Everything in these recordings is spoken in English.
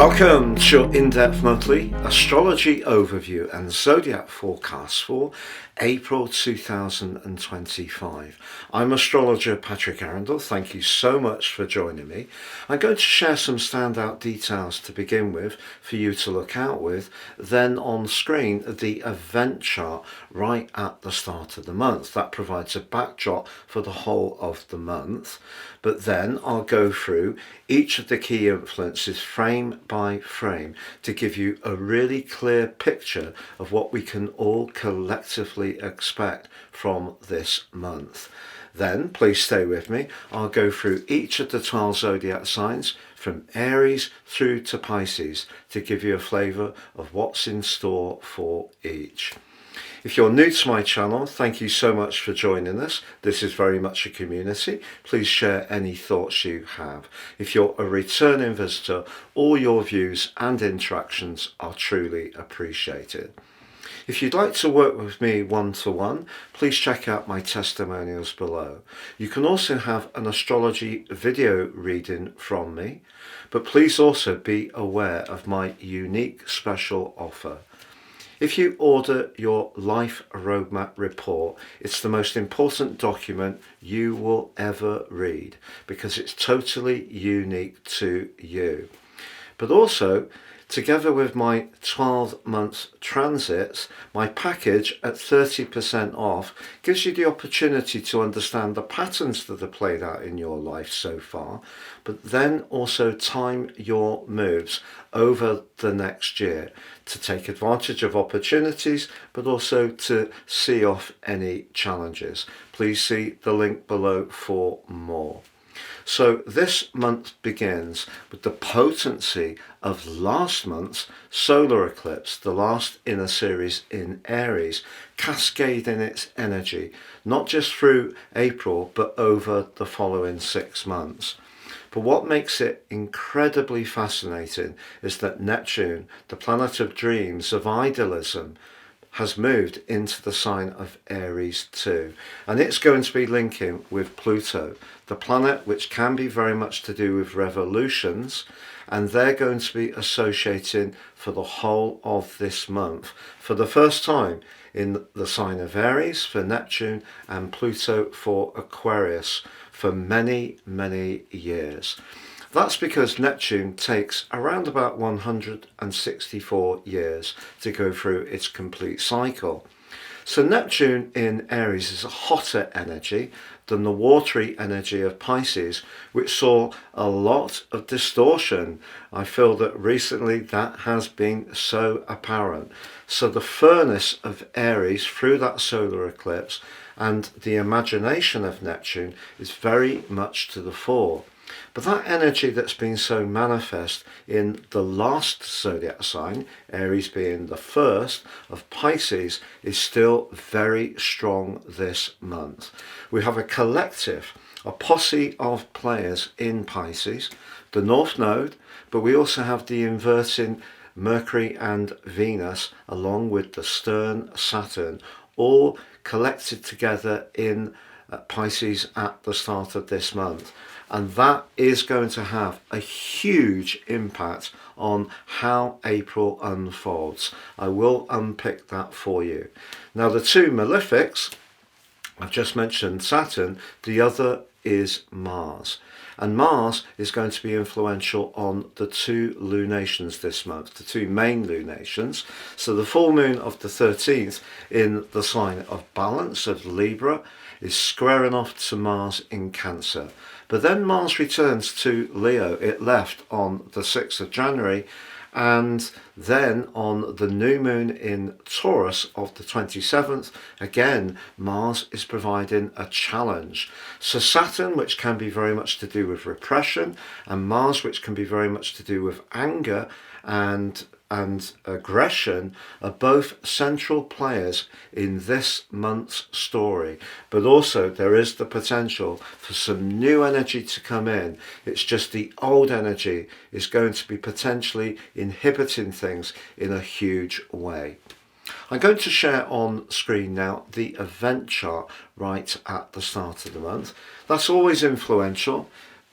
Welcome to your in-depth monthly astrology overview and zodiac forecast for April 2025. I'm astrologer Patrick Arundell. Thank you so much for joining me. I'm going to share some standout details to begin with for you to look out with. Then on screen, the event chart right at the start of the month. That provides a backdrop for the whole of the month. But then I'll go through each of the key influences frame by frame to give you a really clear picture of what we can all collectively expect from this month. Then please stay with me. I'll go through each of the 12 zodiac signs from Aries through to Pisces to give you a flavour of what's in store for each. If you're new to my channel, thank you so much for joining us. This is very much a community. Please share any thoughts you have. If you're a returning visitor, all your views and interactions are truly appreciated. If you'd like to work with me one-to-one, please check out my testimonials below. You can also have an astrology video reading from me, but please also be aware of my unique special offer. If you order your Life Roadmap report, it's the most important document you will ever read because it's totally unique to you. But also, together with my 12-month transits, my package at 30% off gives you the opportunity to understand the patterns that have played out in your life so far, but then also time your moves over the next year to take advantage of opportunities, but also to see off any challenges. Please see the link below for more. So this month begins with the potency of last month's solar eclipse, the last in a series in Aries, cascading its energy, not just through April, but over the following 6 months. But what makes it incredibly fascinating is that Neptune, the planet of dreams, of idealism, has moved into the sign of Aries too. And it's going to be linking with Pluto, the planet which can be very much to do with revolutions, and they're going to be associating for the whole of this month for the first time in the sign of Aries for Neptune and Pluto for Aquarius for many, many years. That's because Neptune takes around about 164 years to go through its complete cycle. So Neptune in Aries is a hotter energy than the watery energy of Pisces, which saw a lot of distortion. I feel that recently that has been so apparent. So the furnace of Aries through that solar eclipse and the imagination of Neptune is very much to the fore. But that energy that's been so manifest in the last zodiac sign, Aries being the first of Pisces, is still very strong this month. We have a collective, a posse of players in Pisces, the North Node, but we also have the inverting Mercury and Venus along with the stern Saturn, all collected together in Pisces at the start of this month. And that is going to have a huge impact on how April unfolds. I will unpick that for you. Now, the two malefics, I've just mentioned Saturn, the other is Mars. And Mars is going to be influential on the two lunations this month, the two main lunations. So the full moon of the 13th in the sign of Balance of Libra is squaring off to Mars in Cancer. But then Mars returns to Leo. It left on the 6th of January. And then on the new moon in Taurus of the 27th, again, Mars is providing a challenge. So Saturn, which can be very much to do with repression, and Mars, which can be very much to do with anger and aggression, are both central players in this month's story. But also there is the potential for some new energy to come in. It's just the old energy is going to be potentially inhibiting things in a huge way. I'm going to share on screen now the event chart right at the start of the month. That's always influential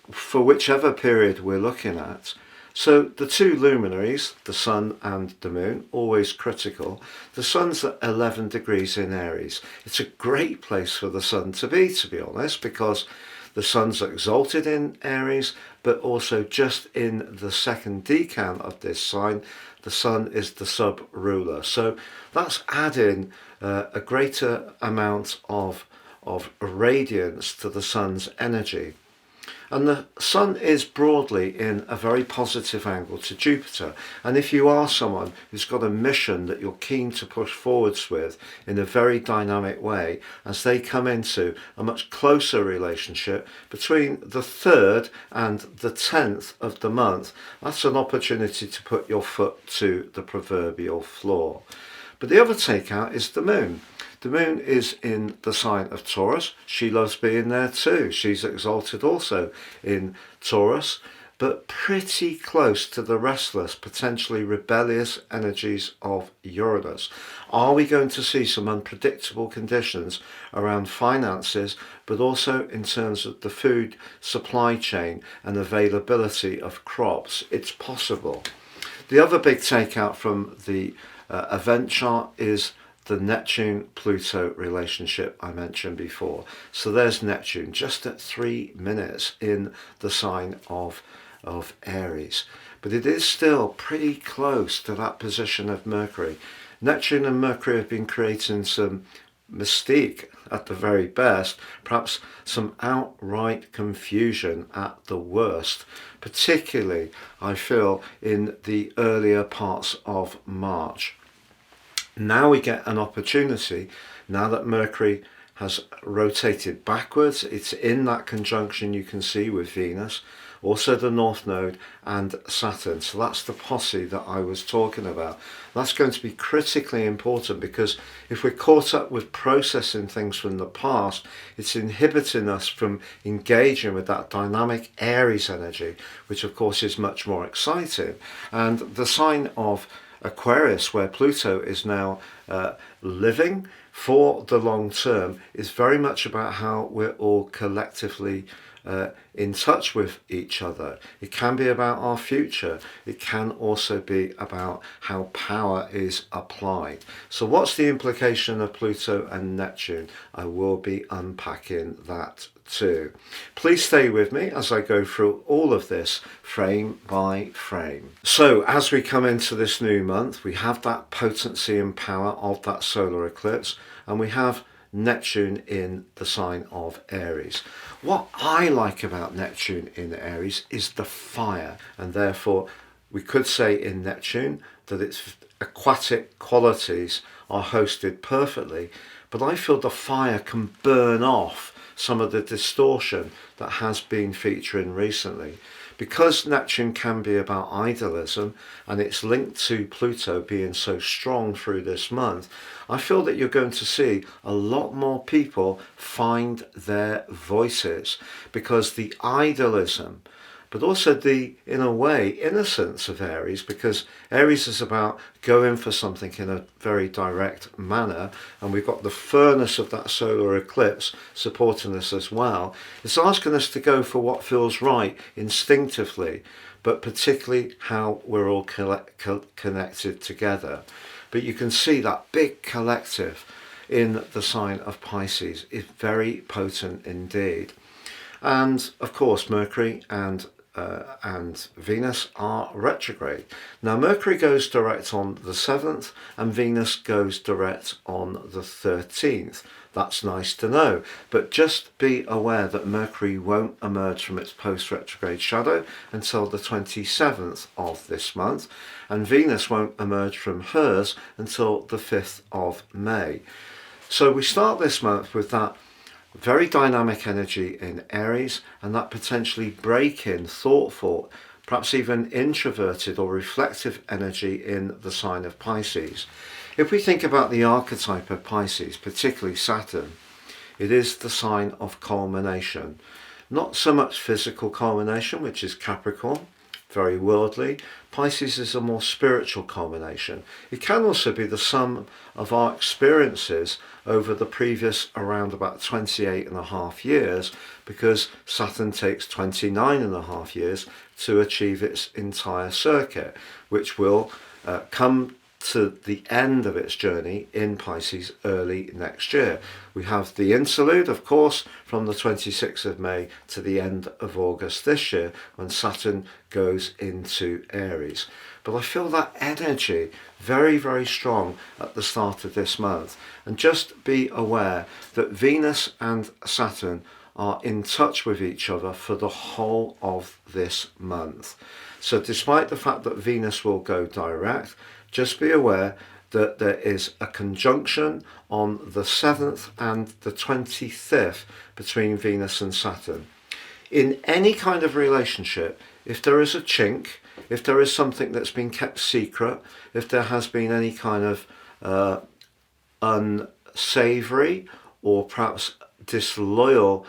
for whichever period we're looking at. So the two luminaries, the sun and the moon, always critical. The sun's at 11 degrees in Aries. It's a great place for the sun to be honest, because the sun's exalted in Aries, but also just in the second decan of this sign, the sun is the sub-ruler. So that's adding a greater amount of radiance to the sun's energy. And the sun is broadly in a very positive angle to Jupiter. And if you are someone who's got a mission that you're keen to push forwards with in a very dynamic way, as they come into a much closer relationship between the 3rd and the 10th of the month, that's an opportunity to put your foot to the proverbial floor. But the other takeout is the moon. The moon is in the sign of Taurus. She loves being there too. She's exalted also in Taurus, but pretty close to the restless, potentially rebellious energies of Uranus. Are we going to see some unpredictable conditions around finances, but also in terms of the food supply chain and availability of crops? It's possible. The other big takeout from the event chart is the Neptune-Pluto relationship I mentioned before. So there's Neptune just at 3 minutes in the sign of Aries. But it is still pretty close to that position of Mercury. Neptune and Mercury have been creating some mystique at the very best, perhaps some outright confusion at the worst, particularly I feel in the earlier parts of March. Now we get an opportunity, now that Mercury has rotated backwards, it's in that conjunction you can see with Venus, also the North Node and Saturn. So that's the posse that I was talking about. That's going to be critically important, because if we're caught up with processing things from the past, it's inhibiting us from engaging with that dynamic Aries energy, which of course is much more exciting. And the sign of Aquarius, where Pluto is now living for the long term, is very much about how we're all collectively in touch with each other. It can be about our future. It can also be about how power is applied. So what's the implication of Pluto and Neptune? I will be unpacking that too. Please stay with me as I go through all of this frame by frame. So as we come into this new month, we have that potency and power of that solar eclipse, and we have Neptune in the sign of Aries. What I like about Neptune in Aries is the fire, and therefore we could say in Neptune that its aquatic qualities are hosted perfectly, but I feel the fire can burn off some of the distortion that has been featuring recently. Because Neptune can be about idealism, and it's linked to Pluto being so strong through this month, I feel that you're going to see a lot more people find their voices, because the idealism, but also the, in a way, innocence of Aries, because Aries is about going for something in a very direct manner, and we've got the furnace of that solar eclipse supporting us as well. It's asking us to go for what feels right instinctively, but particularly how we're all connected together. But you can see that big collective in the sign of Pisces is very potent indeed. And of course Mercury and Venus are retrograde. Now Mercury goes direct on the 7th and Venus goes direct on the 13th. That's nice to know, but just be aware that Mercury won't emerge from its post-retrograde shadow until the 27th of this month, and Venus won't emerge from hers until the 5th of May. So we start this month with that very dynamic energy in Aries, and that potentially break-in, thoughtful, perhaps even introverted or reflective energy in the sign of Pisces. If we think about the archetype of Pisces, particularly Saturn, it is the sign of culmination. Not so much physical culmination, which is Capricorn, very worldly. Pisces is a more spiritual combination. It can also be the sum of our experiences over the previous around about 28 and a half years, because Saturn takes 29 and a half years to achieve its entire circuit, which will come to the end of its journey in Pisces early next year. We have the interlude, of course, from the 26th of May to the end of August this year, when Saturn goes into Aries. But I feel that energy very, very strong at the start of this month. And just be aware that Venus and Saturn are in touch with each other for the whole of this month. So despite the fact that Venus will go direct, just be aware that there is a conjunction on the 7th and the 25th between Venus and Saturn. In any kind of relationship, if there is a chink, if there is something that's been kept secret, if there has been any kind of unsavory or perhaps disloyal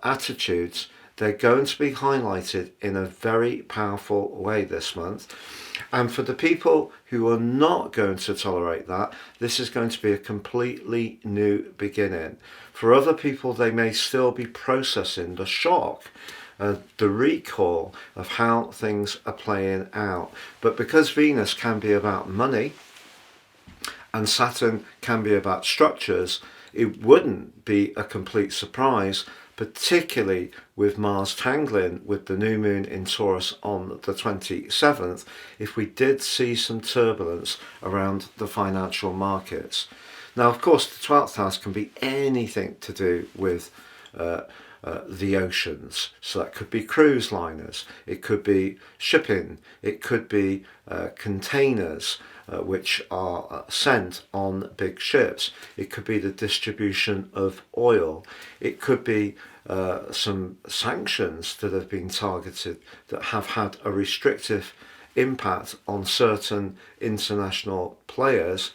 attitudes, they're going to be highlighted in a very powerful way this month. And for the people who are not going to tolerate that, this is going to be a completely new beginning. For other people, they may still be processing the shock, the recall of how things are playing out. But because Venus can be about money and Saturn can be about structures, it wouldn't be a complete surprise, particularly with Mars tangling with the new moon in Taurus on the 27th, if we did see some turbulence around the financial markets. Now, of course, the 12th house can be anything to do with the oceans. So that could be cruise liners, it could be shipping, it could be containers which are sent on big ships. It could be the distribution of oil. It could be some sanctions that have been targeted that have had a restrictive impact on certain international players.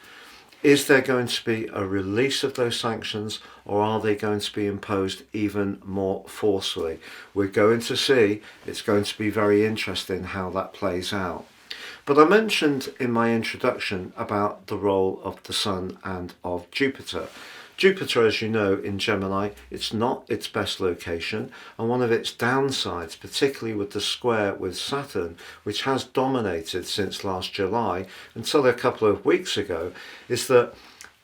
Is there going to be a release of those sanctions, or are they going to be imposed even more forcefully? We're going to see. It's going to be very interesting how that plays out. But I mentioned in my introduction about the role of the Sun and of Jupiter. Jupiter, as you know, in Gemini, it's not its best location, and one of its downsides, particularly with the square with Saturn, which has dominated since last July until a couple of weeks ago, is that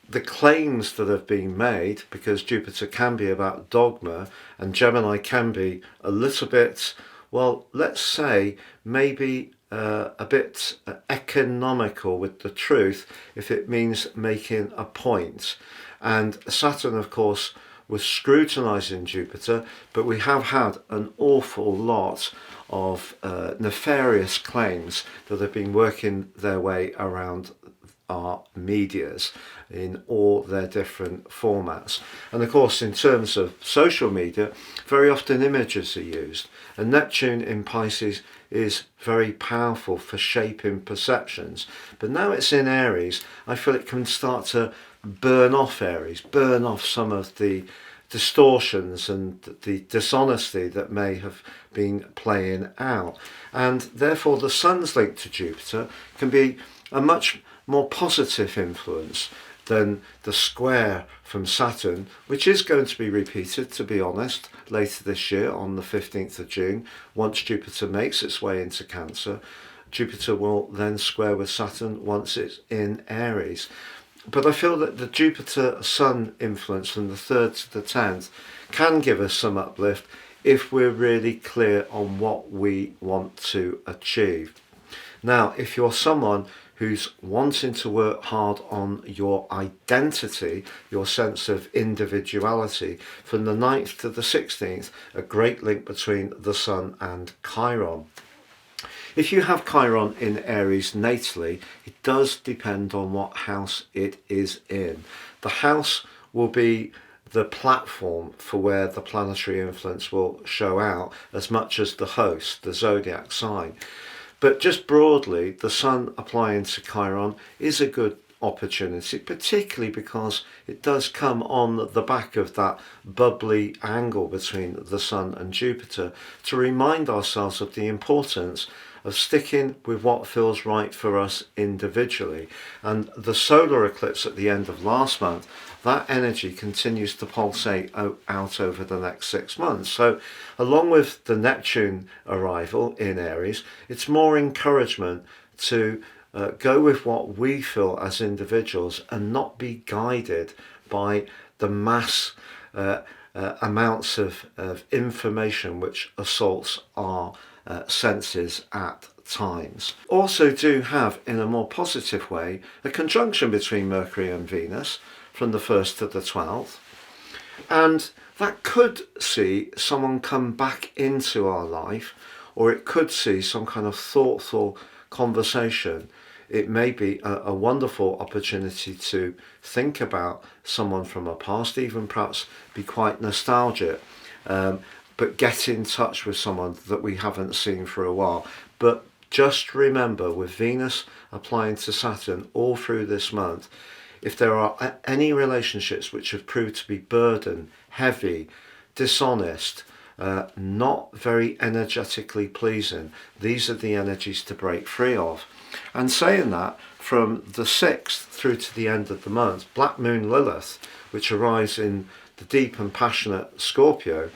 the claims that have been made, because Jupiter can be about dogma and Gemini can be a little bit, well, let's say maybe a bit economical with the truth, if it means making a point. And Saturn, of course, was scrutinizing Jupiter, but we have had an awful lot of nefarious claims that have been working their way around our medias in all their different formats. And of course, in terms of social media, very often images are used. And Neptune in Pisces is very powerful for shaping perceptions. But now it's in Aries, I feel it can start to burn off Aries, burn off some of the distortions and the dishonesty that may have been playing out. And therefore the Sun's link to Jupiter can be a much more positive influence than the square from Saturn, which is going to be repeated, to be honest, later this year on the 15th of June. Once Jupiter makes its way into Cancer, Jupiter will then square with Saturn once it's in Aries. But I feel that the Jupiter-Sun influence from the 3rd to the 10th can give us some uplift if we're really clear on what we want to achieve. Now, if you're someone who's wanting to work hard on your identity, your sense of individuality, from the 9th to the 16th, a great link between the Sun and Chiron. If you have Chiron in Aries natally, it does depend on what house it is in. The house will be the platform for where the planetary influence will show out, as much as the host, the zodiac sign. But just broadly, the Sun applying to Chiron is a good opportunity, particularly because it does come on the back of that bubbly angle between the Sun and Jupiter, to remind ourselves of the importance of sticking with what feels right for us individually. And the solar eclipse at the end of last month, that energy continues to pulsate out over the next 6 months. So along with the Neptune arrival in Aries, it's more encouragement to go with what we feel as individuals and not be guided by the mass amounts of information which assaults our senses at times. Also do have, in a more positive way, a conjunction between Mercury and Venus from the 1st to the 12th, and that could see someone come back into our life, or it could see some kind of thoughtful conversation. It may be a wonderful opportunity to think about someone from a past, even perhaps be quite nostalgic, but get in touch with someone that we haven't seen for a while. But just remember, with Venus applying to Saturn all through this month, if there are any relationships which have proved to be burdened, heavy, dishonest, not very energetically pleasing, these are the energies to break free of. And saying that, from the 6th through to the end of the month, Black Moon Lilith, which arrives in the deep and passionate Scorpio.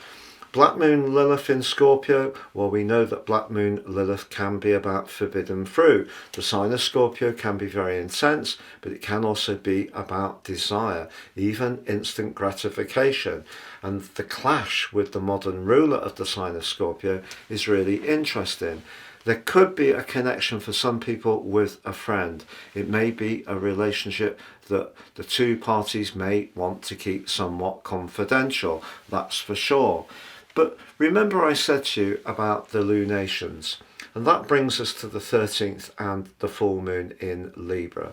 Black Moon Lilith in Scorpio, well, we know that Black Moon Lilith can be about forbidden fruit. The sign of Scorpio can be very intense, but it can also be about desire, even instant gratification. And the clash with the modern ruler of the sign of Scorpio is really interesting. There could be a connection for some people with a friend. It may be a relationship that the two parties may want to keep somewhat confidential, that's for sure. But remember I said to you about the lunations, and that brings us to the 13th and the full moon in Libra.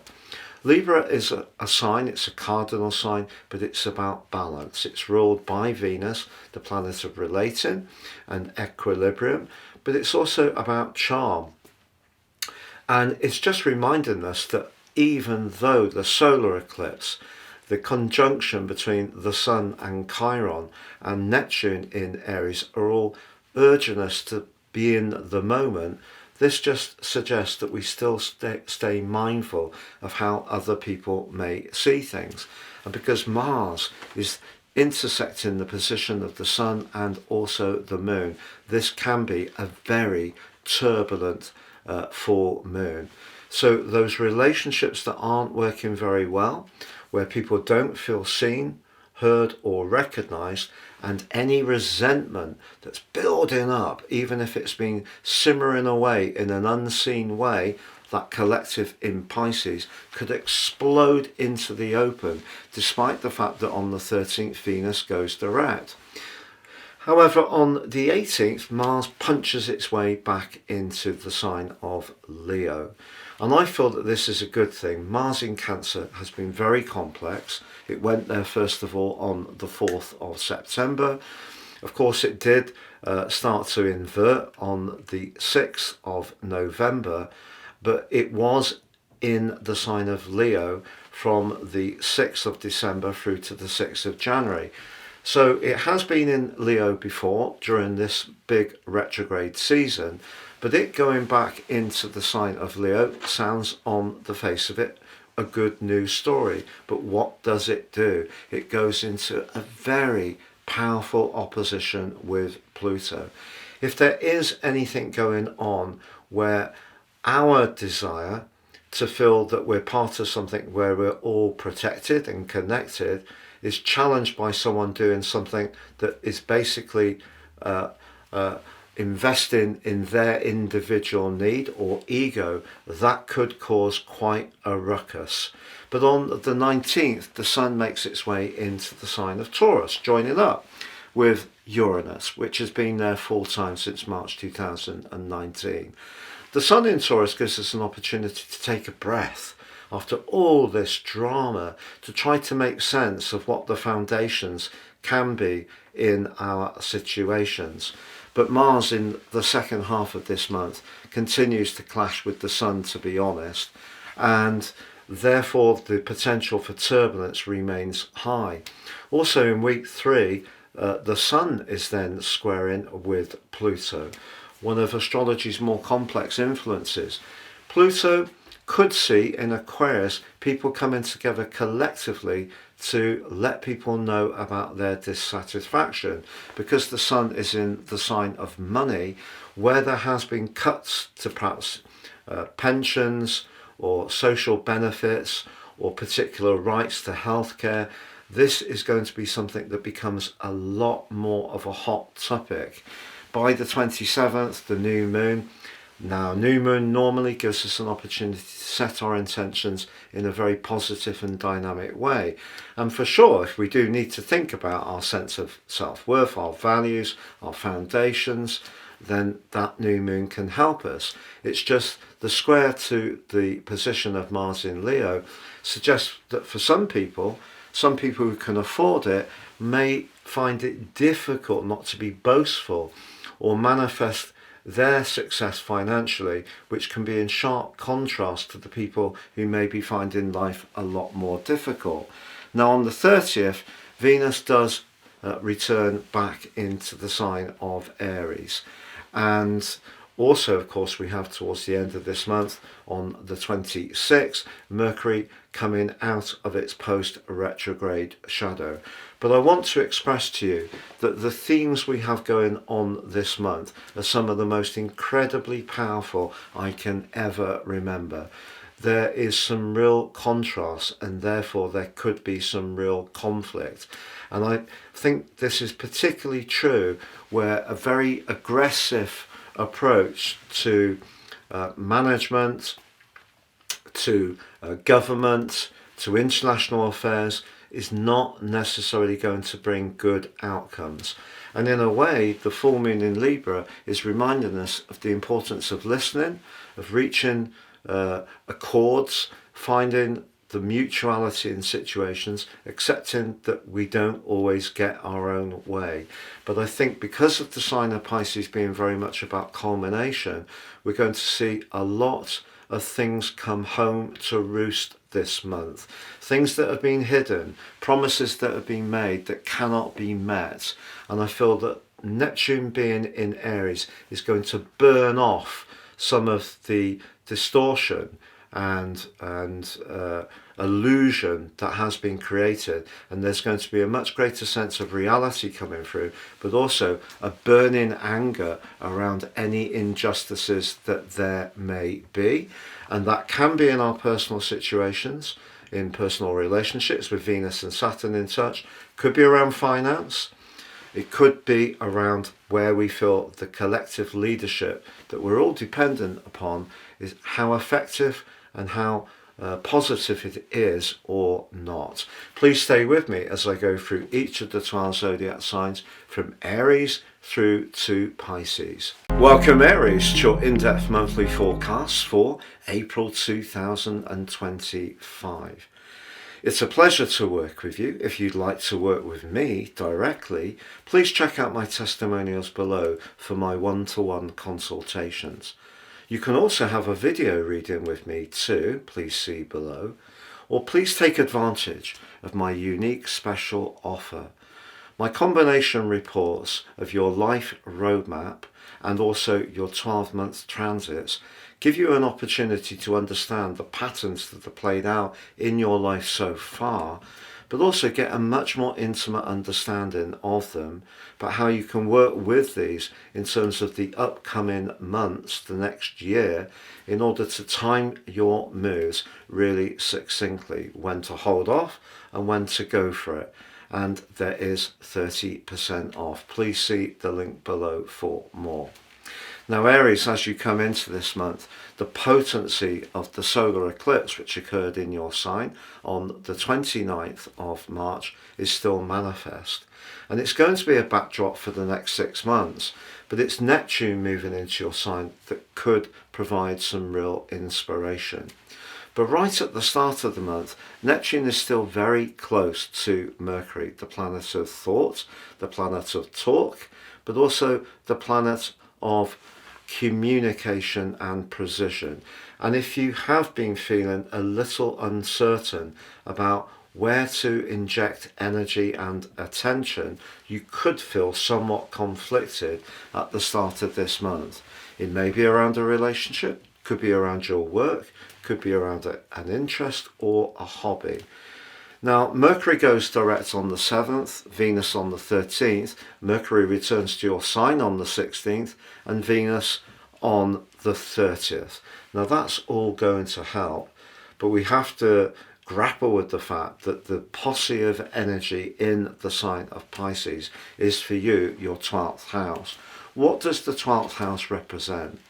Libra is a sign, it's a cardinal sign, but it's about balance. It's ruled by Venus, the planet of relating and equilibrium, but it's also about charm. And it's just reminding us that even though the solar eclipse, the conjunction between the Sun and Chiron and Neptune in Aries are all urging us to be in the moment, this just suggests that we still stay mindful of how other people may see things. And because Mars is intersecting the position of the Sun and also the Moon, this can be a very turbulent full moon. So those relationships that aren't working very well, where people don't feel seen, heard or recognized, and any resentment that's building up, even if it's been simmering away in an unseen way, that collective in Pisces could explode into the open, despite the fact that on the 13th Venus goes direct. However, on the 18th, Mars punches its way back into the sign of Leo. And I feel that this is a good thing. Mars in Cancer has been very complex. It went there, first of all, on the 4th of September. Of course, it did start to invert on the 6th of November, but it was in the sign of Leo from the 6th of December through to the 6th of January. So it has been in Leo before during this big retrograde season, but it going back into the sign of Leo sounds on the face of it a good news story. But what does it do? It goes into a very powerful opposition with Pluto. If there is anything going on where our desire to feel that we're part of something where we're all protected and connected is challenged by someone doing something that is basically investing in their individual need or ego, that could cause quite a ruckus. But on the 19th, the Sun makes its way into the sign of Taurus, joining up with Uranus, which has been there full time since March 2019. The Sun in Taurus gives us an opportunity to take a breath after all this drama, to try to make sense of what the foundations can be in our situations. But Mars in the second half of this month continues to clash with the Sun, to be honest, and therefore the potential for turbulence remains high. Also in week 3, the Sun is then squaring with Pluto. one of astrology's more complex influences. Pluto could see in Aquarius people coming together collectively to let people know about their dissatisfaction, because the sun is in the sign of money, where there has been cuts to perhaps pensions or social benefits or particular rights to healthcare. This is going to be something that becomes a lot more of a hot topic. By the 27th, the new moon. Now, new moon normally gives us an opportunity to set our intentions in a very positive and dynamic way. And for sure, if we do need to think about our sense of self-worth, our values, our foundations, then that new moon can help us. It's just the square to the position of Mars in Leo suggests that for some people who can afford it may find it difficult not to be boastful or manifest their success financially, which can be in sharp contrast to the people who may be finding life a lot more difficult. Now, on the 30th, Venus does return back into the sign of Aries. And also, of course, we have towards the end of this month, on the 26th, Mercury coming out of its post-retrograde shadow. But I want to express to you that the themes we have going on this month are some of the most incredibly powerful I can ever remember. There is some real contrast, and therefore there could be some real conflict. And I think this is particularly true where a very aggressive approach to management, to government, to international affairs is not necessarily going to bring good outcomes. And in a way, the full moon in Libra is reminding us of the importance of listening, of reaching accords, finding the mutuality in situations, accepting that we don't always get our own way. But I think because of the sign of Pisces being very much about culmination, we're going to see a lot of things come home to roost this month. Things that have been hidden, promises that have been made that cannot be met. And I feel that Neptune being in Aries is going to burn off some of the distortion and illusion that has been created, and there's going to be a much greater sense of reality coming through, but also a burning anger around any injustices that there may be. And that can be in our personal situations, in personal relationships with Venus and Saturn in touch, could be around finance. It could be around where we feel the collective leadership that we're all dependent upon is how effective and how positive it is or not. Please stay with me as I go through each of the 12 zodiac signs from Aries through to Pisces. Welcome Aries to your in-depth monthly forecast for April 2025. It's a pleasure to work with you. If you'd like to work with me directly, please check out my testimonials below for my one-to-one consultations. You can also have a video reading with me too, please see below, or please take advantage of my unique special offer. My combination reports of your life roadmap and also your 12-month transits give you an opportunity to understand the patterns that are played out in your life so far, but also get a much more intimate understanding of them, but how you can work with these in terms of the upcoming months, the next year, in order to time your moves really succinctly, when to hold off and when to go for it. And there is 30% off. Please see the link below for more. Now Aries, as you come into this month, the potency of the solar eclipse which occurred in your sign on the 29th of March is still manifest. And it's going to be a backdrop for the next 6 months, but it's Neptune moving into your sign that could provide some real inspiration. But right at the start of the month, Neptune is still very close to Mercury, the planet of thought, the planet of talk, but also the planet of communication and precision. And if you have been feeling a little uncertain about where to inject energy and attention, you could feel somewhat conflicted at the start of this month. It may be around a relationship, could be around your work, could be around an interest or a hobby. Now, Mercury goes direct on the 7th, Venus on the 13th, Mercury returns to your sign on the 16th, and Venus on the 30th. Now, that's all going to help, but we have to grapple with the fact that the posse of energy in the sign of Pisces is for you, your 12th house. What does the 12th house represent?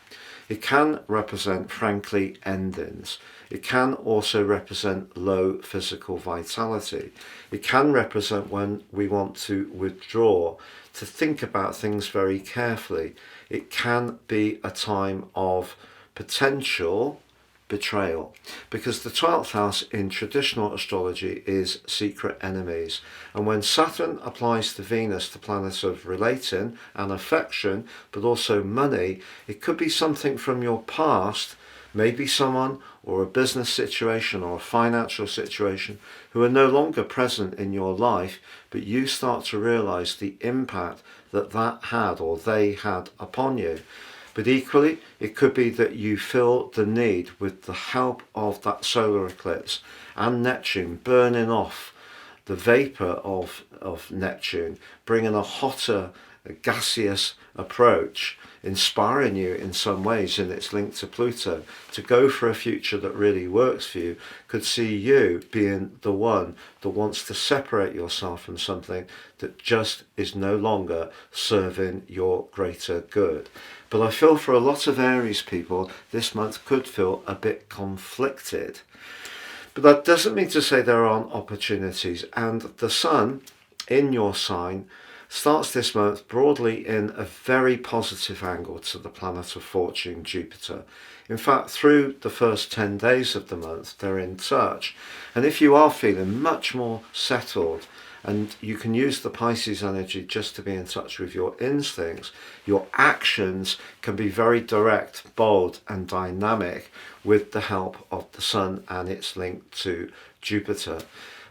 It can represent, frankly, endings. It can also represent low physical vitality. It can represent when we want to withdraw, to think about things very carefully. It can be a time of potential betrayal, because the 12th house in traditional astrology is secret enemies, and when Saturn applies to Venus, the planet of relating and affection, but also money, it could be something from your past, maybe someone or a business situation or a financial situation who are no longer present in your life, but you start to realize the impact that that had or they had upon you. But equally, it could be that you feel the need, with the help of that solar eclipse and Neptune burning off the vapor of Neptune, bringing a hotter, gaseous approach, inspiring you in some ways, and it's linked to Pluto, to go for a future that really works for you, could see you being the one that wants to separate yourself from something that just is no longer serving your greater good. But I feel for a lot of Aries people, this month could feel a bit conflicted. But that doesn't mean to say there aren't opportunities, and the Sun in your sign starts this month broadly in a very positive angle to the planet of fortune, Jupiter. In fact, through the first 10 days of the month, they're in touch. And if you are feeling much more settled, and you can use the Pisces energy just to be in touch with your instincts, your actions can be very direct, bold, and dynamic with the help of the Sun and its link to Jupiter.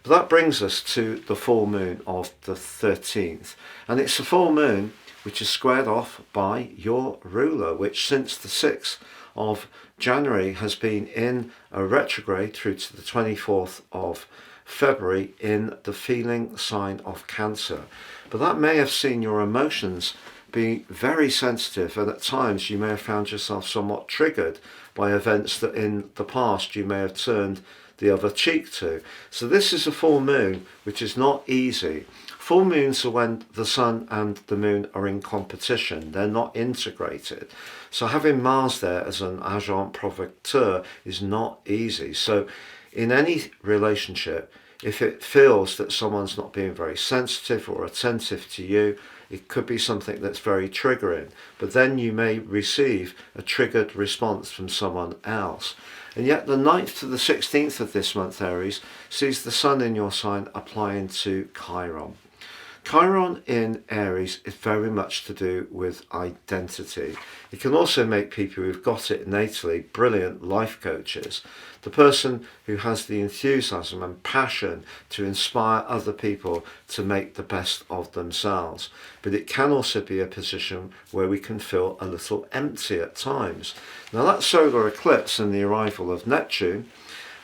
But that brings us to the full moon of the 13th. And it's a full moon which is squared off by your ruler, which since the 6th of January has been in a retrograde through to the 24th of February in the feeling sign of Cancer. But that may have seen your emotions be very sensitive, and at times you may have found yourself somewhat triggered by events that in the past you may have turned the other cheek to. So this is a full moon which is not easy. Full moons are when the Sun and the Moon are in competition. They're not integrated. So having Mars there as an agent provocateur is not easy. So in any relationship, if it feels that someone's not being very sensitive or attentive to you, it could be something that's very triggering. But then you may receive a triggered response from someone else. And yet the 9th to the 16th of this month, Aries, sees the Sun in your sign applying to Chiron. Chiron in Aries is very much to do with identity. It can also make people who've got it innately brilliant life coaches. The person who has the enthusiasm and passion to inspire other people to make the best of themselves. But it can also be a position where we can feel a little empty at times. Now that solar eclipse and the arrival of Neptune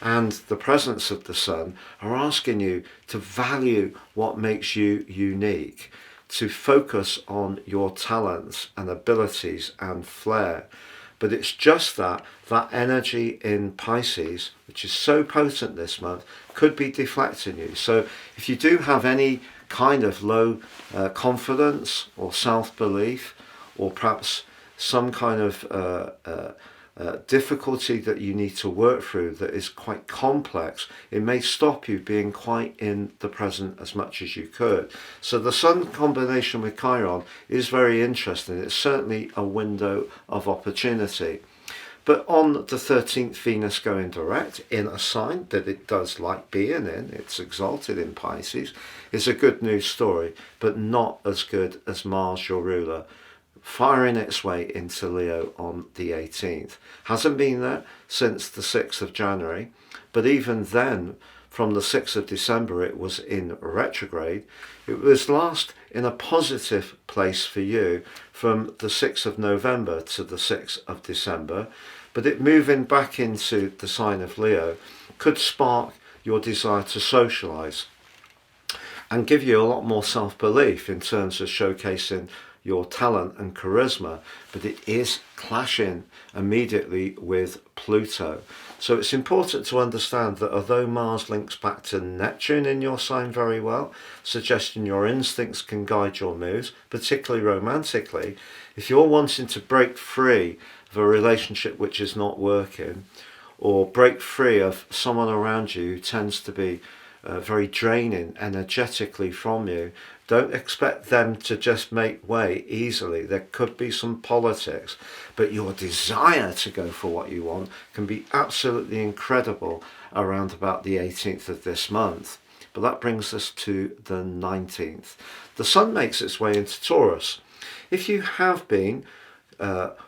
and the presence of the Sun are asking you to value what makes you unique, to focus on your talents and abilities and flair. But it's just that energy in Pisces, which is so potent this month, could be deflecting you. So if you do have any kind of low confidence or self-belief, or perhaps some kind of difficulty that you need to work through that is quite complex, it may stop you being quite in the present as much as you could. So the Sun combination with Chiron is very interesting. It's certainly a window of opportunity. But on the 13th, Venus going direct in a sign that it does like being in, it's exalted in Pisces, is a good news story, but not as good as Mars, your ruler, firing its way into Leo on the 18th. Hasn't been there since the 6th of January, but even then, from the 6th of December it was in retrograde. It was last in a positive place for you from the 6th of November to the 6th of December, but it moving back into the sign of Leo could spark your desire to socialise and give you a lot more self-belief in terms of showcasing your talent and charisma, but it is clashing immediately with Pluto. So it's important to understand that although Mars links back to Neptune in your sign very well, suggesting your instincts can guide your moves, particularly romantically, if you're wanting to break free of a relationship which is not working, or break free of someone around you who tends to be very draining energetically from you, don't expect them to just make way easily. There could be some politics, but your desire to go for what you want can be absolutely incredible around about the 18th of this month. But that brings us to the 19th. The Sun makes its way into Taurus. If you have been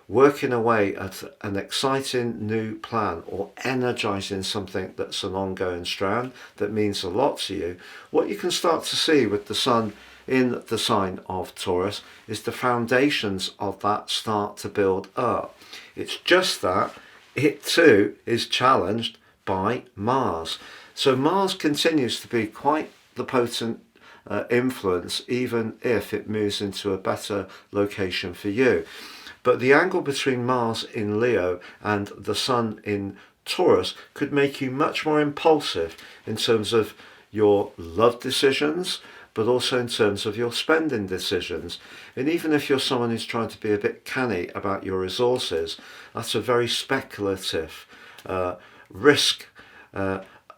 working away at an exciting new plan or energizing something that's an ongoing strand that means a lot to you, what you can start to see with the Sun in the sign of Taurus is the foundations of that start to build up. It's just that it too is challenged by Mars. So Mars continues to be quite the potent influence, even if it moves into a better location for you. But the angle between Mars in Leo and the Sun in Taurus could make you much more impulsive in terms of your love decisions, but also in terms of your spending decisions. And even if you're someone who's trying to be a bit canny about your resources, that's a very speculative, risk,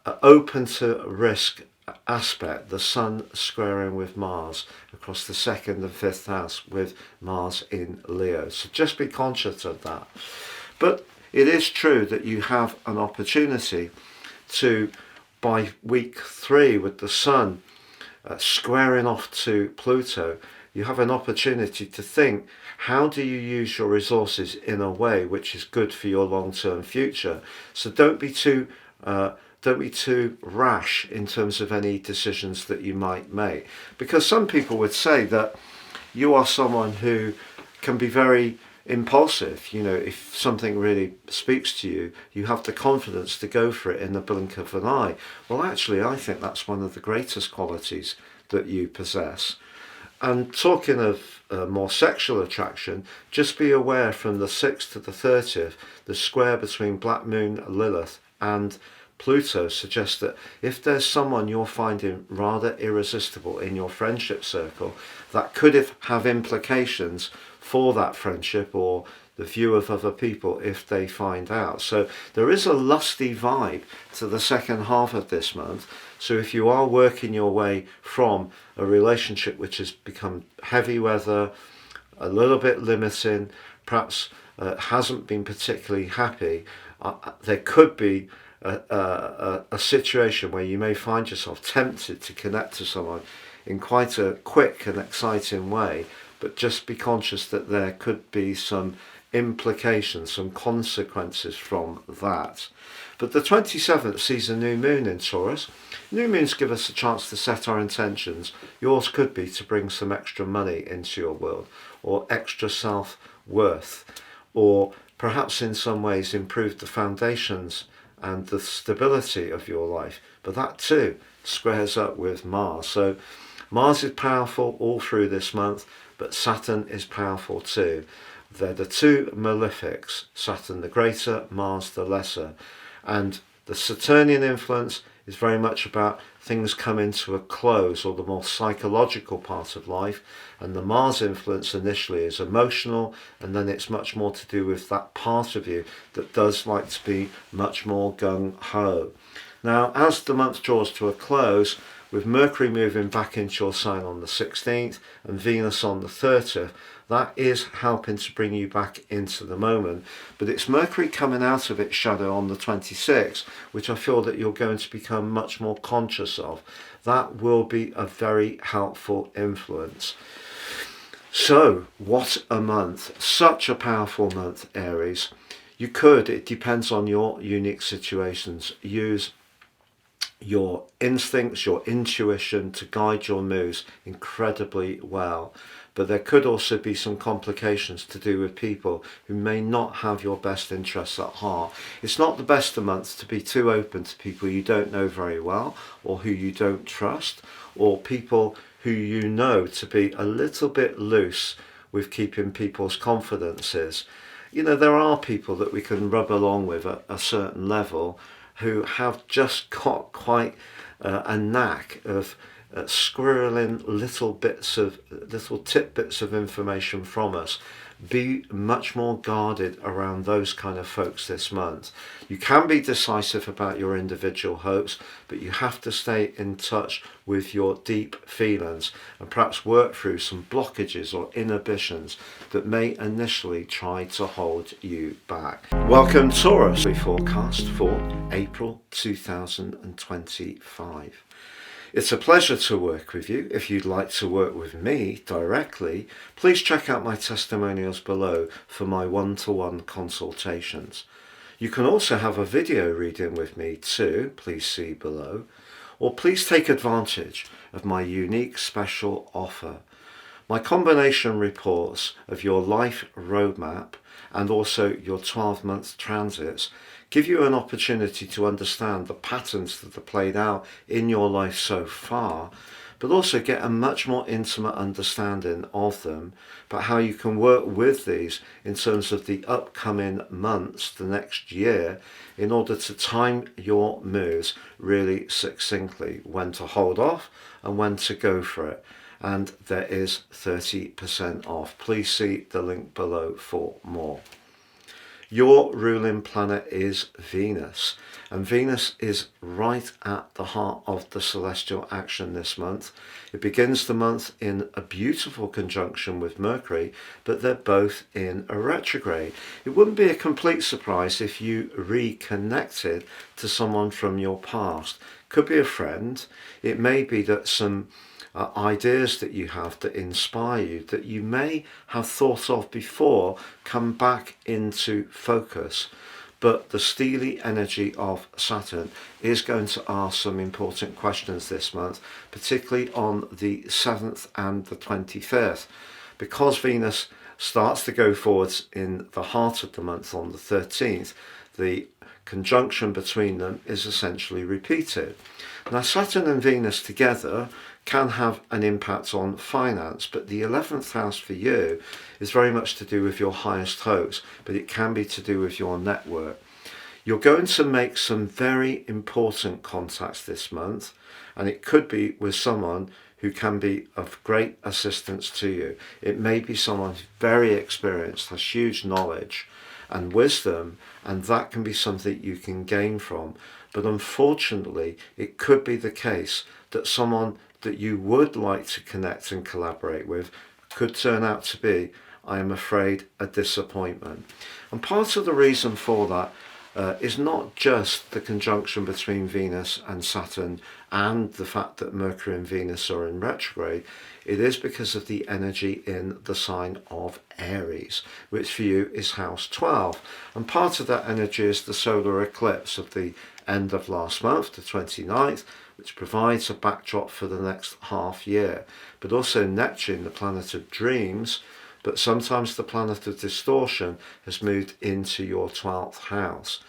open to risk aspect, the Sun squaring with Mars across the 2nd and 5th house with Mars in Leo. So just be conscious of that. But it is true that you have an opportunity to, by week 3 with the Sun squaring off to Pluto, you have an opportunity to think, how do you use your resources in a way which is good for your long-term future? So don't be too rash in terms of any decisions that you might make, because some people would say that you are someone who can be very impulsive. You know, if something really speaks to you, you have the confidence to go for it in the blink of an eye. Well, actually, I think that's one of the greatest qualities that you possess. And talking of more sexual attraction, just be aware from the 6th to the 30th, the square between Black Moon, Lilith and Pluto suggests that if there's someone you're finding rather irresistible in your friendship circle, that could have implications for that friendship or the view of other people if they find out. So there is a lusty vibe to the second half of this month. So if you are working your way from a relationship which has become heavy weather, a little bit limiting, perhaps hasn't been particularly happy, there could be a situation where you may find yourself tempted to connect to someone in quite a quick and exciting way, but just be conscious that there could be some implications, some consequences from that. But the 27th sees a new moon in Taurus. New moons give us a chance to set our intentions. Yours could be to bring some extra money into your world, or extra self-worth, or perhaps in some ways improve the foundations and the stability of your life. But that too squares up with Mars. So Mars is powerful all through this month, but Saturn is powerful too. They're the two malefics, Saturn the greater, Mars the lesser. And the Saturnian influence is very much about things coming to a close, or the more psychological part of life, and the Mars influence initially is emotional, and then it's much more to do with that part of you that does like to be much more gung-ho. Now, as the month draws to a close, with Mercury moving back into your sign on the 16th and Venus on the 30th, that is helping to bring you back into the moment. But it's Mercury coming out of its shadow on the 26th, which I feel that you're going to become much more conscious of. That will be a very helpful influence. So, what a month. Such a powerful month, Aries. You could, it depends on your unique situations, use your instincts, your intuition to guide your moves incredibly well. But there could also be some complications to do with people who may not have your best interests at heart. It's not the best of months to be too open to people you don't know very well, or who you don't trust, or people who you know to be a little bit loose with keeping people's confidences. You know, there are people that we can rub along with at a certain level who have just got quite a knack of squirreling little tidbits of information from us. Be much more guarded around those kind of folks this month. You can be decisive about your individual hopes, but you have to stay in touch with your deep feelings and perhaps work through some blockages or inhibitions that may initially try to hold you back. Welcome, Taurus, forecast for April 2025. It's a pleasure to work with you. If you'd like to work with me directly, please check out my testimonials below for my one-to-one consultations. You can also have a video reading with me too, please see below, or please take advantage of my unique special offer. My combination reports of your life roadmap and also your 12-month transits give you an opportunity to understand the patterns that are played out in your life so far, but also get a much more intimate understanding of them, but how you can work with these in terms of the upcoming months, the next year, in order to time your moves really succinctly, when to hold off and when to go for it. And there is 30% off. Please see the link below for more. Your ruling planet is Venus, and Venus is right at the heart of the celestial action this month. It begins the month in a beautiful conjunction with Mercury, but they're both in a retrograde. It wouldn't be a complete surprise if you reconnected to someone from your past. Could be a friend. It may be that some ideas that you have that inspire you, that you may have thought of before, come back into focus. But the steely energy of Saturn is going to ask some important questions this month, particularly on the 7th and the 25th. Because Venus starts to go forwards in the heart of the month on the 13th, the conjunction between them is essentially repeated. Now, Saturn and Venus together can have an impact on finance, but the 11th house for you is very much to do with your highest hopes, but it can be to do with your network. You're going to make some very important contacts this month, and it could be with someone who can be of great assistance to you. It may be someone who's very experienced, has huge knowledge and wisdom, and that can be something you can gain from. But unfortunately, it could be the case that someone that you would like to connect and collaborate with could turn out to be, I am afraid, a disappointment. And part of the reason for that is not just the conjunction between Venus and Saturn and the fact that Mercury and Venus are in retrograde. It is because of the energy in the sign of Aries, which for you is house 12. And part of that energy is the solar eclipse of the end of last month, the 29th, which provides a backdrop for the next half year. But also Neptune, the planet of dreams, but sometimes the planet of distortion, has moved into your 12th house.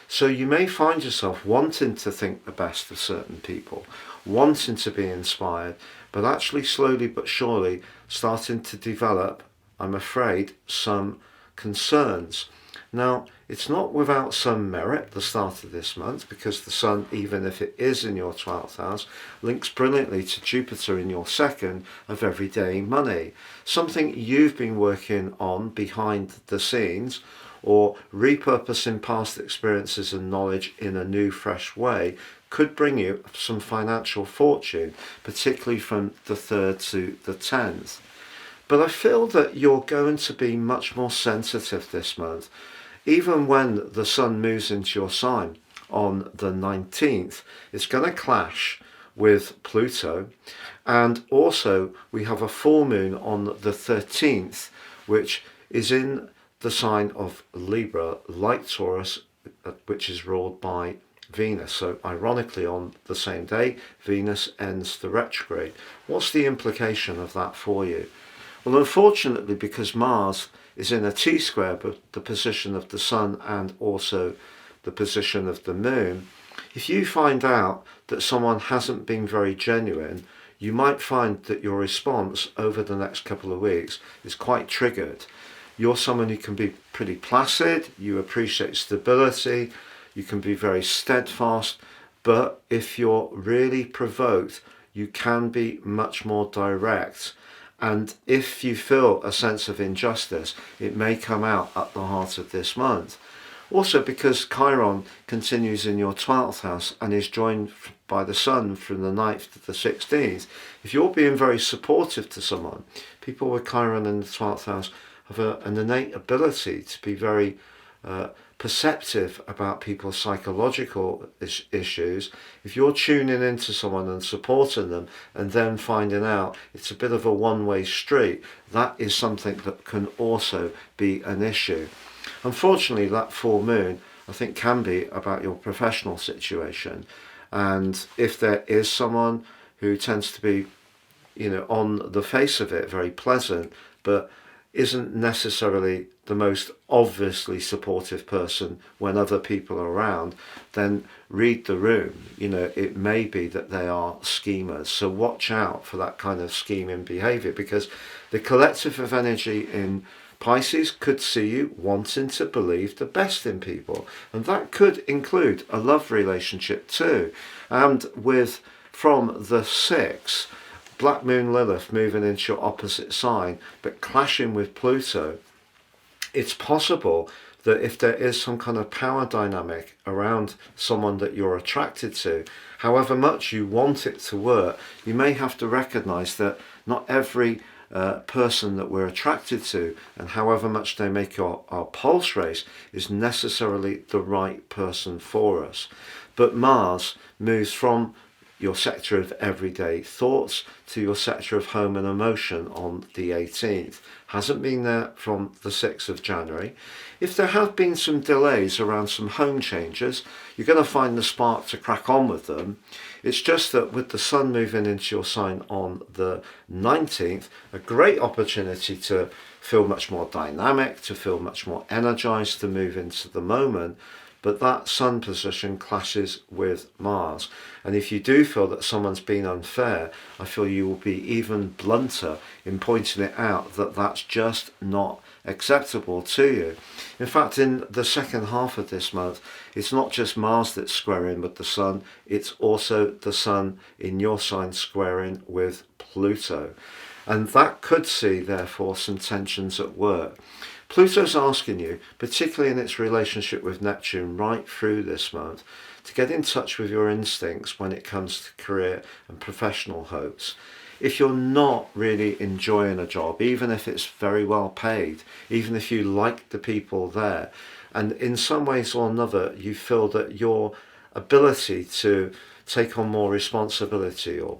So you may find yourself wanting to think the best of certain people, wanting to be inspired, but actually slowly but surely starting to develop, I'm afraid, some concerns. Now, it's not without some merit, the start of this month, because the Sun, even if it is in your 12th house, links brilliantly to Jupiter in your second of everyday money. Something you've been working on behind the scenes, or repurposing past experiences and knowledge in a new, fresh way, could bring you some financial fortune, particularly from the 3rd to the 10th. But I feel that you're going to be much more sensitive this month. Even when the Sun moves into your sign on the 19th, it's going to clash with Pluto. And also we have a full moon on the 13th, which is in the sign of Libra, like Taurus, which is ruled by Venus. So ironically, on the same day, Venus ends the retrograde. What's the implication of that for you? Well, unfortunately, because Mars is in a T-square, but the position of the Sun and also the position of the Moon, if you find out that someone hasn't been very genuine, you might find that your response over the next couple of weeks is quite triggered. You're someone who can be pretty placid, you appreciate stability, you can be very steadfast, but if you're really provoked, you can be much more direct. And if you feel a sense of injustice, it may come out at the heart of this month. Also, because Chiron continues in your 12th house and is joined by the Sun from the 9th to the 16th, if you're being very supportive to someone, people with Chiron in the 12th house have an innate ability to be very perceptive about people's psychological issues. If you're tuning into someone and supporting them and then finding out it's a bit of a one-way street, that is something that can also be an issue. Unfortunately, that full moon, I think, can be about your professional situation. And if there is someone who tends to be, on the face of it, very pleasant, but isn't necessarily the most obviously supportive person when other people are around, then read the room. It may be that they are schemers. So watch out for that kind of scheming behavior, because the collective of energy in Pisces could see you wanting to believe the best in people, and that could include a love relationship too. And from the 6th, Black Moon Lilith moving into your opposite sign but clashing with Pluto, it's possible that if there is some kind of power dynamic around someone that you're attracted to, however much you want it to work, you may have to recognize that not every person that we're attracted to, and however much they make our pulse race, is necessarily the right person for us. But Mars moves from your sector of everyday thoughts to your sector of home and emotion on the 18th. Hasn't been there from the 6th of January. If there have been some delays around some home changes, you're going to find the spark to crack on with them. It's just that with the Sun moving into your sign on the 19th, a great opportunity to feel much more dynamic, to feel much more energized, to move into the moment. But that Sun position clashes with Mars. And if you do feel that someone's been unfair, I feel you will be even blunter in pointing it out that that's just not acceptable to you. In fact, in the second half of this month, it's not just Mars that's squaring with the Sun, it's also the Sun in your sign squaring with Pluto. And that could see, therefore, some tensions at work. Pluto's asking you, particularly in its relationship with Neptune right through this month, to get in touch with your instincts when it comes to career and professional hopes. If you're not really enjoying a job, even if it's very well paid, even if you like the people there, and in some ways or another you feel that your ability to take on more responsibility or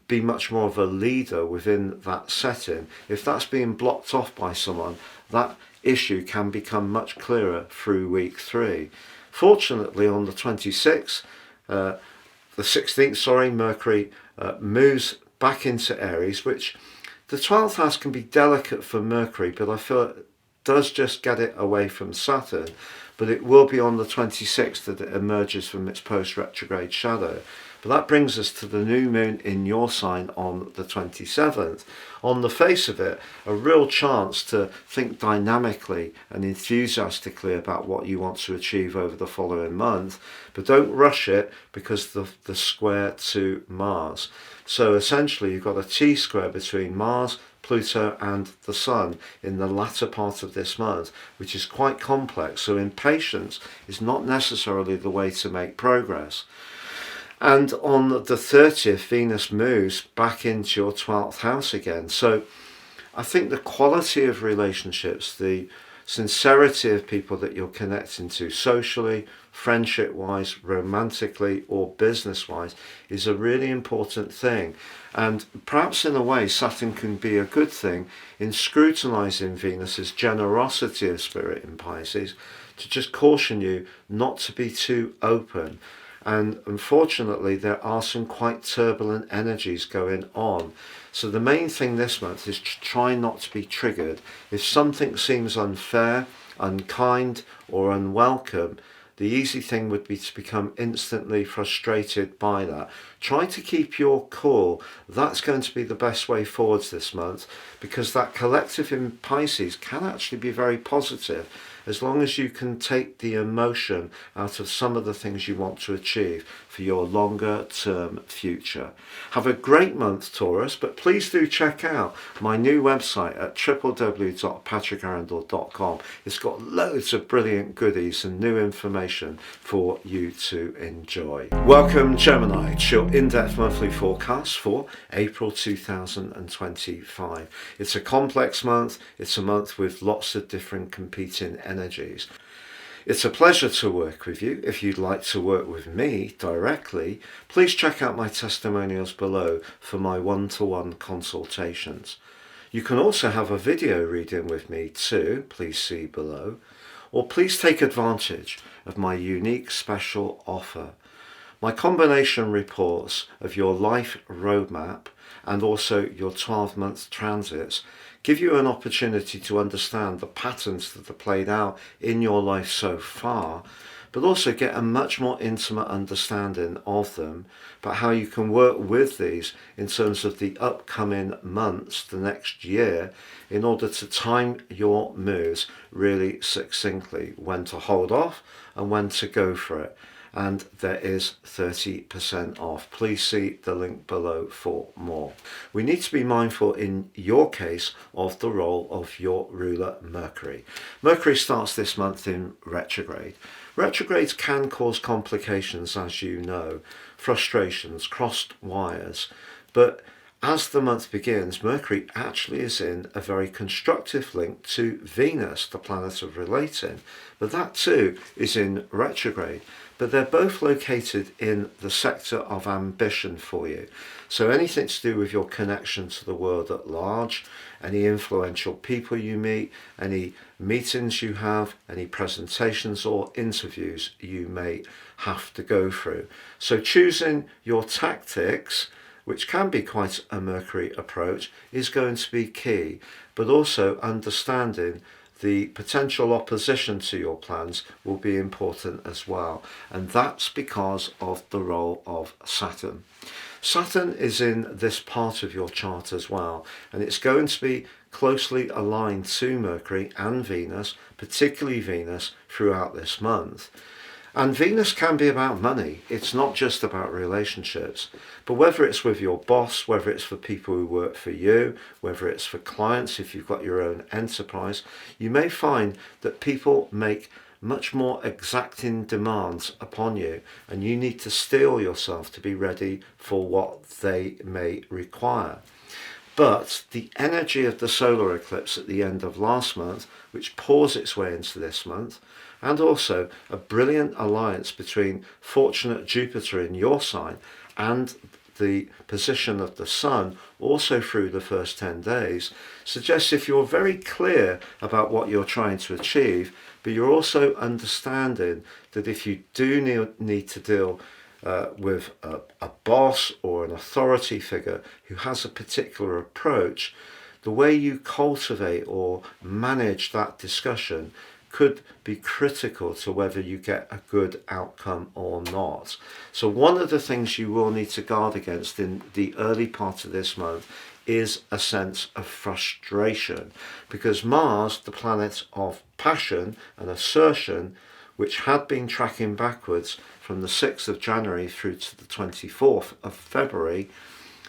be much more of a leader within that setting, if that's being blocked off by someone, that issue can become much clearer through week 3. Fortunately, on the 26th, the 16th, Mercury moves back into Aries, which the 12th house can be delicate for Mercury, but I feel it does just get it away from Saturn. But it will be on the 26th that it emerges from its post-retrograde shadow. But that brings us to the new moon in your sign on the 27th. On the face of it, a real chance to think dynamically and enthusiastically about what you want to achieve over the following month. But don't rush it because the square to Mars. So essentially you've got a T-square between Mars, Pluto and the Sun in the latter part of this month, which is quite complex. So impatience is not necessarily the way to make progress. And on the 30th, Venus moves back into your 12th house again. So I think the quality of relationships, the sincerity of people that you're connecting to socially, friendship-wise, romantically or business-wise is a really important thing. And perhaps in a way Saturn can be a good thing in scrutinizing Venus's generosity of spirit in Pisces to just caution you not to be too open. And unfortunately, there are some quite turbulent energies going on. So the main thing this month is to try not to be triggered. If something seems unfair, unkind, or unwelcome, the easy thing would be to become instantly frustrated by that. Try to keep your cool. That's going to be the best way forwards this month, because that collective in Pisces can actually be very positive as long as you can take the emotion out of some of the things you want to achieve for your longer term future. Have a great month, Taurus, but please do check out my new website at www.patrickarundell.com. It's got loads of brilliant goodies and new information for you to enjoy. Welcome, Gemini, to your in-depth monthly forecast for April 2025. It's a complex month. It's a month with lots of different competing energies. It's a pleasure to work with you. If you'd like to work with me directly, please check out my testimonials below for my one-to-one consultations. You can also have a video reading with me too, please see below, or please take advantage of my unique special offer. My combination reports of your life roadmap and also your 12-month transits give you an opportunity to understand the patterns that are played out in your life so far, but also get a much more intimate understanding of them, but how you can work with these in terms of the upcoming months, the next year, in order to time your moves really succinctly, when to hold off and when to go for it. And there is 30% off. Please see the link below for more. We need to be mindful in your case of the role of your ruler Mercury. Mercury starts this month in retrograde. Retrogrades can cause complications, as you know, frustrations, crossed wires, but as the month begins, Mercury actually is in a very constructive link to Venus, the planet of relating, but that too is in retrograde. But they're both located in the sector of ambition for you. So anything to do with your connection to the world at large, any influential people you meet, any meetings you have, any presentations or interviews you may have to go through. So choosing your tactics, which can be quite a Mercury approach, is going to be key, but also understanding the potential opposition to your plans will be important as well. And that's because of the role of Saturn. Saturn is in this part of your chart as well, and it's going to be closely aligned to Mercury and Venus, particularly Venus, throughout this month. And Venus can be about money. It's not just about relationships. But whether it's with your boss, whether it's for people who work for you, whether it's for clients, if you've got your own enterprise, you may find that people make much more exacting demands upon you, and you need to steel yourself to be ready for what they may require. But the energy of the solar eclipse at the end of last month, which pours its way into this month, and also a brilliant alliance between fortunate Jupiter in your sign and the position of the Sun, also through the first 10 days, suggests if you're very clear about what you're trying to achieve, but you're also understanding that if you do need to deal with a boss or an authority figure who has a particular approach, the way you cultivate or manage that discussion could be critical to whether you get a good outcome or not. So one of the things you will need to guard against in the early part of this month is a sense of frustration, because Mars, the planet of passion and assertion, which had been tracking backwards from the 6th of January through to the 24th of February,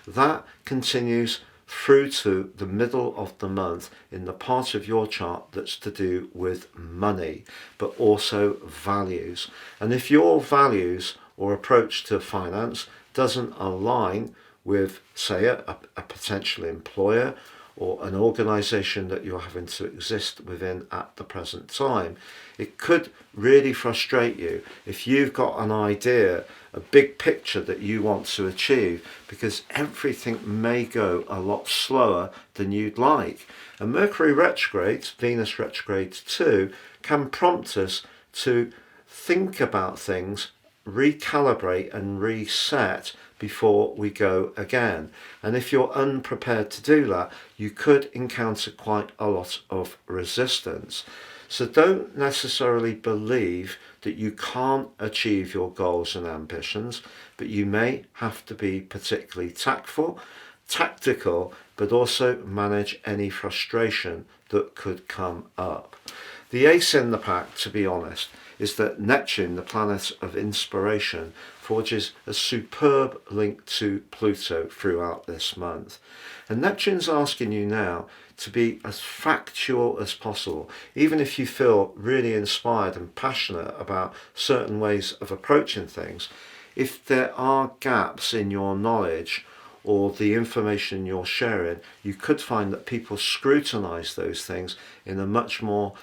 that continues through to the middle of the month in the part of your chart that's to do with money, but also values. And if your values or approach to finance doesn't align with, say, a potential employer or an organization that you're having to exist within at the present time, it could really frustrate you if you've got an idea, a big picture that you want to achieve, because everything may go a lot slower than you'd like. And Mercury retrograde, Venus retrograde too, can prompt us to think about things, recalibrate and reset before we go again. And if you're unprepared to do that, you could encounter quite a lot of resistance. So don't necessarily believe that you can't achieve your goals and ambitions, but you may have to be particularly tactical, but also manage any frustration that could come up. The ace in the pack, to be honest, is that Neptune, the planet of inspiration, forges a superb link to Pluto throughout this month. And Neptune's asking you now to be as factual as possible, even if you feel really inspired and passionate about certain ways of approaching things. If there are gaps in your knowledge or the information you're sharing, you could find that people scrutinize those things in a much more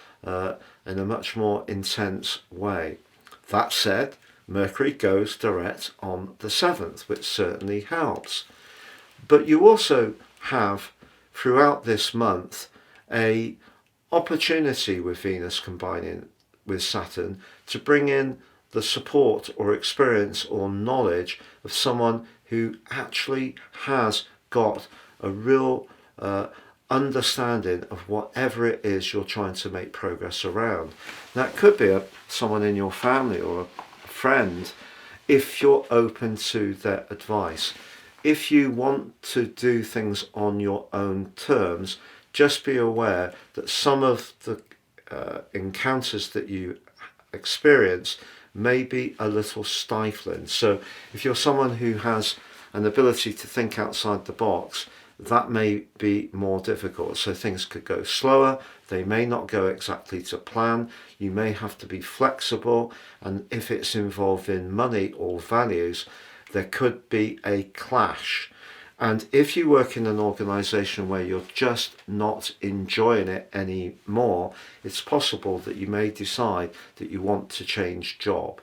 intense way. That said, Mercury goes direct on the 7th, which certainly helps. But you also have, throughout this month, a opportunity with Venus combining with Saturn to bring in the support or experience or knowledge of someone who actually has got a real understanding of whatever it is you're trying to make progress around. That could be someone in your family or a friend, if you're open to their advice. If you want to do things on your own terms, just be aware that some of the encounters that you experience may be a little stifling. So if you're someone who has an ability to think outside the box, that may be more difficult. So things could go slower, they may not go exactly to plan, you may have to be flexible, and if it's involving money or values, there could be a clash. And if you work in an organisation where you're just not enjoying it anymore, it's possible that you may decide that you want to change job.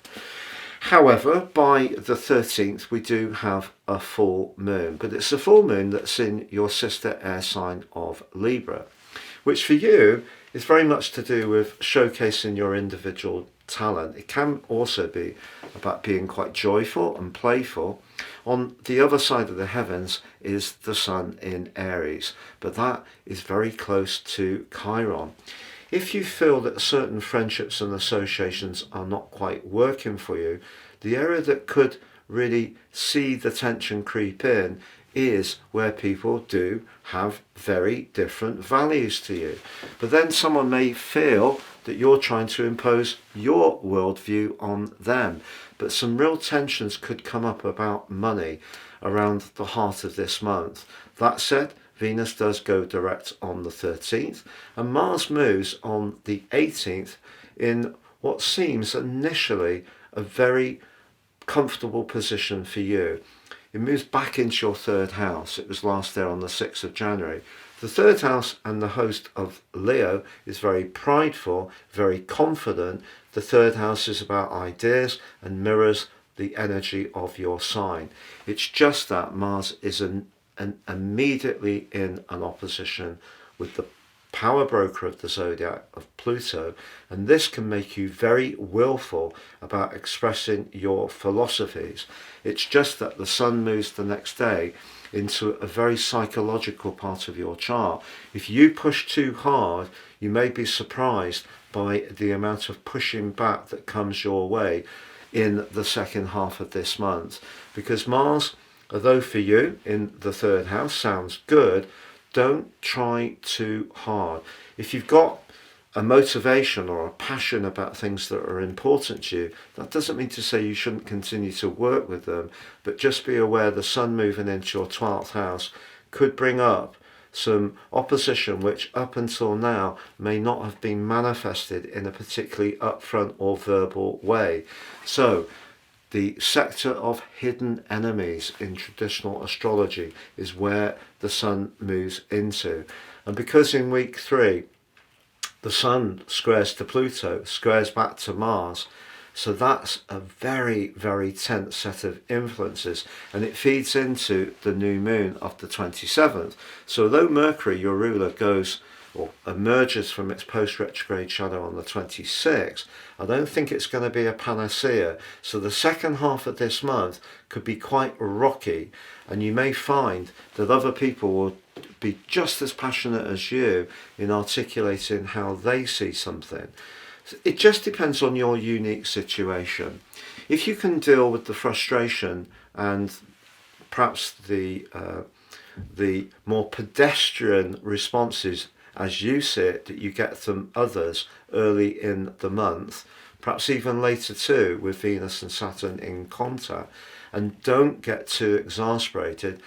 However, by the 13th, we do have a full moon, but it's a full moon that's in your sister air sign of Libra, which for you is very much to do with showcasing your individual talent. It can also be about being quite joyful and playful. On the other side of the heavens is the sun in Aries, but that is very close to Chiron. If you feel that certain friendships and associations are not quite working for you, the area that could really see the tension creep in is where people do have very different values to you. But then someone may feel that you're trying to impose your worldview on them. But some real tensions could come up about money around the heart of this month. That said, Venus does go direct on the 13th, and Mars moves on the 18th in what seems initially a very comfortable position for you. It moves back into your third house. It was last there on the 6th of January. The third house and the host of Leo is very prideful, very confident. The third house is about ideas and mirrors the energy of your sign. It's just that Mars is immediately in an opposition with the power broker of the zodiac of Pluto, and this can make you very willful about expressing your philosophies. It's just that the sun moves the next day into a very psychological part of your chart. If you push too hard, you may be surprised by the amount of pushing back that comes your way in the second half of this month, because Mars, although for you in the third house sounds good, don't try too hard. If you've got a motivation or a passion about things that are important to you, that doesn't mean to say you shouldn't continue to work with them, but just be aware the sun moving into your 12th house could bring up some opposition which up until now may not have been manifested in a particularly upfront or verbal way. So the sector of hidden enemies in traditional astrology is where the sun moves into. And because in week 3 the sun squares to Pluto, squares back to Mars, so that's a very, very tense set of influences, and it feeds into the new moon of the 27th. So although Mercury, your ruler, goes or emerges from its post-retrograde shadow on the 26th, I don't think it's going to be a panacea. So the second half of this month could be quite rocky, and you may find that other people will be just as passionate as you in articulating how they see something. It just depends on your unique situation. If you can deal with the frustration and perhaps the more pedestrian responses as you see it that you get from others early in the month, perhaps even later too, with Venus and Saturn in contact, and don't get too exasperated,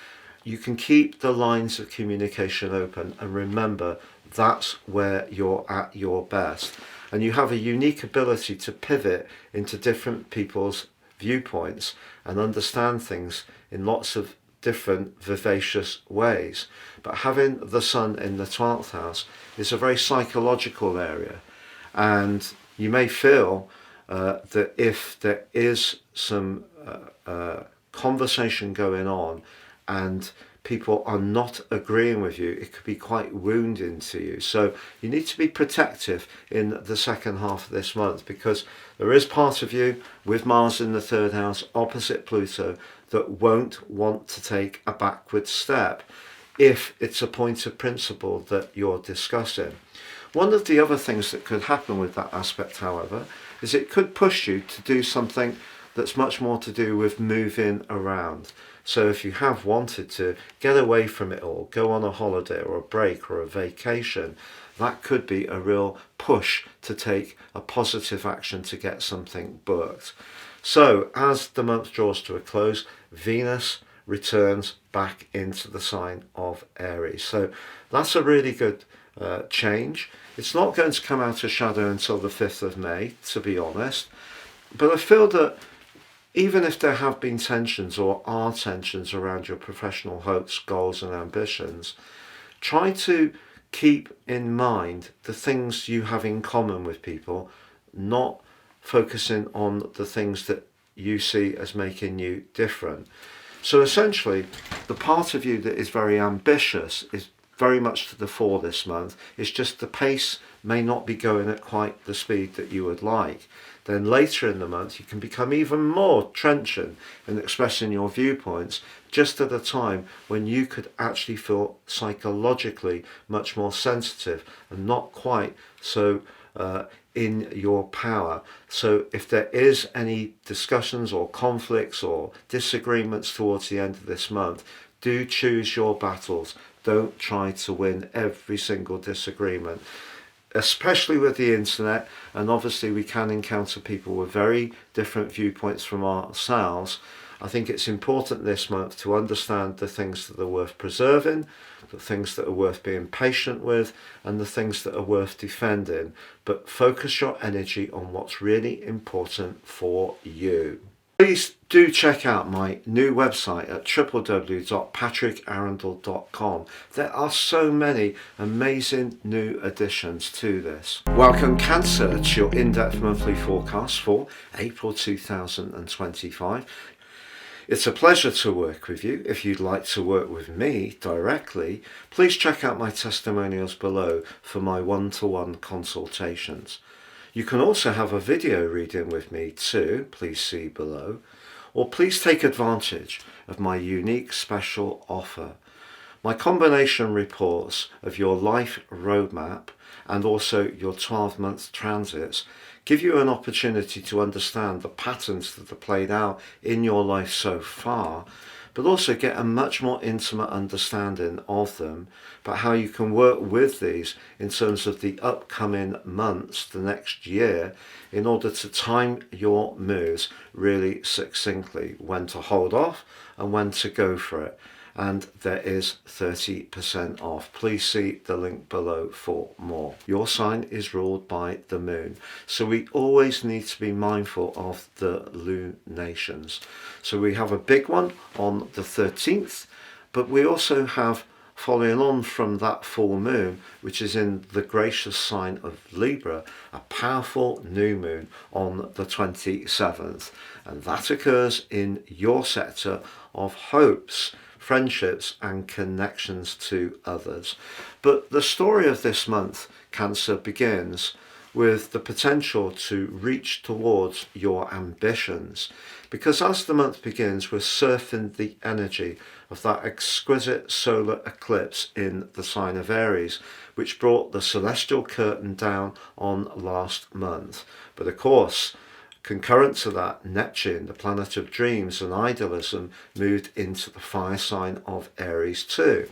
you can keep the lines of communication open, and remember, that's where you're at your best. And you have a unique ability to pivot into different people's viewpoints and understand things in lots of different vivacious ways. But having the Sun in the 12th house is a very psychological area, and you may feel that if there is some conversation going on and people are not agreeing with you, it could be quite wounding to you. So you need to be protective in the second half of this month, because there is part of you with Mars in the third house opposite Pluto that won't want to take a backward step if it's a point of principle that you're discussing. One of the other things that could happen with that aspect, however, is it could push you to do something that's much more to do with moving around. So if you have wanted to get away from it all, go on a holiday or a break or a vacation, that could be a real push to take a positive action to get something booked. So as the month draws to a close, Venus returns back into the sign of Aries. So that's a really good change. It's not going to come out of shadow until the 5th of May, to be honest. But I feel that even if there have been tensions or are tensions around your professional hopes, goals and ambitions, try to keep in mind the things you have in common with people, not focusing on the things that you see as making you different. So essentially, the part of you that is very ambitious is very much to the fore this month. It's just the pace may not be going at quite the speed that you would like. Then later in the month you can become even more trenchant in expressing your viewpoints, just at a time when you could actually feel psychologically much more sensitive and not quite so in your power. So if there is any discussions or conflicts or disagreements towards the end of this month, do choose your battles. Don't try to win every single disagreement, especially with the internet. And obviously we can encounter people with very different viewpoints from ourselves. I think it's important this month to understand the things that are worth preserving, the things that are worth being patient with, and the things that are worth defending. But focus your energy on what's really important for you. Please do check out my new website at www.patrickarundell.com. There are so many amazing new additions to this. Welcome Cancer to your in-depth monthly forecast for April 2025. It's a pleasure to work with you. If you'd like to work with me directly, please check out my testimonials below for my one-to-one consultations. You can also have a video reading with me too, please see below, or please take advantage of my unique special offer. My combination reports of your life roadmap and also your 12-month transits give you an opportunity to understand the patterns that are played out in your life so far, but also get a much more intimate understanding of them, but how you can work with these in terms of the upcoming months, the next year, in order to time your moves really succinctly, when to hold off and when to go for it. And there is 30% off. Please see the link below for more. Your sign is ruled by the moon, so we always need to be mindful of the lunations. So we have a big one on the 13th, but we also have, following on from that full moon, which is in the gracious sign of Libra, a powerful new moon on the 27th, and that occurs in your sector of hopes friendships and connections to others. But the story of this month, Cancer, begins with the potential to reach towards your ambitions. Because as the month begins, we're surfing the energy of that exquisite solar eclipse in the sign of Aries, which brought the celestial curtain down on last month. But of course, concurrent to that, Neptune, the planet of dreams and idealism, moved into the fire sign of Aries too.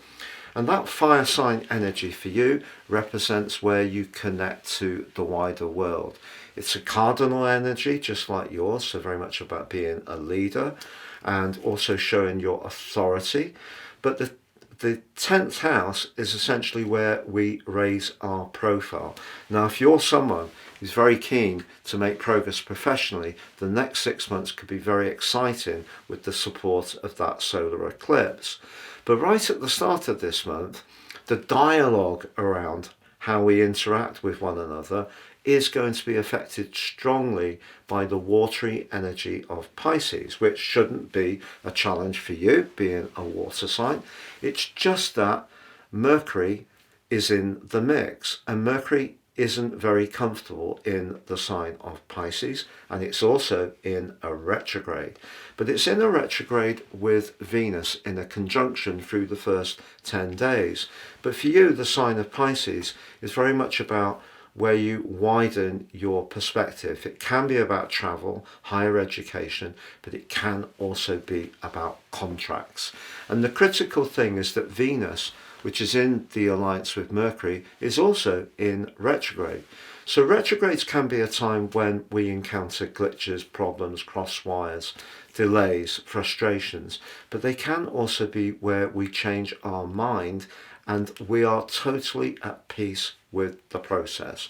And that fire sign energy for you represents where you connect to the wider world. It's a cardinal energy, just like yours, so very much about being a leader and also showing your authority. But the 10th house is essentially where we raise our profile. Now, if you're someone who's very keen to make progress professionally, the next 6 months could be very exciting with the support of that solar eclipse. But right at the start of this month, the dialogue around how we interact with one another is going to be affected strongly by the watery energy of Pisces, which shouldn't be a challenge for you, being a water sign. It's just that Mercury is in the mix, and Mercury isn't very comfortable in the sign of Pisces, and it's also in a retrograde. But it's in a retrograde with Venus in a conjunction through the first 10 days. But for you, the sign of Pisces is very much about where you widen your perspective. It can be about travel, higher education, but it can also be about contracts. And the critical thing is that Venus, which is in the alliance with Mercury, is also in retrograde. So retrogrades can be a time when we encounter glitches, problems, cross wires, delays, frustrations, but they can also be where we change our mind and we are totally at peace with the process.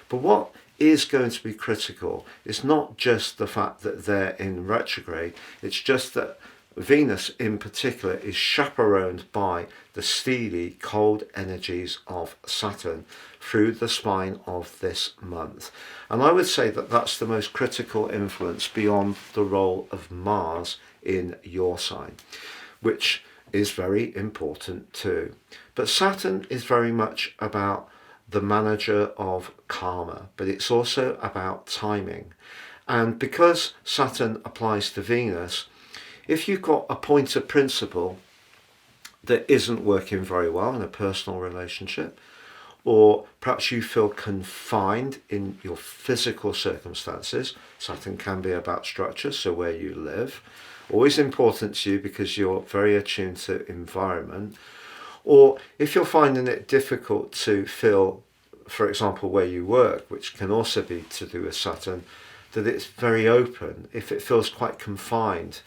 But what is going to be critical is not just the fact that they're in retrograde, it's just that Venus in particular is chaperoned by the steely, cold energies of Saturn through the spine of this month. And I would say that that's the most critical influence beyond the role of Mars in your sign, which is very important too. But Saturn is very much about the manager of karma, but it's also about timing. And because Saturn applies to Venus, if you've got a point of principle that isn't working very well in a personal relationship, or perhaps you feel confined in your physical circumstances, Saturn can be about structure, so where you live, always important to you because you're very attuned to environment, or if you're finding it difficult to feel, for example, where you work, which can also be to do with Saturn, that it's very open, if it feels quite confined,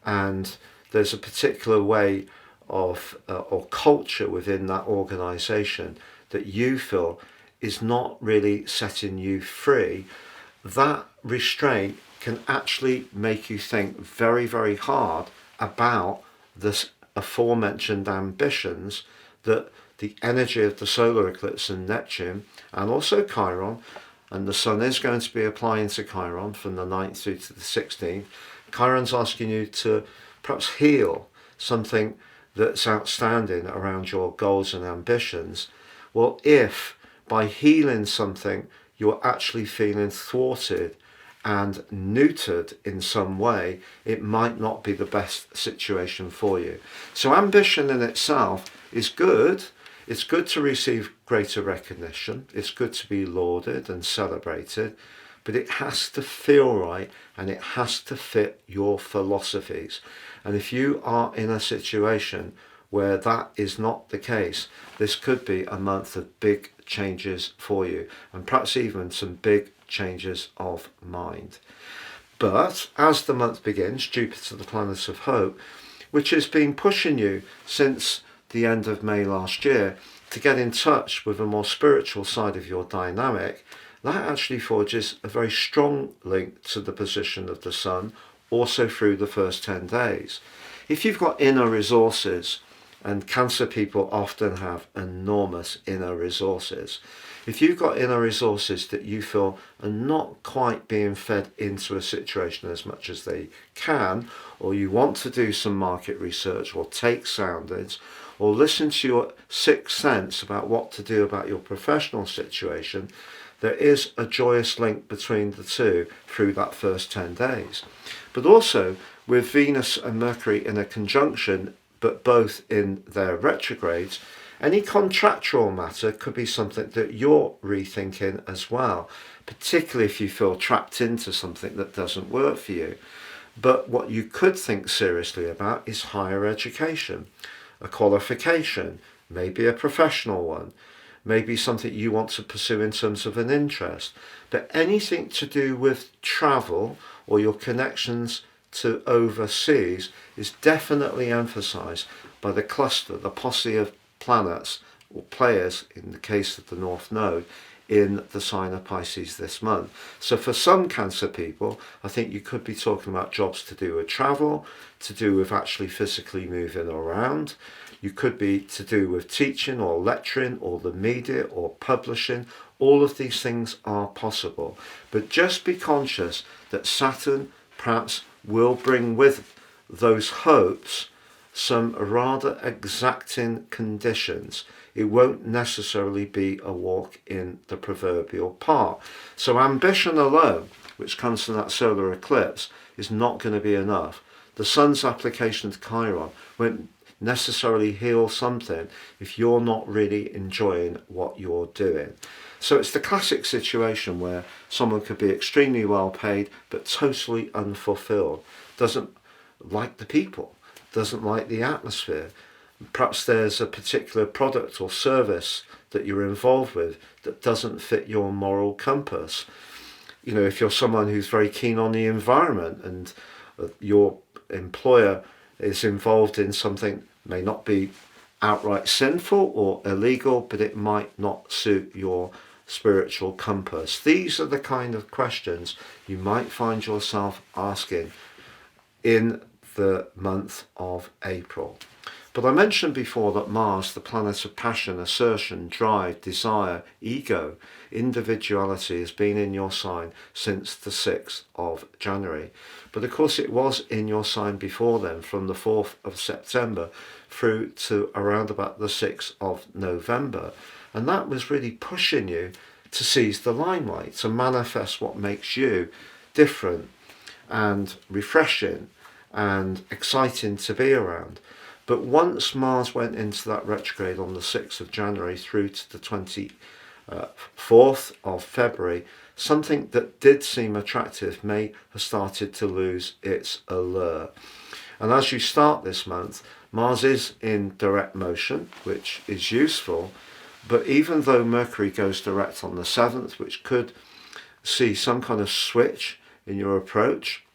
and there's a particular way of or culture within that organization that you feel is not really setting you free, that restraint can actually make you think very, very hard about this aforementioned ambitions that the energy of the solar eclipse and Neptune, and also Chiron, and the Sun is going to be applying to Chiron from the 9th through to the 16th. Chiron's asking you to perhaps heal something that's outstanding around your goals and ambitions. Well, if by healing something you're actually feeling thwarted and neutered in some way, it might not be the best situation for you. So ambition in itself is good. It's good to receive greater recognition. It's good to be lauded and celebrated, but it has to feel right and it has to fit your philosophies. And if you are in a situation where that is not the case, this could be a month of big changes for you, and perhaps even some big changes of mind. But as the month begins, Jupiter, the planet of hope, which has been pushing you since the end of May last year to get in touch with a more spiritual side of your dynamic, that actually forges a very strong link to the position of the Sun, also through the first 10 days. If you've got inner resources And Cancer people often have enormous inner resources. If you've got inner resources that you feel are not quite being fed into a situation as much as they can, or you want to do some market research or take soundings, or listen to your sixth sense about what to do about your professional situation, there is a joyous link between the two through that first 10 days. But also, with Venus and Mercury in a conjunction, but both in their retrogrades, any contractual matter could be something that you're rethinking as well, particularly if you feel trapped into something that doesn't work for you. But what you could think seriously about is higher education, a qualification, maybe a professional one, maybe something you want to pursue in terms of an interest. But anything to do with travel or your connections to overseas is definitely emphasized by the cluster, the posse of planets or players in the case of the North Node in the sign of Pisces this month. So for some Cancer people, I think you could be talking about jobs to do with travel, to do with actually physically moving around. You could be to do with teaching or lecturing or the media or publishing. All of these things are possible. But just be conscious that Saturn perhaps will bring with those hopes some rather exacting conditions. It won't necessarily be a walk in the proverbial park. So ambition alone, which comes from that solar eclipse, is not going to be enough. The sun's application to Chiron won't necessarily heal something if you're not really enjoying what you're doing. So it's the classic situation where someone could be extremely well paid but totally unfulfilled, doesn't like the people, doesn't like the atmosphere. Perhaps there's a particular product or service that you're involved with that doesn't fit your moral compass. You know, if you're someone who's very keen on the environment and your employer is involved in something may not be outright sinful or illegal, but it might not suit your spiritual compass. These are the kind of questions you might find yourself asking in the month of April. But I mentioned before that Mars, the planet of passion, assertion, drive, desire, ego, individuality, has been in your sign since the 6th of January. But of course it was in your sign before then, from the 4th of September through to around about the 6th of November. And that was really pushing you to seize the limelight, to manifest what makes you different and refreshing and exciting to be around. But once Mars went into that retrograde on the 6th of January through to the 24th of February, something that did seem attractive may have started to lose its allure. And as you start this month, Mars is in direct motion, which is useful, but even though Mercury goes direct on the 7th, which could see some kind of switch in your approach,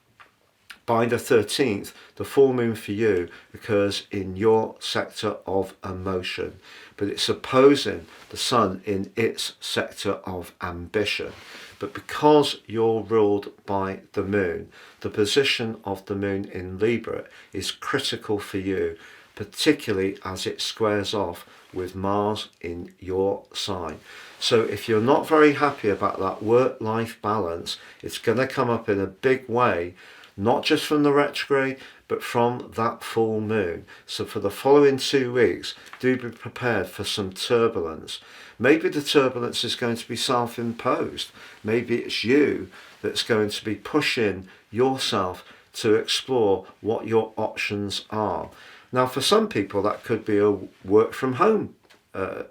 by the 13th, the full moon for you occurs in your sector of emotion, but it's opposing the sun in its sector of ambition. But because you're ruled by the moon, the position of the moon in Libra is critical for you, particularly as it squares off with Mars in your sign. So if you're not very happy about that work-life balance, it's going to come up in a big way, not just from the retrograde, but from that full moon. So for the following 2 weeks, do be prepared for some turbulence. Maybe the turbulence is going to be self-imposed. Maybe it's you that's going to be pushing yourself to explore what your options are. Now, for some people, that could be a work from home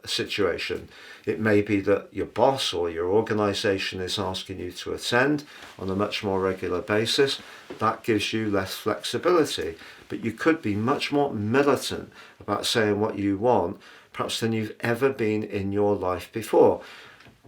situation. It may be that your boss or your organization is asking you to attend on a much more regular basis. That gives you less flexibility, but you could be much more militant about saying what you want, perhaps than you've ever been in your life before.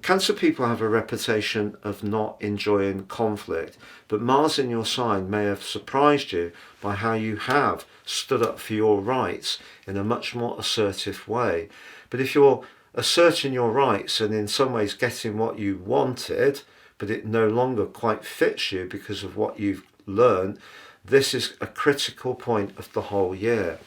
Cancer people have a reputation of not enjoying conflict, but Mars in your sign may have surprised you by how you have stood up for your rights in a much more assertive way. But if you're asserting your rights and in some ways getting what you wanted, but it no longer quite fits you because of what you've learned, this is a critical point of the whole year.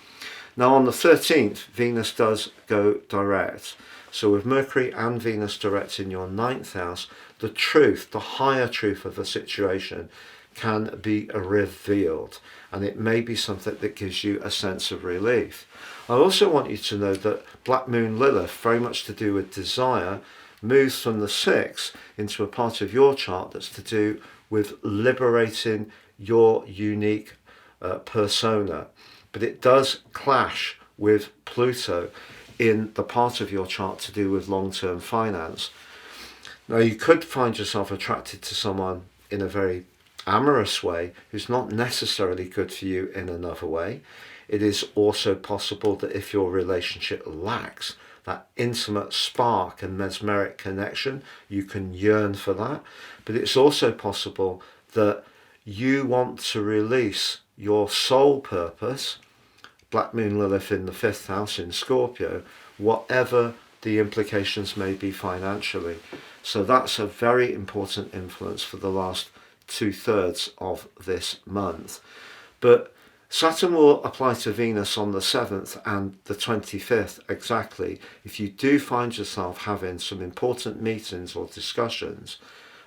Now on the 13th, Venus does go direct. So with Mercury and Venus direct in your 9th house, the truth, the higher truth of a situation can be revealed, and it may be something that gives you a sense of relief. I also want you to know that Black Moon Lilith, very much to do with desire, moves from the 6th into a part of your chart that's to do with liberating your unique persona. But it does clash with Pluto in the part of your chart to do with long-term finance. Now, you could find yourself attracted to someone in a very amorous way who's not necessarily good for you in another way. It is also possible that if your relationship lacks that intimate spark and mesmeric connection, you can yearn for that. But it's also possible that you want to release your soul purpose, Black Moon Lilith in the 5th house in Scorpio, whatever the implications may be financially. So that's a very important influence for the last 2/3 of this month. But Saturn will apply to Venus on the 7th and the 25th exactly. If you do find yourself having some important meetings or discussions,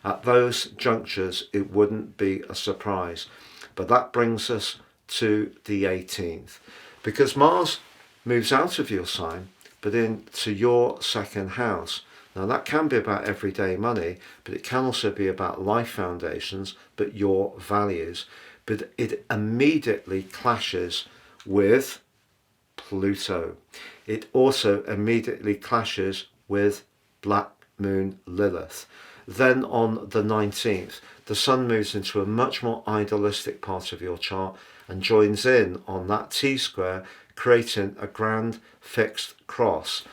at those junctures it wouldn't be a surprise. But that brings us to the 18th. Because Mars moves out of your sign, but into your 2nd house. Now that can be about everyday money, but it can also be about life foundations, but your values. But it immediately clashes with Pluto. It also immediately clashes with Black Moon Lilith. Then on the 19th, the Sun moves into a much more idealistic part of your chart and joins in on that T-square, creating a grand fixed cross.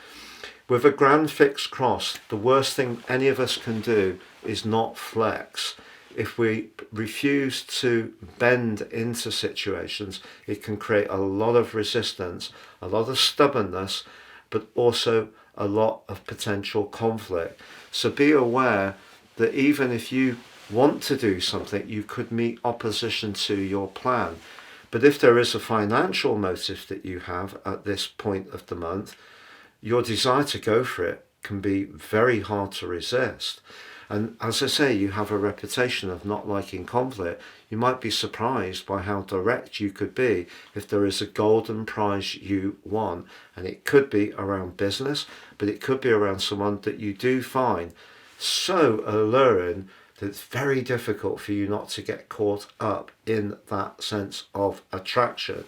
With a grand fixed cross, the worst thing any of us can do is not flex. If we refuse to bend into situations, it can create a lot of resistance, a lot of stubbornness, but also a lot of potential conflict. So be aware that even if you want to do something, you could meet opposition to your plan. But if there is a financial motive that you have at this point of the month, your desire to go for it can be very hard to resist. And as I say, you have a reputation of not liking conflict. You might be surprised by how direct you could be if there is a golden prize you want. And it could be around business, but it could be around someone that you do find so alluring that it's very difficult for you not to get caught up in that sense of attraction.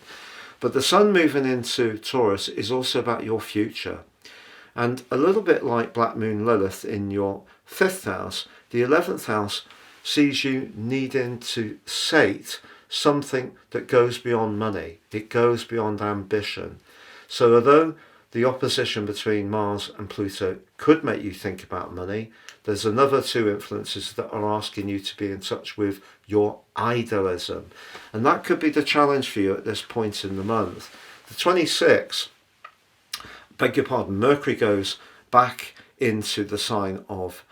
But the Sun moving into Taurus is also about your future. And a little bit like Black Moon Lilith in your 5th house, the 11th house sees you needing to sate something that goes beyond money. It goes beyond ambition. So although the opposition between Mars and Pluto could make you think about money, there's another 2 influences that are asking you to be in touch with your idealism. And that could be the challenge for you at this point in the month. The 26th, beg your pardon, Mercury goes back into the sign of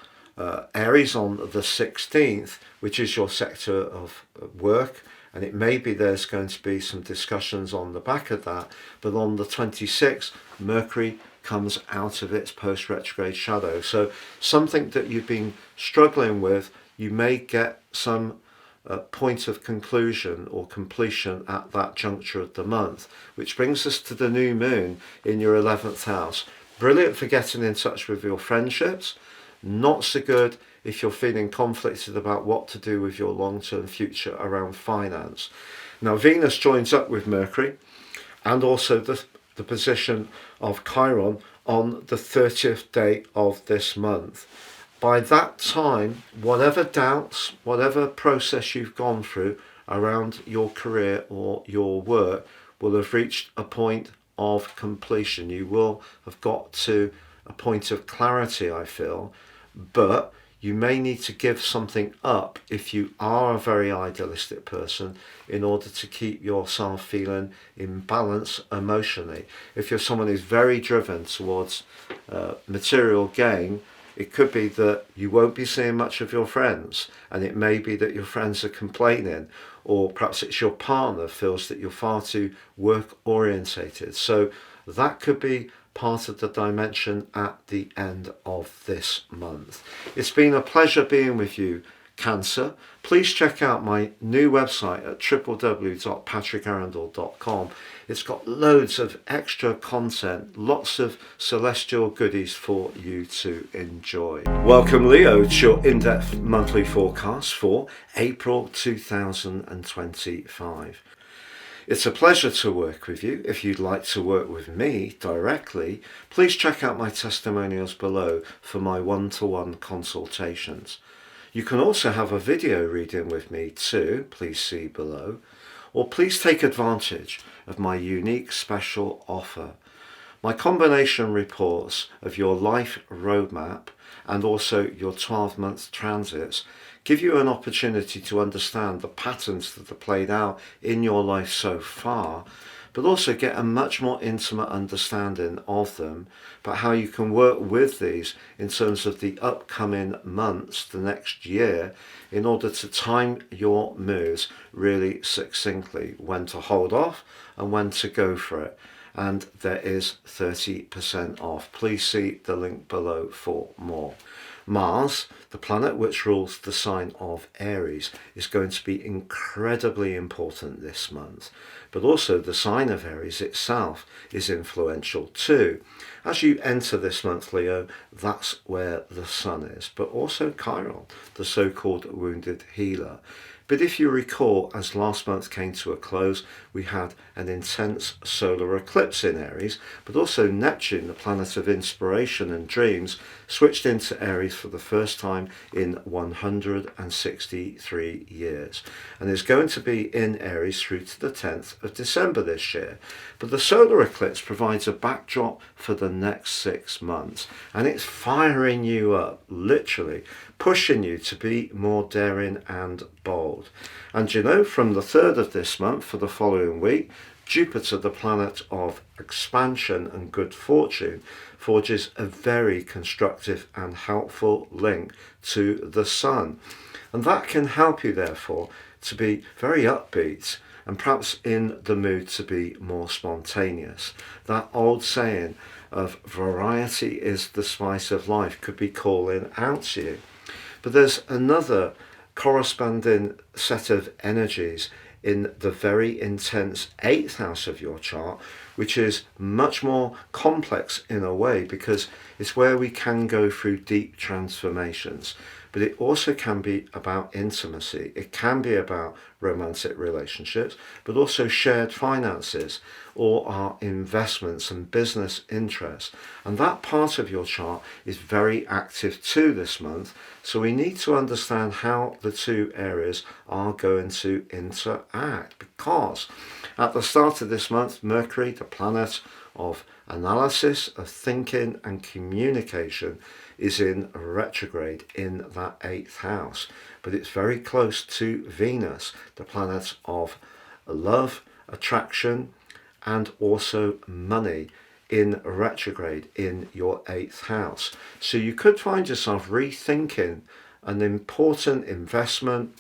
Aries on the 16th, which is your sector of work. And it may be there's going to be some discussions on the back of that. But on the 26th, Mercury comes out of its post-retrograde shadow. So something that you've been struggling with, you may get some point of conclusion or completion at that juncture of the month, which brings us to the new moon in your 11th house. Brilliant for getting in touch with your friendships, not so good if you're feeling conflicted about what to do with your long-term future around finance. Now Venus joins up with Mercury and also the position of Chiron on the 30th day of this month. By that time, whatever doubts, whatever process you've gone through around your career or your work will have reached a point of completion. You will have got to a point of clarity, I feel, but you may need to give something up if you are a very idealistic person in order to keep yourself feeling in balance emotionally. If you're someone who's very driven towards material gain, it could be that you won't be seeing much of your friends, and it may be that your friends are complaining, or perhaps it's your partner feels that you're far too work orientated. So that could be part of the dimension at the end of this month. It's been a pleasure being with you, Cancer. Please check out my new website at www.patrickarundell.com. It's got loads of extra content, lots of celestial goodies for you to enjoy. Welcome, Leo, to your in-depth monthly forecast for April 2025. It's a pleasure to work with you. If you'd like to work with me directly, please check out my testimonials below for my one-to-one consultations. You can also have a video reading with me too, please see below, or please take advantage of my unique special offer. My combination reports of your life roadmap and also your 12-month transits give you an opportunity to understand the patterns that are played out in your life so far, but also get a much more intimate understanding of them, but how you can work with these in terms of the upcoming months, the next year, in order to time your moves really succinctly, when to hold off and when to go for it. And there is 30% off. Please see the link below for more. Mars, the planet which rules the sign of Aries, is going to be incredibly important this month. But also the sign of Aries itself is influential too. As you enter this month, Leo, that's where the sun is, but also Chiron, the so-called wounded healer. But if you recall, as last month came to a close, we had an intense solar eclipse in Aries, but also Neptune, the planet of inspiration and dreams, switched into Aries for the first time in 163 years, and is going to be in Aries through to the 10th of December this year. But the solar eclipse provides a backdrop for the next 6 months, and it's firing you up, literally, pushing you to be more daring and bold. And you know, from the 3rd of this month for the following week, Jupiter, the planet of expansion and good fortune, forges a very constructive and helpful link to the sun. And that can help you, therefore, to be very upbeat and perhaps in the mood to be more spontaneous. That old saying of variety is the spice of life could be calling out to you. But there's another corresponding set of energies in the very intense 8th house of your chart, which is much more complex in a way because it's where we can go through deep transformations. But it also can be about intimacy. It can be about romantic relationships, but also shared finances or our investments and business interests. And that part of your chart is very active too this month. So we need to understand how the two areas are going to interact, because at the start of this month, Mercury, the planet of analysis, of thinking and communication, is in retrograde in that 8th house. But it's very close to Venus, the planet of love, attraction, and also money, in retrograde in your 8th house. So you could find yourself rethinking an important investment,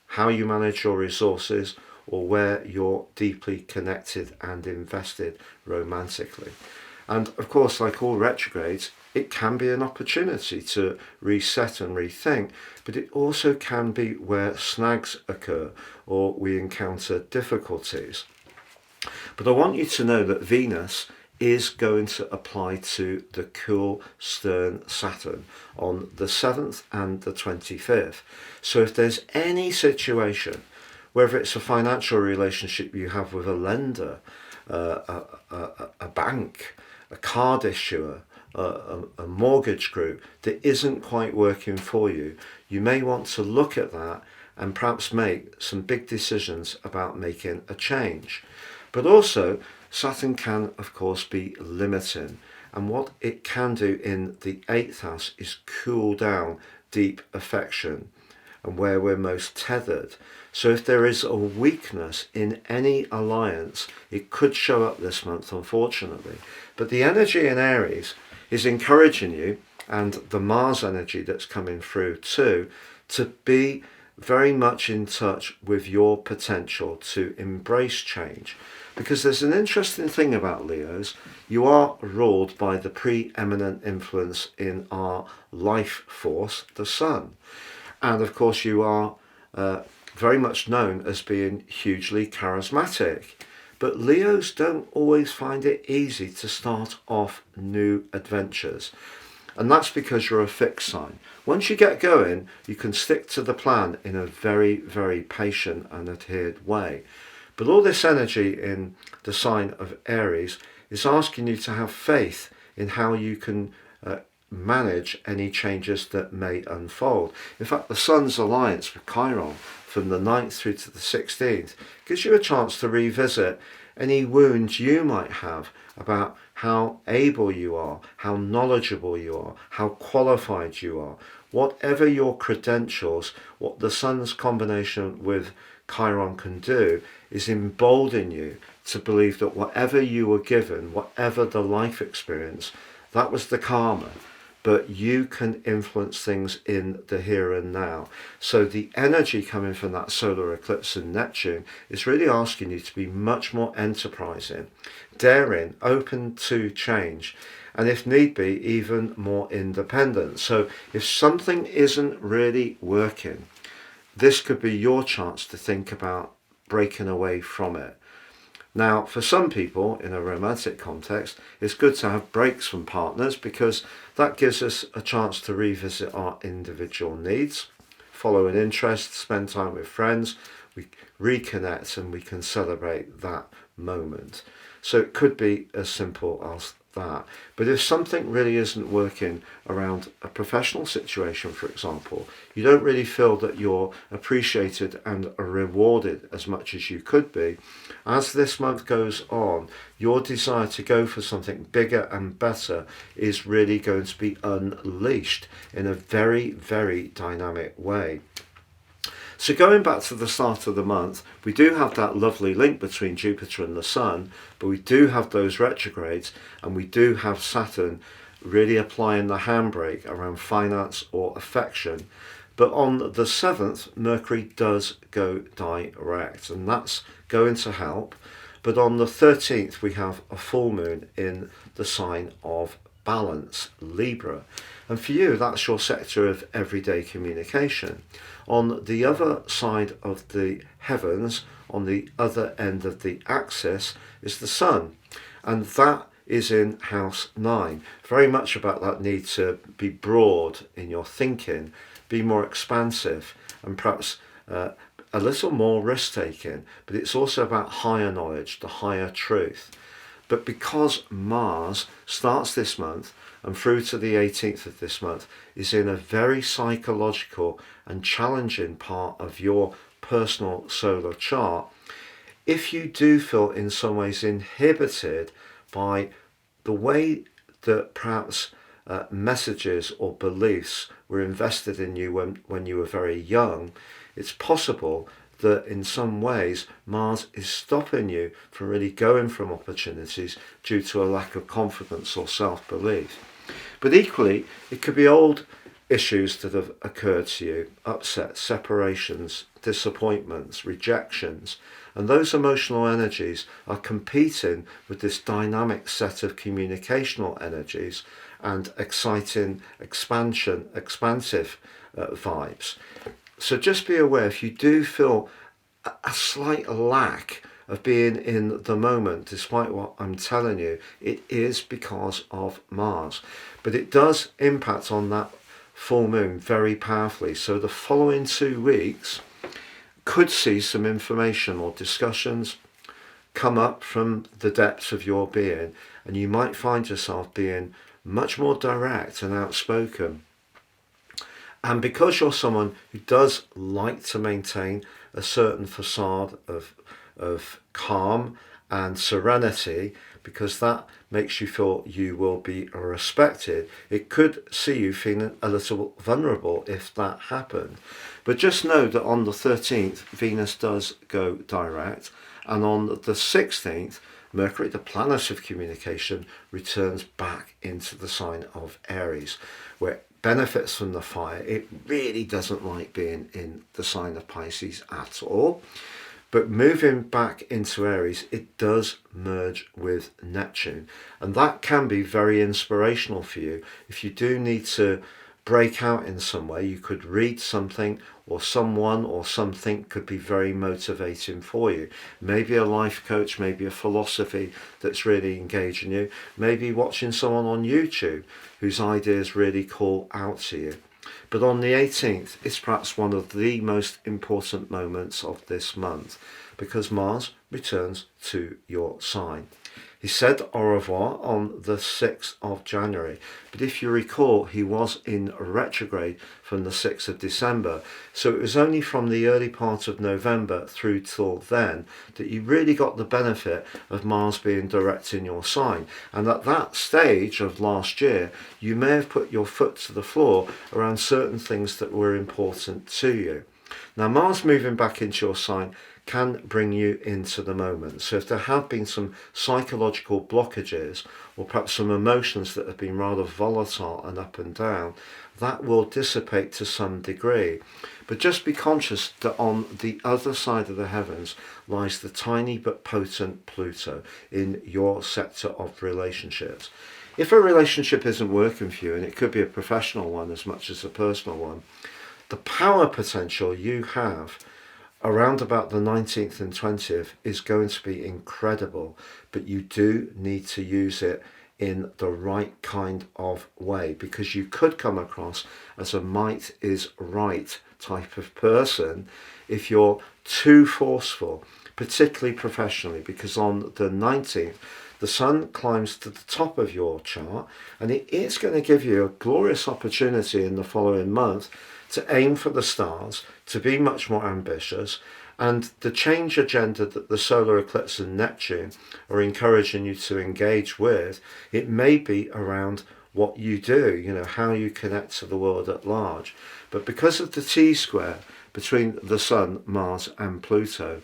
how you manage your resources, or where you're deeply connected and invested romantically. And of course, like all retrogrades, it can be an opportunity to reset and rethink, but it also can be where snags occur or we encounter difficulties. But I want you to know that Venus is going to apply to the cool, stern Saturn on the 7th and the 25th. So if there's any situation, whether it's a financial relationship you have with a lender, a bank, a card issuer, a mortgage group that isn't quite working for you, you may want to look at that and perhaps make some big decisions about making a change. But also, Saturn can, of course, be limiting. And what it can do in the 8th house is cool down deep affection and where we're most tethered. So if there is a weakness in any alliance, it could show up this month, unfortunately. But the energy in Aries is encouraging you, and the Mars energy that's coming through too, to be very much in touch with your potential to embrace change. Because there's an interesting thing about Leos. You are ruled by the preeminent influence in our life force, the sun. And of course, you are very much known as being hugely charismatic. But Leos don't always find it easy to start off new adventures. And that's because you're a fixed sign. Once you get going, you can stick to the plan in a very, very patient and adhered way. But all this energy in the sign of Aries is asking you to have faith in how you can manage any changes that may unfold. In fact, the Sun's alliance with Chiron from the 9th through to the 16th gives you a chance to revisit any wounds you might have about how able you are, how knowledgeable you are, how qualified you are. Whatever your credentials, what the Sun's combination with Chiron can do is embolden you to believe that whatever you were given, whatever the life experience, that was the karma. But you can influence things in the here and now. So the energy coming from that solar eclipse in Neptune is really asking you to be much more enterprising, daring, open to change, and if need be, even more independent. So if something isn't really working, this could be your chance to think about breaking away from it. Now, for some people in a romantic context, it's good to have breaks from partners because that gives us a chance to revisit our individual needs, follow an interest, spend time with friends, we reconnect and we can celebrate that moment. So it could be as simple as that. But if something really isn't working around a professional situation, for example, you don't really feel that you're appreciated and rewarded as much as you could be, as this month goes on, your desire to go for something bigger and better is really going to be unleashed in a very, very dynamic way. So going back to the start of the month, we do have that lovely link between Jupiter and the Sun, but we do have those retrogrades, and we do have Saturn really applying the handbrake around finance or affection. But on the 7th, Mercury does go direct, and that's going to help. But on the 13th, we have a full moon in the sign of Balance, Libra. And for you, that's your sector of everyday communication. On the other side of the heavens, on the other end of the axis, is the Sun. And that is in house 9. Very much about that need to be broad in your thinking, be more expansive, and perhaps a little more risk-taking. But it's also about higher knowledge, the higher truth. But because Mars starts this month and through to the 18th of this month is in a very psychological and challenging part of your personal solar chart, if you do feel in some ways inhibited by the way that perhaps messages or beliefs were invested in you when you were very young, it's possible that in some ways Mars is stopping you from really going from opportunities due to a lack of confidence or self-belief. But equally, it could be old issues that have occurred to you, upsets, separations, disappointments, rejections, and those emotional energies are competing with this dynamic set of communicational energies and exciting, expansive vibes. So just be aware, if you do feel a slight lack of being in the moment, despite what I'm telling you, it is because of Mars. But it does impact on that full moon very powerfully. So the following 2 weeks could see some information or discussions come up from the depths of your being, and you might find yourself being much more direct and outspoken. And because you're someone who does like to maintain a certain facade of calm and serenity, because that makes you feel you will be respected, it could see you feeling a little vulnerable if that happened. But just know that on the 13th, Venus does go direct, and on the 16th, Mercury, the planet of communication, returns back into the sign of Aries, where benefits from the fire. It really doesn't like being in the sign of Pisces at all. But moving back into Aries, it does merge with Neptune. And that can be very inspirational for you. If you do need to break out in some way, you could read something, or someone or something could be very motivating for you. Maybe a life coach, maybe a philosophy that's really engaging you, maybe watching someone on YouTube whose ideas really call out to you. But on the 18th, it's perhaps one of the most important moments of this month, because Mars returns to your sign. He said au revoir on the 6th of January, but if you recall, he was in retrograde from the 6th of December, so it was only from the early part of November through till then that you really got the benefit of Mars being direct in your sign. And at that stage of last year, you may have put your foot to the floor around certain things that were important to you. Now, Mars moving back into your sign can bring you into the moment. So if there have been some psychological blockages, or perhaps some emotions that have been rather volatile and up and down, that will dissipate to some degree. But just be conscious that on the other side of the heavens lies the tiny but potent Pluto in your sector of relationships. If a relationship isn't working for you, and it could be a professional one as much as a personal one, the power potential you have around about the 19th and 20th is going to be incredible, but you do need to use it in the right kind of way, because you could come across as a might is right type of person if you're too forceful, particularly professionally, because on the 19th the sun climbs to the top of your chart, and it's going to give you a glorious opportunity in the following month to aim for the stars, to be much more ambitious, and the change agenda that the solar eclipse and Neptune are encouraging you to engage with, it may be around what you do, how you connect to the world at large. But because of the T-square between the Sun, Mars and Pluto,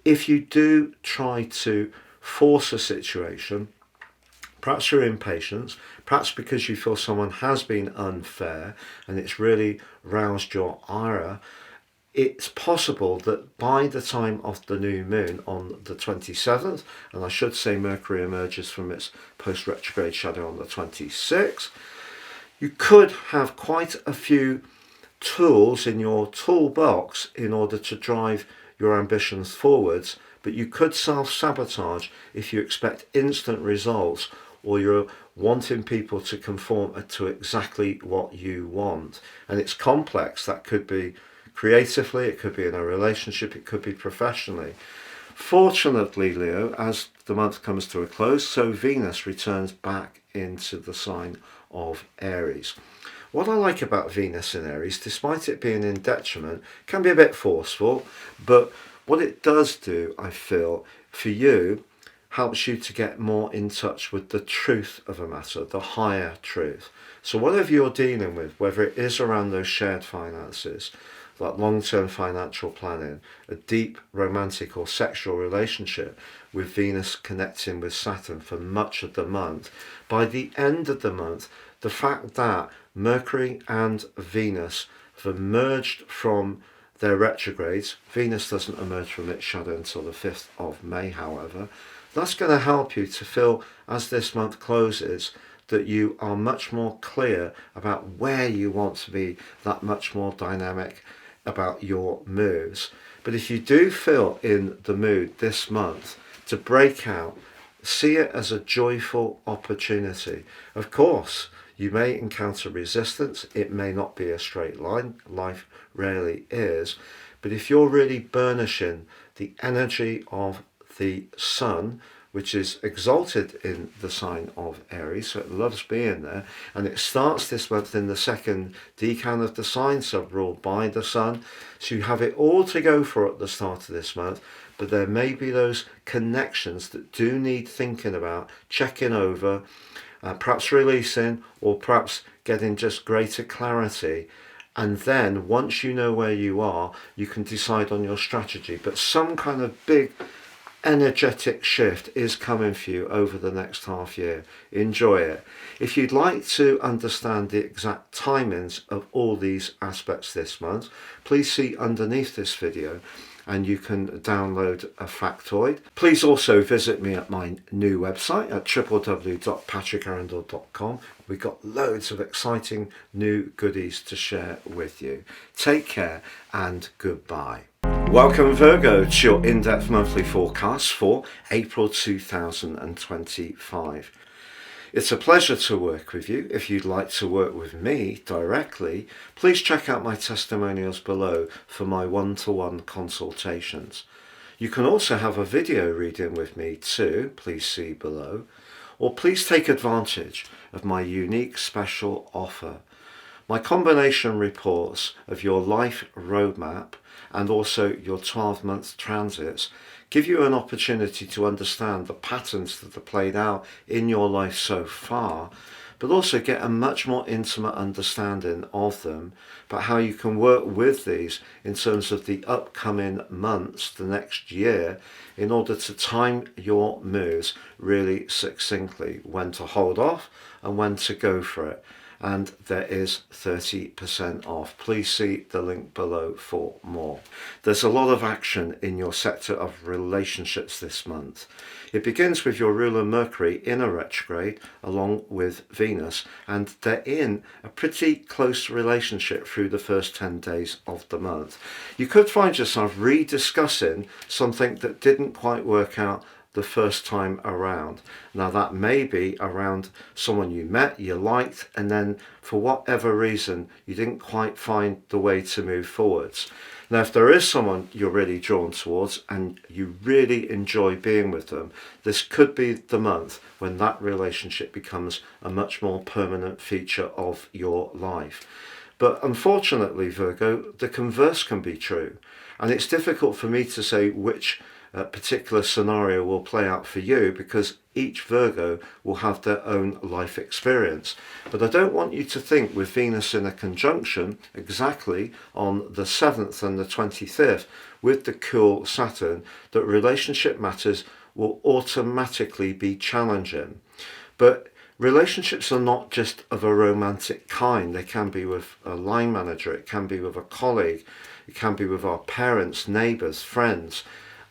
if you do try to force a situation, perhaps your impatience, perhaps because you feel someone has been unfair and it's really roused your ire, it's possible that by the time of the new moon on the 27th, and I should say Mercury emerges from its post-retrograde shadow on the 26th, you could have quite a few tools in your toolbox in order to drive your ambitions forwards, but you could self-sabotage if you expect instant results, or you're wanting people to conform to exactly what you want. And it's complex. That could be creatively, it could be in a relationship, it could be professionally. Fortunately, Leo, as the month comes to a close, so Venus returns back into the sign of Aries. What I like about Venus in Aries, despite it being in detriment, can be a bit forceful, but what it does do, I feel, for you, helps you to get more in touch with the truth of a matter, the higher truth. So whatever you're dealing with, whether it is around those shared finances, like long-term financial planning, a deep romantic or sexual relationship with Venus connecting with Saturn for much of the month, by the end of the month, the fact that Mercury and Venus have emerged from their retrogrades, Venus doesn't emerge from its shadow until the 5th of May, however, that's going to help you to feel, as this month closes, that you are much more clear about where you want to be, that much more dynamic about your moves. But if you do feel in the mood this month to break out, see it as a joyful opportunity. Of course, you may encounter resistance. It may not be a straight line. Life rarely is. But if you're really burnishing the energy of the sun, which is exalted in the sign of Aries, so it loves being there, and it starts this month in the second decan of the sign, so ruled by the sun, so you have it all to go for at the start of this month, but there may be those connections that do need thinking about, checking over, perhaps releasing, or perhaps getting just greater clarity. And then once you know where you are, you can decide on your strategy. But some kind of big energetic shift is coming for you over the next half year. Enjoy it. If you'd like to understand the exact timings of all these aspects this month, please see underneath this video and you can download a factoid. Please also visit me at my new website at www.patrickarundell.com. We've got loads of exciting new goodies to share with you. Take care and goodbye. Welcome Virgo to your in-depth monthly forecast for April 2025. It's a pleasure to work with you. If you'd like to work with me directly, please check out my testimonials below for my one-to-one consultations. You can also have a video reading with me too, please see below, or please take advantage of my unique special offer. My combination reports of your life roadmap and also your 12-month transits give you an opportunity to understand the patterns that are played out in your life so far, but also get a much more intimate understanding of them, but how you can work with these in terms of the upcoming months, the next year, in order to time your moves really succinctly, when to hold off and when to go for it. And there is 30% off. Please see the link below for more. There's a lot of action in your sector of relationships this month. It begins with your ruler Mercury in a retrograde along with Venus, and they're in a pretty close relationship through the first 10 days of the month. You could find yourself rediscussing something that didn't quite work out the first time around. Now that may be around someone you met, you liked, and then for whatever reason you didn't quite find the way to move forwards. Now if there is someone you're really drawn towards and you really enjoy being with them, this could be the month when that relationship becomes a much more permanent feature of your life. But unfortunately, Virgo, the converse can be true, and it's difficult for me to say which particular scenario will play out for you, because each Virgo will have their own life experience. But I don't want you to think with Venus in a conjunction exactly on the 7th and the 25th with the cool Saturn that relationship matters will automatically be challenging. But relationships are not just of a romantic kind. They can be with a line manager, it can be with a colleague, it can be with our parents, neighbours, friends.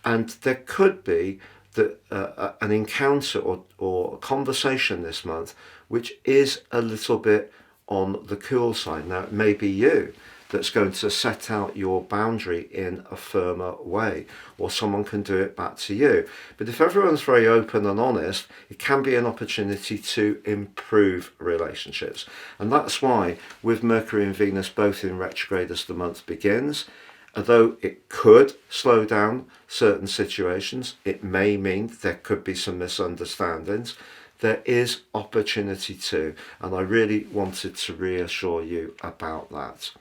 And there could be an encounter or a conversation this month which is a little bit on the cool side. Now, it may be you that's going to set out your boundary in a firmer way, or someone can do it back to you. But if everyone's very open and honest, it can be an opportunity to improve relationships. And that's why, with Mercury and Venus both in retrograde as the month begins, although it could slow down certain situations, it may mean there could be some misunderstandings, there is opportunity too, and I really wanted to reassure you about that.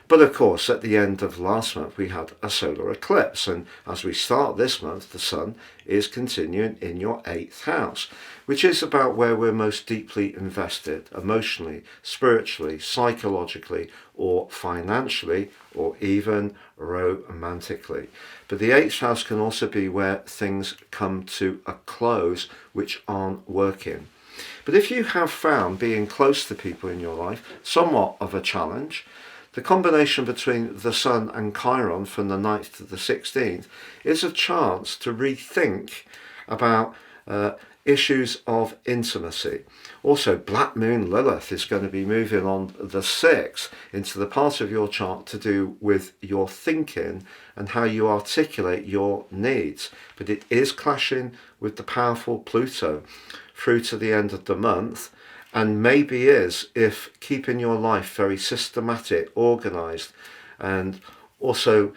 But of course, at the end of last month, we had a solar eclipse. And as we start this month, the sun is continuing in your 8th house, which is about where we're most deeply invested, emotionally, spiritually, psychologically, or financially, or even romantically. But the 8th house can also be where things come to a close which aren't working. But if you have found being close to people in your life somewhat of a challenge, the combination between the Sun and Chiron from the 9th to the 16th is a chance to rethink about issues of intimacy. Also, Black Moon Lilith is going to be moving on the 6th into the part of your chart to do with your thinking and how you articulate your needs. But it is clashing with the powerful Pluto through to the end of the month, and maybe is, if keeping your life very systematic, organised, and also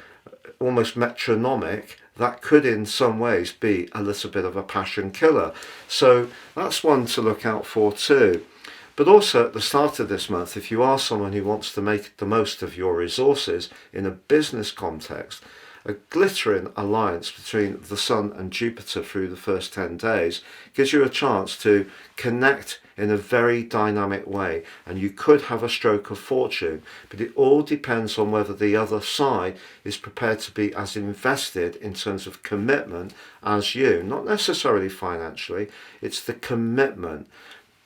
almost metronomic, that could in some ways be a little bit of a passion killer. So that's one to look out for too. But also at the start of this month, if you are someone who wants to make the most of your resources in a business context, a glittering alliance between the Sun and Jupiter through the first 10 days gives you a chance to connect in a very dynamic way, and you could have a stroke of fortune, but it all depends on whether the other side is prepared to be as invested in terms of commitment as you, not necessarily financially. It's the commitment.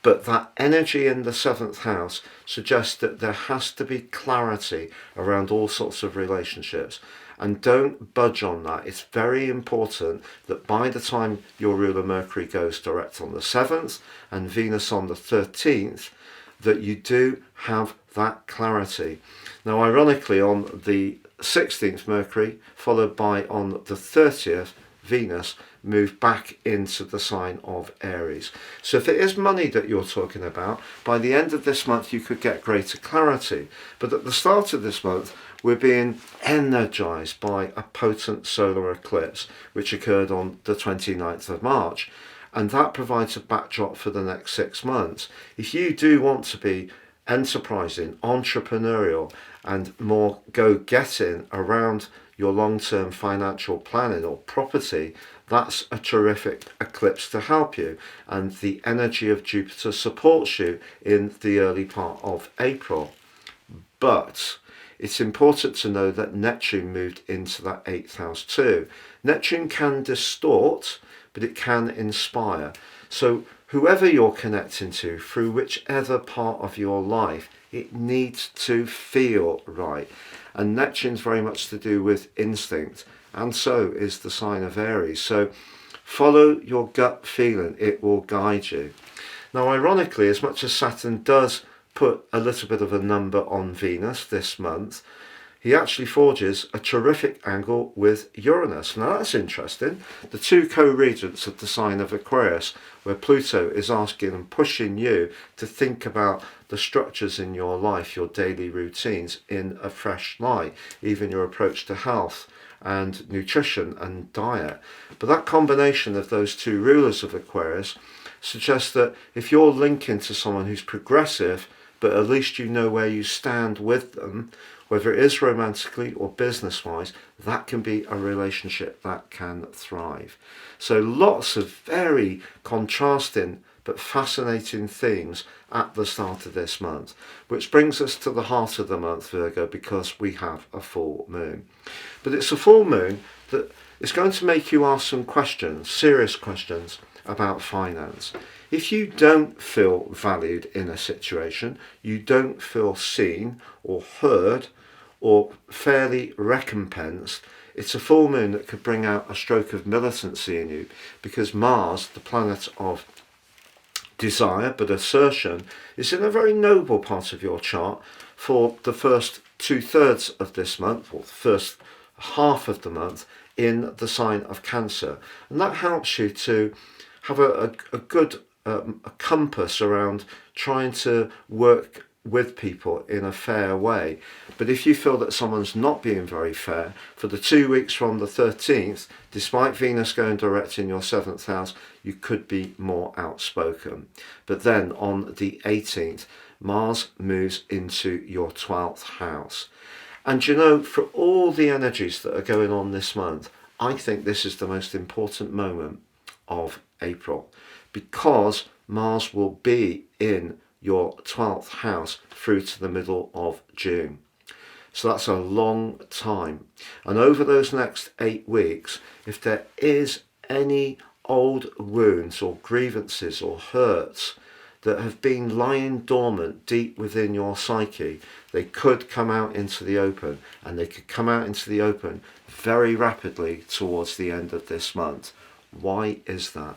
But that energy in the 7th house suggests that there has to be clarity around all sorts of relationships. And don't budge on that. It's very important that by the time your ruler Mercury goes direct on the 7th and Venus on the 13th, that you do have that clarity. Now, ironically, on the 16th Mercury, followed by on the 30th, Venus move back into the sign of Aries. So if it is money that you're talking about, by the end of this month you could get greater clarity. But at the start of this month, we're being energized by a potent solar eclipse, which occurred on the 29th of March. And that provides a backdrop for the next 6 months. If you do want to be enterprising, entrepreneurial, and more go-getting around your long-term financial planning or property, that's a terrific eclipse to help you. And the energy of Jupiter supports you in the early part of April. But it's important to know that Neptune moved into that 8th house too. Neptune can distort, but it can inspire. So whoever you're connecting to, through whichever part of your life, it needs to feel right. And Neptune's very much to do with instinct, and so is the sign of Aries. So follow your gut feeling, it will guide you. Now, ironically, as much as Saturn does put a little bit of a number on Venus this month, he actually forges a terrific angle with Uranus. Now that's interesting. The two co-regents of the sign of Aquarius, where Pluto is asking and pushing you to think about the structures in your life, your daily routines in a fresh light, even your approach to health and nutrition and diet. But that combination of those two rulers of Aquarius suggests that if you're linking to someone who's progressive, but at least you know where you stand with them, whether it is romantically or business-wise, that can be a relationship that can thrive. So lots of very contrasting but fascinating themes at the start of this month, which brings us to the heart of the month, Virgo, because we have a full moon. But it's a full moon that is going to make you ask some questions, serious questions about finance. If you don't feel valued in a situation, you don't feel seen or heard or fairly recompensed, it's a full moon that could bring out a stroke of militancy in you, because Mars, the planet of desire but assertion, is in a very noble part of your chart for the first 2/3 of this month, or the first half of the month, in the sign of Cancer. And that helps you to have a good a compass around trying to work with people in a fair way. But if you feel that someone's not being very fair, for the 2 weeks from the 13th, despite Venus going direct in your 7th house, you could be more outspoken. But then on the 18th, Mars moves into your 12th house. And you know, for all the energies that are going on this month, I think this is the most important moment of April, because Mars will be in your 12th house through to the middle of June. So that's a long time. And over those next 8 weeks, if there is any old wounds or grievances or hurts that have been lying dormant deep within your psyche, they could come out into the open, and they could come out into the open very rapidly towards the end of this month. Why is that?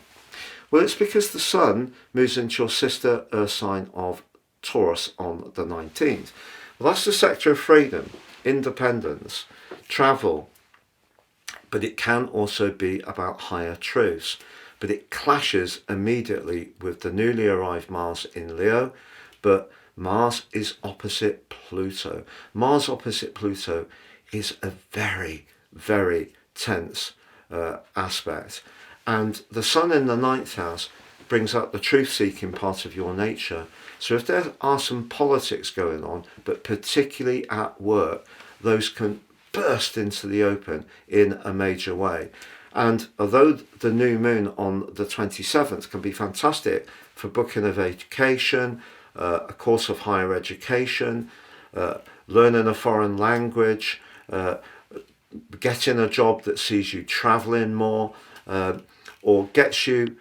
Well, it's because the Sun moves into your sister Earth sign of Taurus on the 19th. Well, that's the sector of freedom, independence, travel, but it can also be about higher truths. But it clashes immediately with the newly arrived Mars in Leo, but Mars is opposite Pluto. Mars opposite Pluto is a very, very tense aspect. And the Sun in the 9th house brings up the truth-seeking part of your nature. So if there are some politics going on, but particularly at work, those can burst into the open in a major way. And although the new moon on the 27th can be fantastic for booking a vacation, a course of higher education, learning a foreign language, getting a job that sees you traveling more, or gets you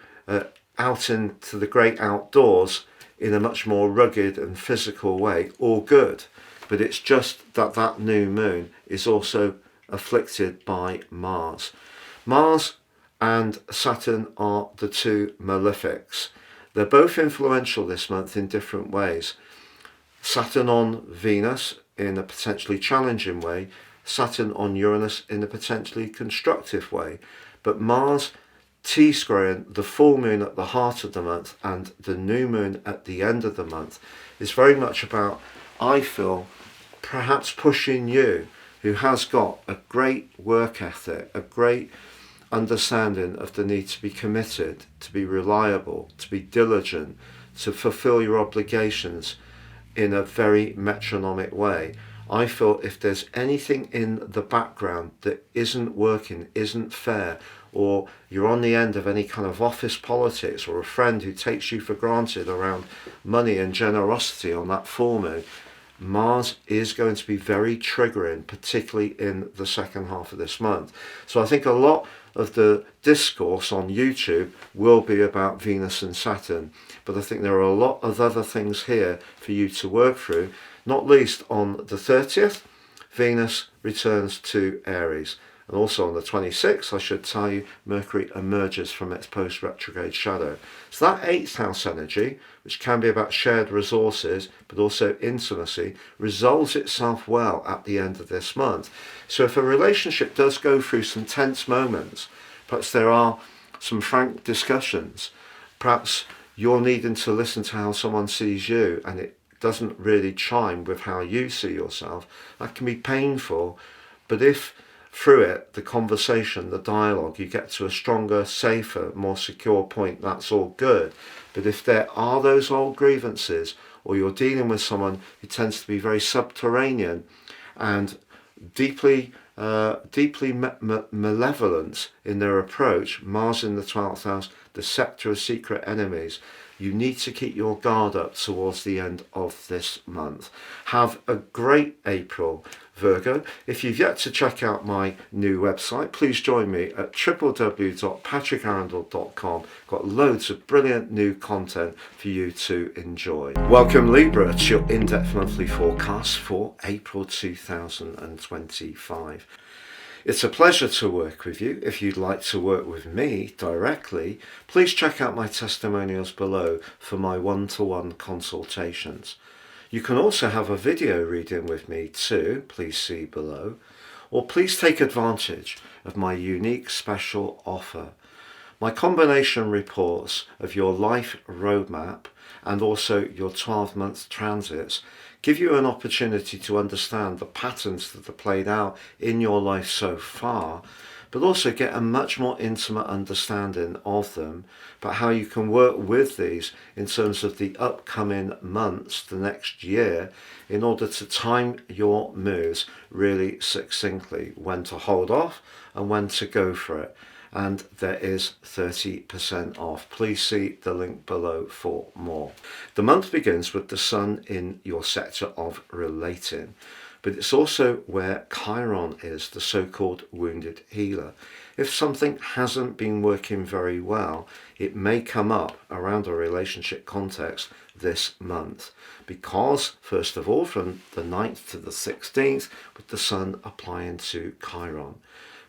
out into the great outdoors in a much more rugged and physical way, all good. But it's just that that new moon is also afflicted by Mars. Mars and Saturn are the two malefics. They're both influential this month in different ways. Saturn on Venus in a potentially challenging way, Saturn on Uranus in a potentially constructive way. But Mars T-squaring the full moon at the heart of the month and the new moon at the end of the month is very much about, I feel, perhaps pushing you, who has got a great work ethic, a great understanding of the need to be committed, to be reliable, to be diligent, to fulfill your obligations in a very metronomic way. I feel if there's anything in the background that isn't working, isn't fair, or you're on the end of any kind of office politics, or a friend who takes you for granted around money and generosity on that full moon, Mars is going to be very triggering, particularly in the second half of this month. So I think a lot of the discourse on YouTube will be about Venus and Saturn, but I think there are a lot of other things here for you to work through, not least on the 30th, Venus returns to Aries. And also on the 26th, I should tell you, Mercury emerges from its post-retrograde shadow. So that 8th house energy, which can be about shared resources, but also intimacy, resolves itself well at the end of this month. So if a relationship does go through some tense moments, perhaps there are some frank discussions, perhaps you're needing to listen to how someone sees you and it doesn't really chime with how you see yourself, that can be painful. But if through it, the conversation, the dialogue, you get to a stronger, safer, more secure point, that's all good. But if there are those old grievances, or you're dealing with someone who tends to be very subterranean and deeply malevolent in their approach, Mars in the 12th house, the scepter of secret enemies, you need to keep your guard up towards the end of this month. Have a great April, Virgo. If you've yet to check out my new website, please join me at www.patrickarundell.com. Got loads of brilliant new content for you to enjoy. Welcome, Libra, to your in-depth monthly forecast for April 2025. It's a pleasure to work with you. If you'd like to work with me directly, please check out my testimonials below for my one-to-one consultations. You can also have a video reading with me too, please see below, or please take advantage of my unique special offer. My combination reports of your life roadmap and also your 12-month transits give you an opportunity to understand the patterns that are played out in your life so far, but also get a much more intimate understanding of them, but how you can work with these in terms of the upcoming months, the next year, in order to time your moves really succinctly, when to hold off and when to go for it. And there is 30% off. Please see the link below for more. The month begins with the sun in your sector of relating, but it's also where Chiron is, the so-called wounded healer. If something hasn't been working very well, it may come up around a relationship context this month, because first of all, from the 9th to the 16th, with the sun applying to Chiron.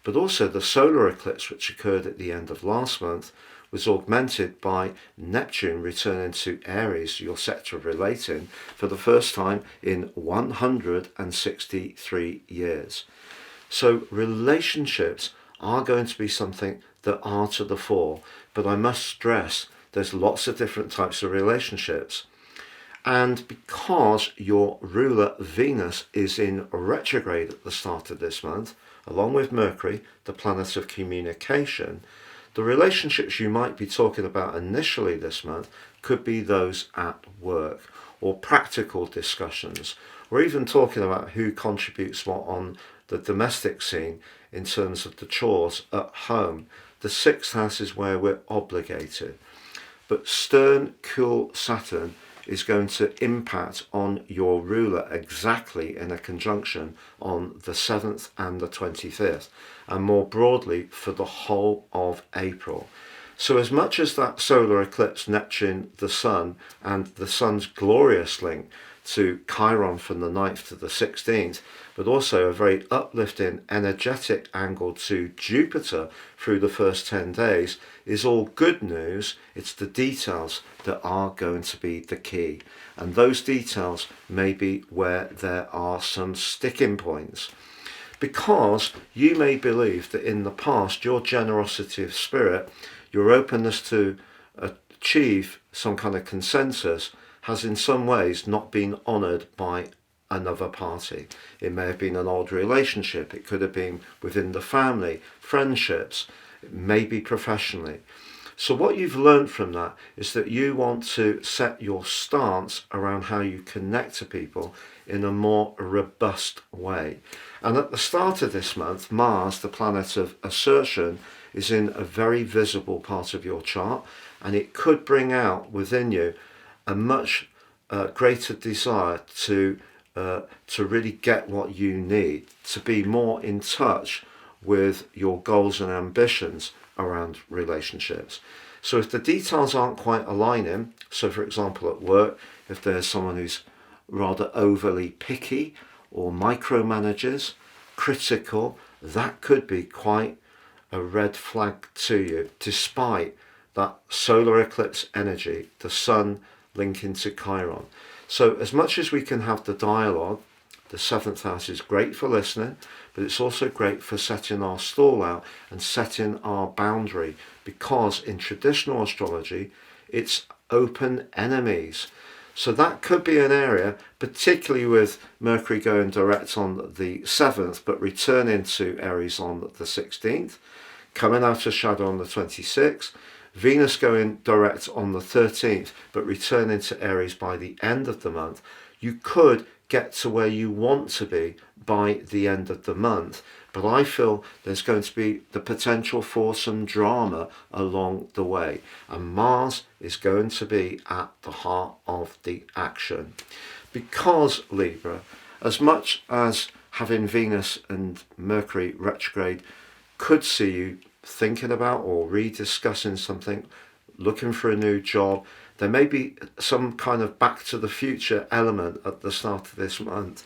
But also the solar eclipse, which occurred at the end of last month, was augmented by Neptune returning to Aries, your sector of relating, for the first time in 163 years. So relationships are going to be something that are to the fore, but I must stress there's lots of different types of relationships. And because your ruler Venus is in retrograde at the start of this month, along with Mercury, the planet of communication, the relationships you might be talking about initially this month could be those at work, or practical discussions, or even talking about who contributes what on the domestic scene in terms of the chores at home. The 6th house is where we're obligated. But stern, cool Saturn is going to impact on your ruler exactly in a conjunction on the 7th and the 25th, and more broadly for the whole of April. So as much as that solar eclipse Neptune the Sun and the Sun's glorious link to Chiron from the 9th to the 16th, but also a very uplifting energetic angle to Jupiter through the first 10 days, is all good news. It's the details that are going to be the key. And those details may be where there are some sticking points. Because you may believe that in the past, your generosity of spirit, your openness to achieve some kind of consensus, has in some ways not been honoured by another party. It may have been an old relationship, it could have been within the family, friendships, maybe professionally. So what you've learned from that is that you want to set your stance around how you connect to people in a more robust way. And at the start of this month, Mars, the planet of assertion, is in a very visible part of your chart, and it could bring out within you a much greater desire to really get what you need, to be more in touch with your goals and ambitions around relationships. So if the details aren't quite aligning, so for example at work, if there's someone who's rather overly picky or micromanages, critical, that could be quite a red flag to you, despite that solar eclipse energy, the Sun linking to Chiron. So as much as we can have the dialogue, the 7th house is great for listening, but it's also great for setting our stall out and setting our boundary, because in traditional astrology, it's open enemies. So that could be an area, particularly with Mercury going direct on the 7th, but returning to Aries on the 16th, coming out of shadow on the 26th, Venus going direct on the 13th, but returning to Aries by the end of the month. You could get to where you want to be by the end of the month, but I feel there's going to be the potential for some drama along the way, and Mars is going to be at the heart of the action. Because Libra, as much as having Venus and Mercury retrograde could see you thinking about or rediscussing something, looking for a new job, there may be some kind of back to the future element at the start of this month.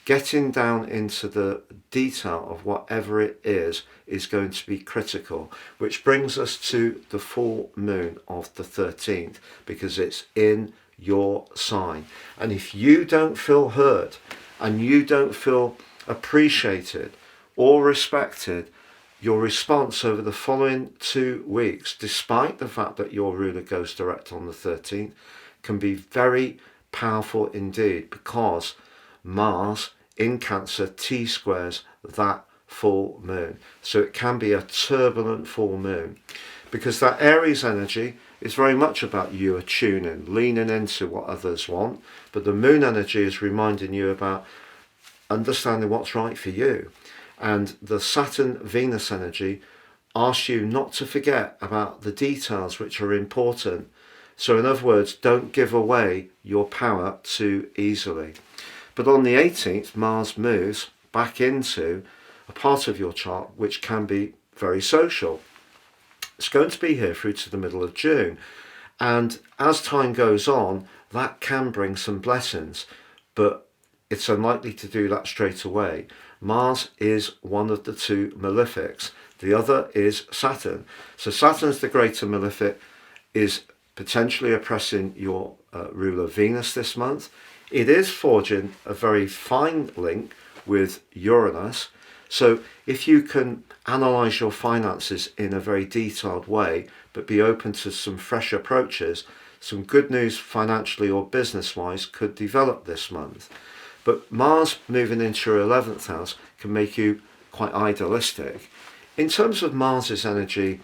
Getting down into the detail of whatever it is going to be critical, which brings us to the full moon of the 13th, because it's in your sign. And if you don't feel heard and you don't feel appreciated or respected, your response over the following 2 weeks, despite the fact that your ruler goes direct on the 13th, can be very powerful indeed, because Mars in Cancer T-squares that full moon. So it can be a turbulent full moon, because that Aries energy is very much about you attuning, leaning into what others want, but the moon energy is reminding you about understanding what's right for you. And the Saturn-Venus energy asks you not to forget about the details which are important. So in other words, don't give away your power too easily. But on the 18th, Mars moves back into a part of your chart which can be very social. It's going to be here through to the middle of June. And as time goes on, that can bring some blessings, but it's unlikely to do that straight away. Mars is one of the 2 malefics. The other is Saturn. So Saturn's the greater malefic, is potentially oppressing your ruler Venus this month. It is forging a very fine link with Uranus. So if you can analyse your finances in a very detailed way, but be open to some fresh approaches, some good news financially or business-wise could develop this month. But Mars moving into your 11th house can make you quite idealistic. In terms of Mars's energy,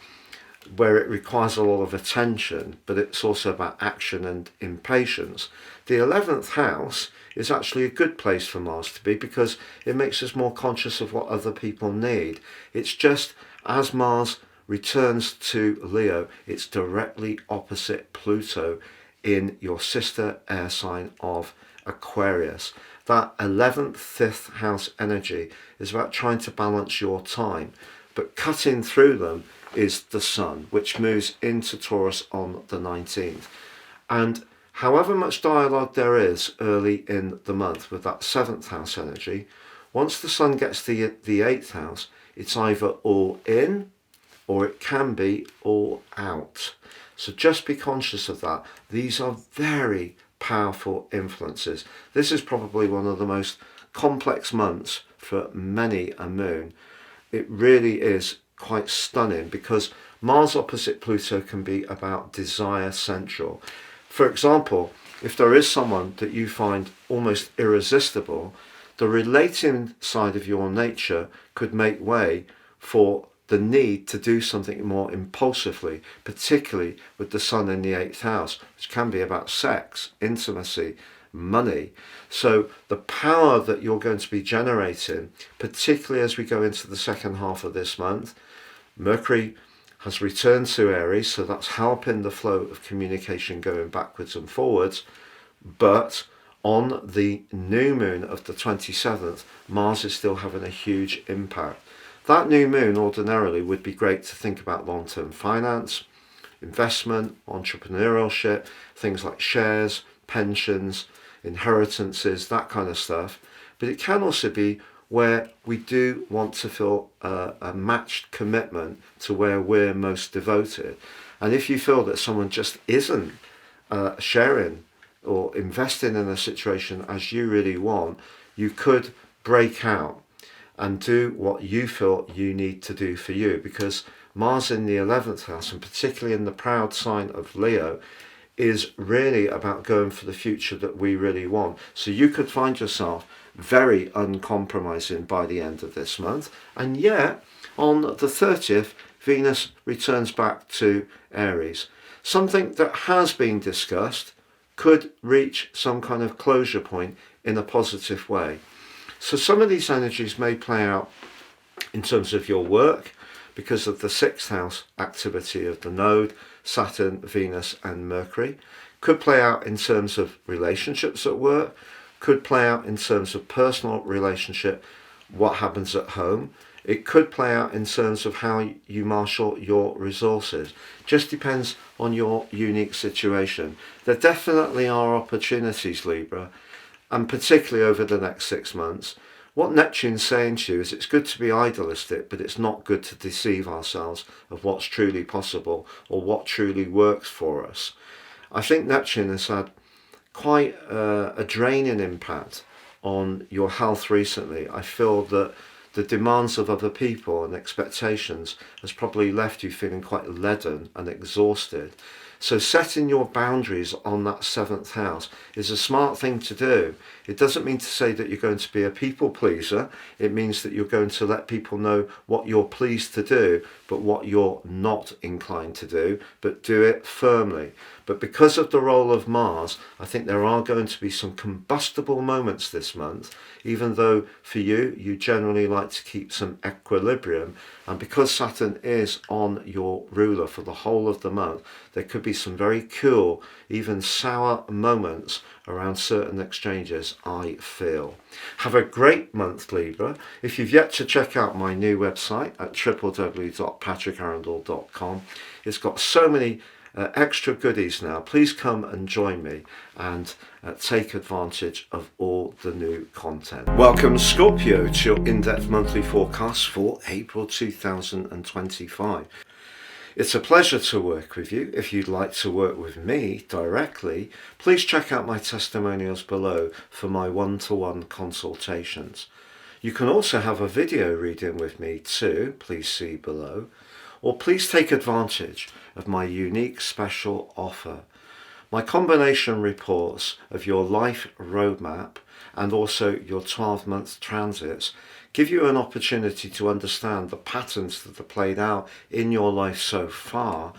where it requires a lot of attention, but it's also about action and impatience, the 11th house is actually a good place for Mars to be, because it makes us more conscious of what other people need. It's just as Mars returns to Leo, it's directly opposite Pluto in your sister air sign of Aquarius. That 11th, 5th house energy is about trying to balance your time, but cutting through them is the Sun, which moves into Taurus on the 19th. And however much dialogue there is early in the month with that 7th house energy, once the Sun gets to the 8th house, it's either all in or it can be all out. So just be conscious of that. These are very powerful influences. This is probably one of the most complex months for many a moon. It really is quite stunning, because Mars opposite Pluto can be about desire central. For example, if there is someone that you find almost irresistible, the relating side of your nature could make way for the need to do something more impulsively, particularly with the Sun in the 8th house, which can be about sex, intimacy, money. So the power that you're going to be generating, particularly as we go into the second half of this month, Mercury has returned to Aries, so that's helping the flow of communication going backwards and forwards. But on the new moon of the 27th, Mars is still having a huge impact. That new moon ordinarily would be great to think about long-term finance, investment, entrepreneurship, things like shares, pensions, inheritances, that kind of stuff. But it can also be where we do want to feel a matched commitment to where we're most devoted. And if you feel that someone just isn't sharing or investing in a situation as you really want, you could break out and do what you feel you need to do for you, because Mars in the 11th house, and particularly in the proud sign of Leo, is really about going for the future that we really want. So you could find yourself very uncompromising by the end of this month, and yet on the 30th, Venus returns back to Aries. Something that has been discussed could reach some kind of closure point in a positive way. So some of these energies may play out in terms of your work because of the 6th house activity of the node, Saturn, Venus and Mercury. Could play out in terms of relationships at work, could play out in terms of personal relationship, what happens at home. It could play out in terms of how you marshal your resources. Just depends on your unique situation. There definitely are opportunities, Libra, and particularly over the next 6 months. What Neptune's saying to you is it's good to be idealistic, but it's not good to deceive ourselves of what's truly possible or what truly works for us. I think Neptune has had quite a draining impact on your health recently. I feel that the demands of other people and expectations has probably left you feeling quite leaden and exhausted. So setting your boundaries on that 7th house is a smart thing to do. It doesn't mean to say that you're going to be a people pleaser. It means that you're going to let people know what you're pleased to do, but what you're not inclined to do, but do it firmly. But because of the role of Mars, I think there are going to be some combustible moments this month, even though for you, you generally like to keep some equilibrium. And because Saturn is on your ruler for the whole of the month, there could be some very cool, even sour moments around certain exchanges, I feel. Have a great month, Libra. If you've yet to check out my new website at www.patrickarundell.com, it's got so many extra goodies now. Please come and join me and take advantage of all the new content. Welcome, Scorpio, to your in-depth monthly forecast for April 2025. It's a pleasure to work with you. If you'd like to work with me directly, please check out my testimonials below for my one-to-one consultations. You can also have a video reading with me too, please see below, or please take advantage of my unique special offer. My combination reports of your life roadmap and also your 12-month transits give you an opportunity to understand the patterns that are played out in your life so far,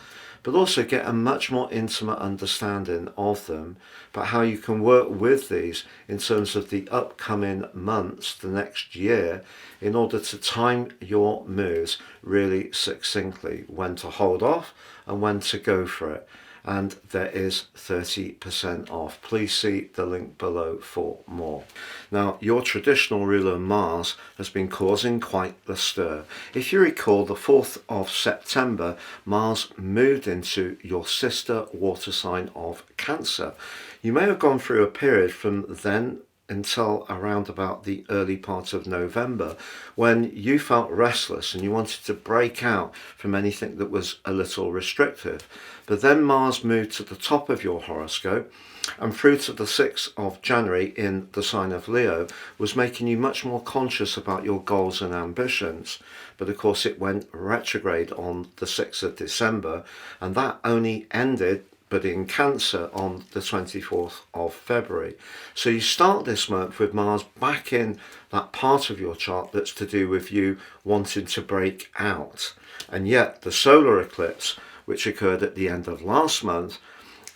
but also get a much more intimate understanding of them, but how you can work with these in terms of the upcoming months, the next year, in order to time your moves really succinctly, when to hold off and when to go for it. And there is 30% off. Please see the link below for more. Now, your traditional ruler Mars has been causing quite the stir. If you recall, the 4th of September, Mars moved into your sister water sign of Cancer. You may have gone through a period from then until around about the early part of November, when you felt restless and you wanted to break out from anything that was a little restrictive. But then Mars moved to the top of your horoscope, and through to the 6th of January in the sign of Leo, was making you much more conscious about your goals and ambitions. But of course it went retrograde on the 6th of December, and that only ended but in Cancer on the 24th of February. So you start this month with Mars back in that part of your chart that's to do with you wanting to break out. And yet the solar eclipse, which occurred at the end of last month,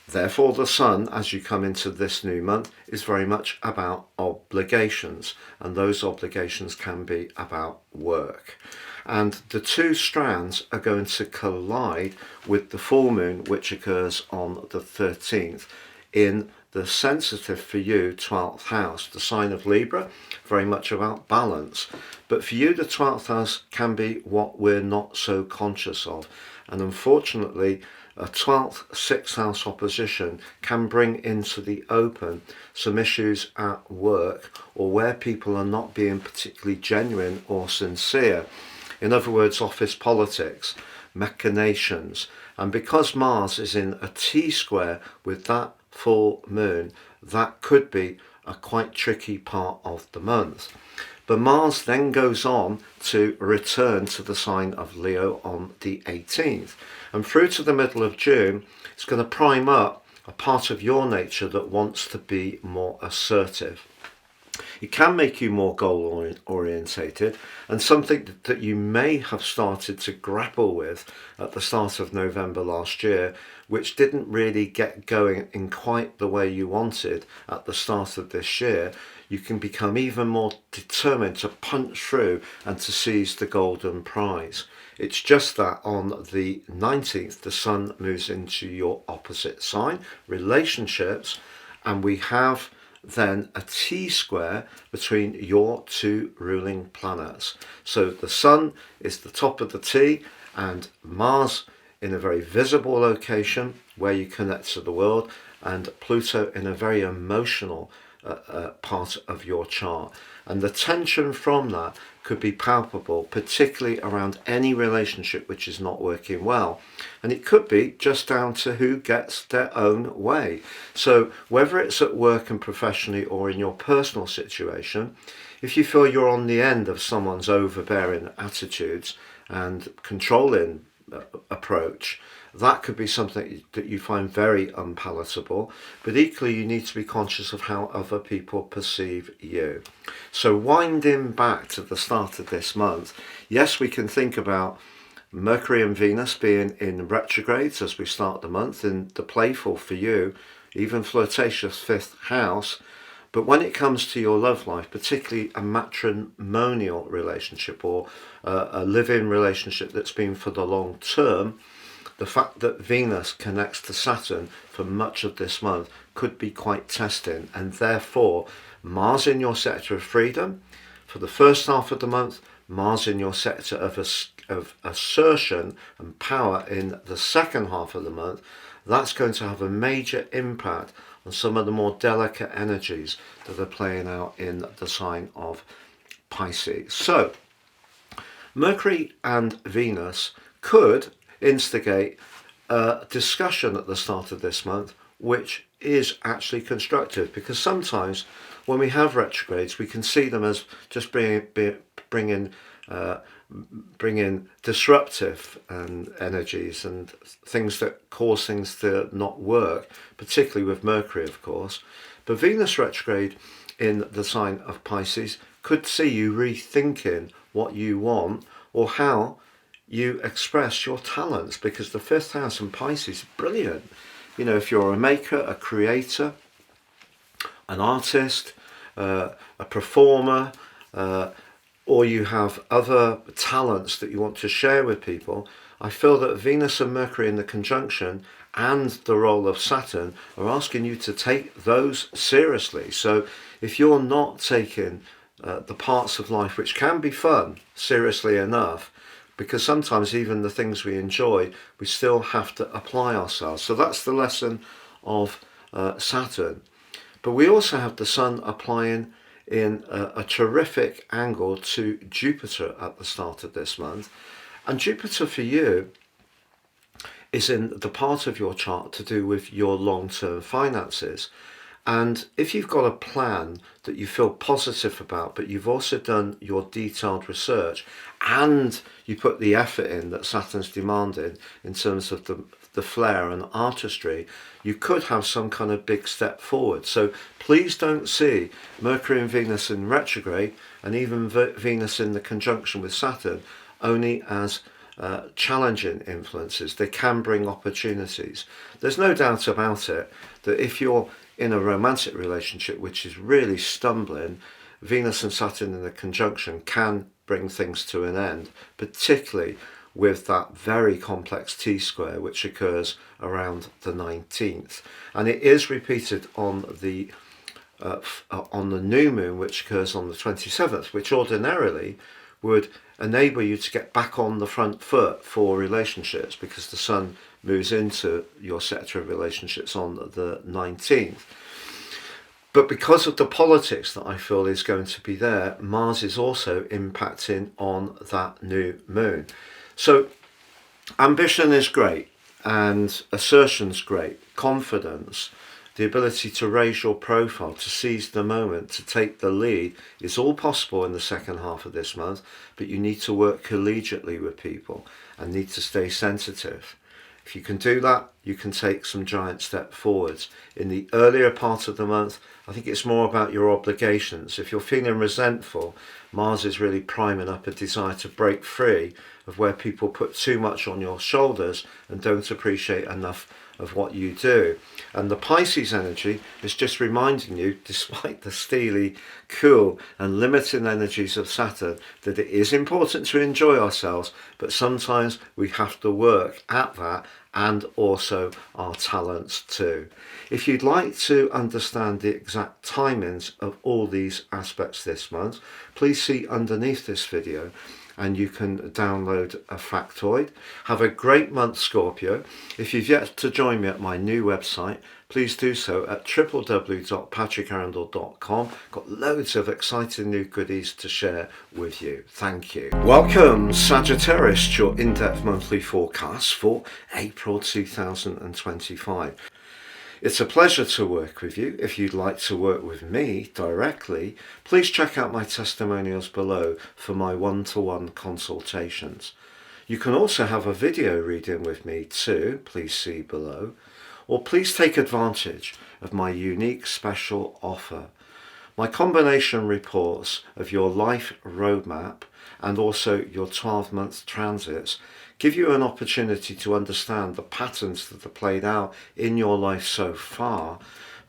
therefore the Sun, as you come into this new month, is very much about obligations, and those obligations can be about work. And the two strands are going to collide with the full moon, which occurs on the 13th in the sensitive for you 12th house, the sign of Libra, very much about balance. But for you, the 12th house can be what we're not so conscious of. And unfortunately, a 12th 6th house opposition can bring into the open some issues at work, or where people are not being particularly genuine or sincere. In other words, office politics, machinations. And because Mars is in a T-square with that full moon, that could be a quite tricky part of the month. But Mars then goes on to return to the sign of Leo on the 18th. And through to the middle of June, it's going to prime up a part of your nature that wants to be more assertive. It can make you more goal orientated, and something that you may have started to grapple with at the start of November last year, which didn't really get going in quite the way you wanted at the start of this year. You can become even more determined to punch through and to seize the golden prize. It's just that on the 19th, the Sun moves into your opposite sign, relationships, and we have then a T-square between your two ruling planets. So the Sun is the top of the T, and Mars in a very visible location where you connect to the world, and Pluto in a very emotional part of your chart. And the tension from that could be palpable, particularly around any relationship which is not working well. And it could be just down to who gets their own way. So whether it's at work and professionally or in your personal situation, if you feel you're on the end of someone's overbearing attitudes and controlling approach, that could be something that you find very unpalatable. But equally, you need to be conscious of how other people perceive you. So winding back to the start of this month, yes, we can think about Mercury and Venus being in retrogrades as we start the month, in the playful for you, even flirtatious 5th house. But when it comes to your love life, particularly a matrimonial relationship or a live-in relationship that's been for the long term, the fact that Venus connects to Saturn for much of this month could be quite testing. And therefore, Mars in your sector of freedom for the first half of the month, Mars in your sector of assertion and power in the second half of the month, that's going to have a major impact on some of the more delicate energies that are playing out in the sign of Pisces. So, Mercury and Venus could instigate a discussion at the start of this month, which is actually constructive, because sometimes when we have retrogrades, we can see them as just bringing disruptive energies and things that cause things to not work, particularly with Mercury, of course. But Venus retrograde in the sign of Pisces could see you rethinking what you want or how you express your talents, because the 5th house in Pisces is brilliant. You know, if you're a maker, a creator, an artist, a performer, or you have other talents that you want to share with people, I feel that Venus and Mercury in the conjunction and the role of Saturn are asking you to take those seriously. So if you're not taking the parts of life which can be fun seriously enough, because sometimes even the things we enjoy, we still have to apply ourselves. So that's the lesson of Saturn. But we also have the Sun applying in a terrific angle to Jupiter at the start of this month. And Jupiter for you is in the part of your chart to do with your long-term finances. And if you've got a plan that you feel positive about, but you've also done your detailed research and you put the effort in that Saturn's demanded in terms of the flair and artistry, you could have some kind of big step forward. So please don't see Mercury and Venus in retrograde and even Venus in the conjunction with Saturn only as challenging influences. They can bring opportunities. There's no doubt about it that if you're in a romantic relationship which is really stumbling, Venus and Saturn in the conjunction can bring things to an end, particularly with that very complex T-square which occurs around the 19th. And it is repeated on the new moon, which occurs on the 27th, which ordinarily would enable you to get back on the front foot for relationships, because the Sun moves into your sector of relationships on the 19th. But because of the politics that I feel is going to be there, Mars is also impacting on that new moon. So ambition is great, and assertion's great, confidence, the ability to raise your profile, to seize the moment, to take the lead is all possible in the second half of this month, but you need to work collegiately with people and need to stay sensitive. If you can do that, you can take some giant step forwards. In the earlier part of the month, I think it's more about your obligations. If you're feeling resentful, Mars is really priming up a desire to break free of where people put too much on your shoulders and don't appreciate enough of what you do. And the Pisces energy is just reminding you, despite the steely, cool and limiting energies of Saturn, that it is important to enjoy ourselves, but sometimes we have to work at that and also our talents too. If you'd like to understand the exact timings of all these aspects this month, please see underneath this video and you can download a factoid. Have a great month, Scorpio. If you've yet to join me at my new website, please do so at www.patrickarundell.com. Got loads of exciting new goodies to share with you. Thank you. Welcome, Sagittarius, to your in-depth monthly forecast for April 2025. It's a pleasure to work with you. If you'd like to work with me directly, please check out my testimonials below for my one-to-one consultations. You can also have a video reading with me too, please see below, or please take advantage of my unique special offer. My combination reports of your life roadmap and also your 12-month transits give you an opportunity to understand the patterns that are played out in your life so far,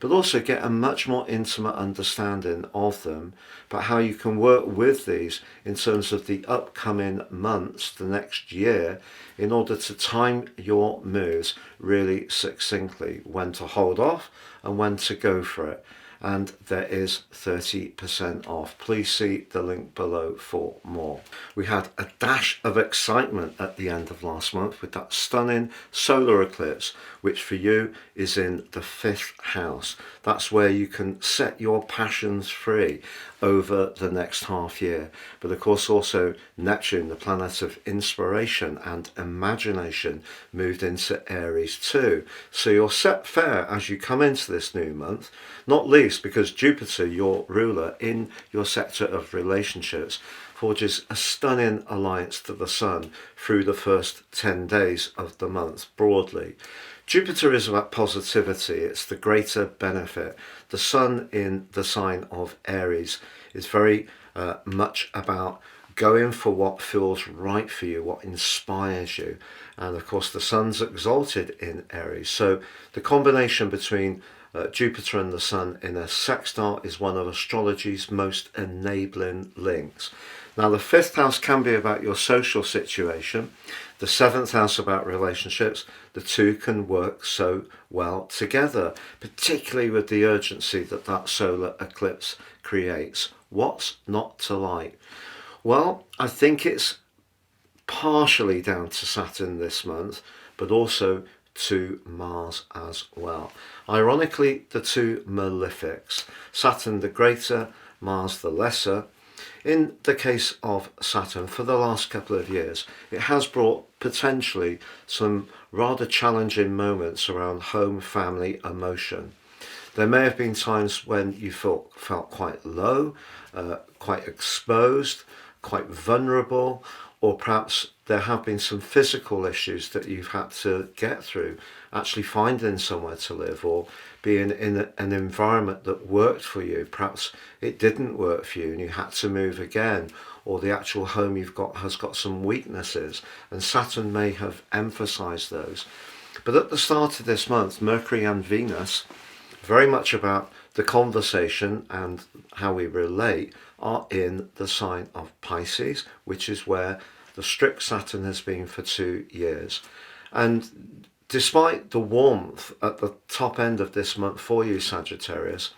but also get a much more intimate understanding of them, but how you can work with these in terms of the upcoming months, the next year, in order to time your moves really succinctly, when to hold off and when to go for it. And there is 30% off. Please see the link below for more. We had a dash of excitement at the end of last month with that stunning solar eclipse, which for you is in the 5th house. That's where you can set your passions free over the next half year. But of course also Neptune, the planet of inspiration and imagination, moved into Aries too. So you're set fair as you come into this new month, not least because Jupiter, your ruler in your sector of relationships, forges a stunning alliance to the Sun through the first 10 days of the month broadly. Jupiter is about positivity, it's the greater benefit. The Sun in the sign of Aries is very much about Go in for what feels right for you, what inspires you. And of course, the sun's exalted in Aries. So the combination between Jupiter and the sun in a sextile is one of astrology's most enabling links. Now, the fifth house can be about your social situation. The seventh house about relationships. The two can work so well together, particularly with the urgency that that solar eclipse creates. What's not to like? Well, I think it's partially down to Saturn this month, but also to Mars as well. Ironically, the two malefics, Saturn the greater, Mars the lesser. In the case of Saturn, for the last couple of years, it has brought potentially some rather challenging moments around home, family, emotion. There may have been times when you felt quite low, quite exposed, quite vulnerable, or perhaps there have been some physical issues that you've had to get through, actually finding somewhere to live or being in an environment that worked for you. Perhaps it didn't work for you and you had to move again, or the actual home you've got has got some weaknesses, and Saturn may have emphasized those. But at the start of this month, Mercury and Venus, very much about the conversation and how we relate, are in the sign of Pisces, which is where the strict Saturn has been for 2 years. And despite the warmth at the top end of this month for you, Sagittarius,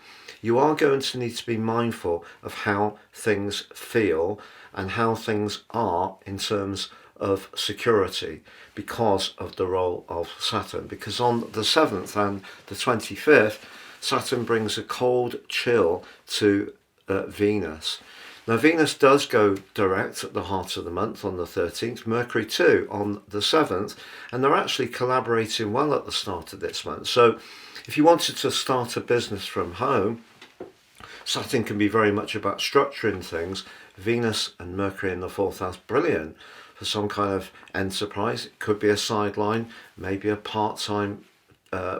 you are going to need to be mindful of how things feel and how things are in terms of security because of the role of Saturn. Because on the 7th and the 25th, Saturn brings a cold chill to Venus. Now, Venus does go direct at the heart of the month on the 13th, Mercury too on the 7th, and they're actually collaborating well at the start of this month. So if you wanted to start a business from home, Saturn can be very much about structuring things. Venus and Mercury in the 4th house, brilliant for some kind of enterprise. It could be a sideline, maybe a part-time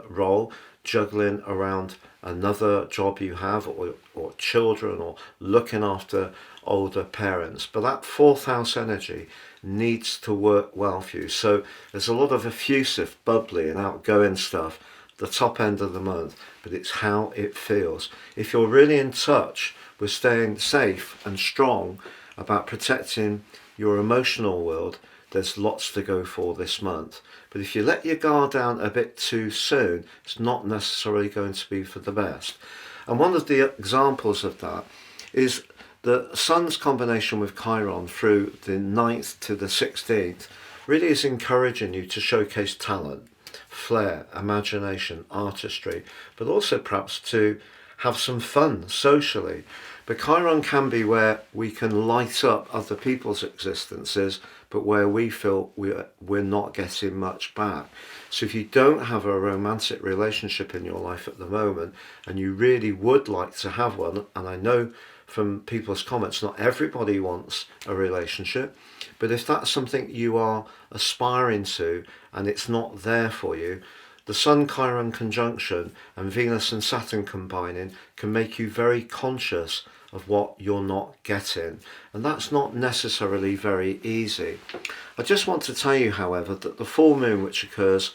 role, juggling around another job you have, or children, or looking after older parents. But that 4th house energy needs to work well for you. So there's a lot of effusive, bubbly and outgoing stuff the top end of the month, but it's how it feels. If you're really in touch with staying safe and strong about protecting your emotional world, there's lots to go for this month. But if you let your guard down a bit too soon, it's not necessarily going to be for the best. And one of the examples of that is the Sun's combination with Chiron through the 9th to the 16th really is encouraging you to showcase talent, flair, imagination, artistry, but also perhaps to have some fun socially. But Chiron can be where we can light up other people's existences, but where we feel we're not getting much back. So if you don't have a romantic relationship in your life at the moment, and you really would like to have one, and I know from people's comments, not everybody wants a relationship, but if that's something you are aspiring to and it's not there for you, the Sun-Chiron conjunction and Venus and Saturn combining can make you very conscious of what you're not getting. And that's not necessarily very easy. I just want to tell you, however, that the full moon, which occurs,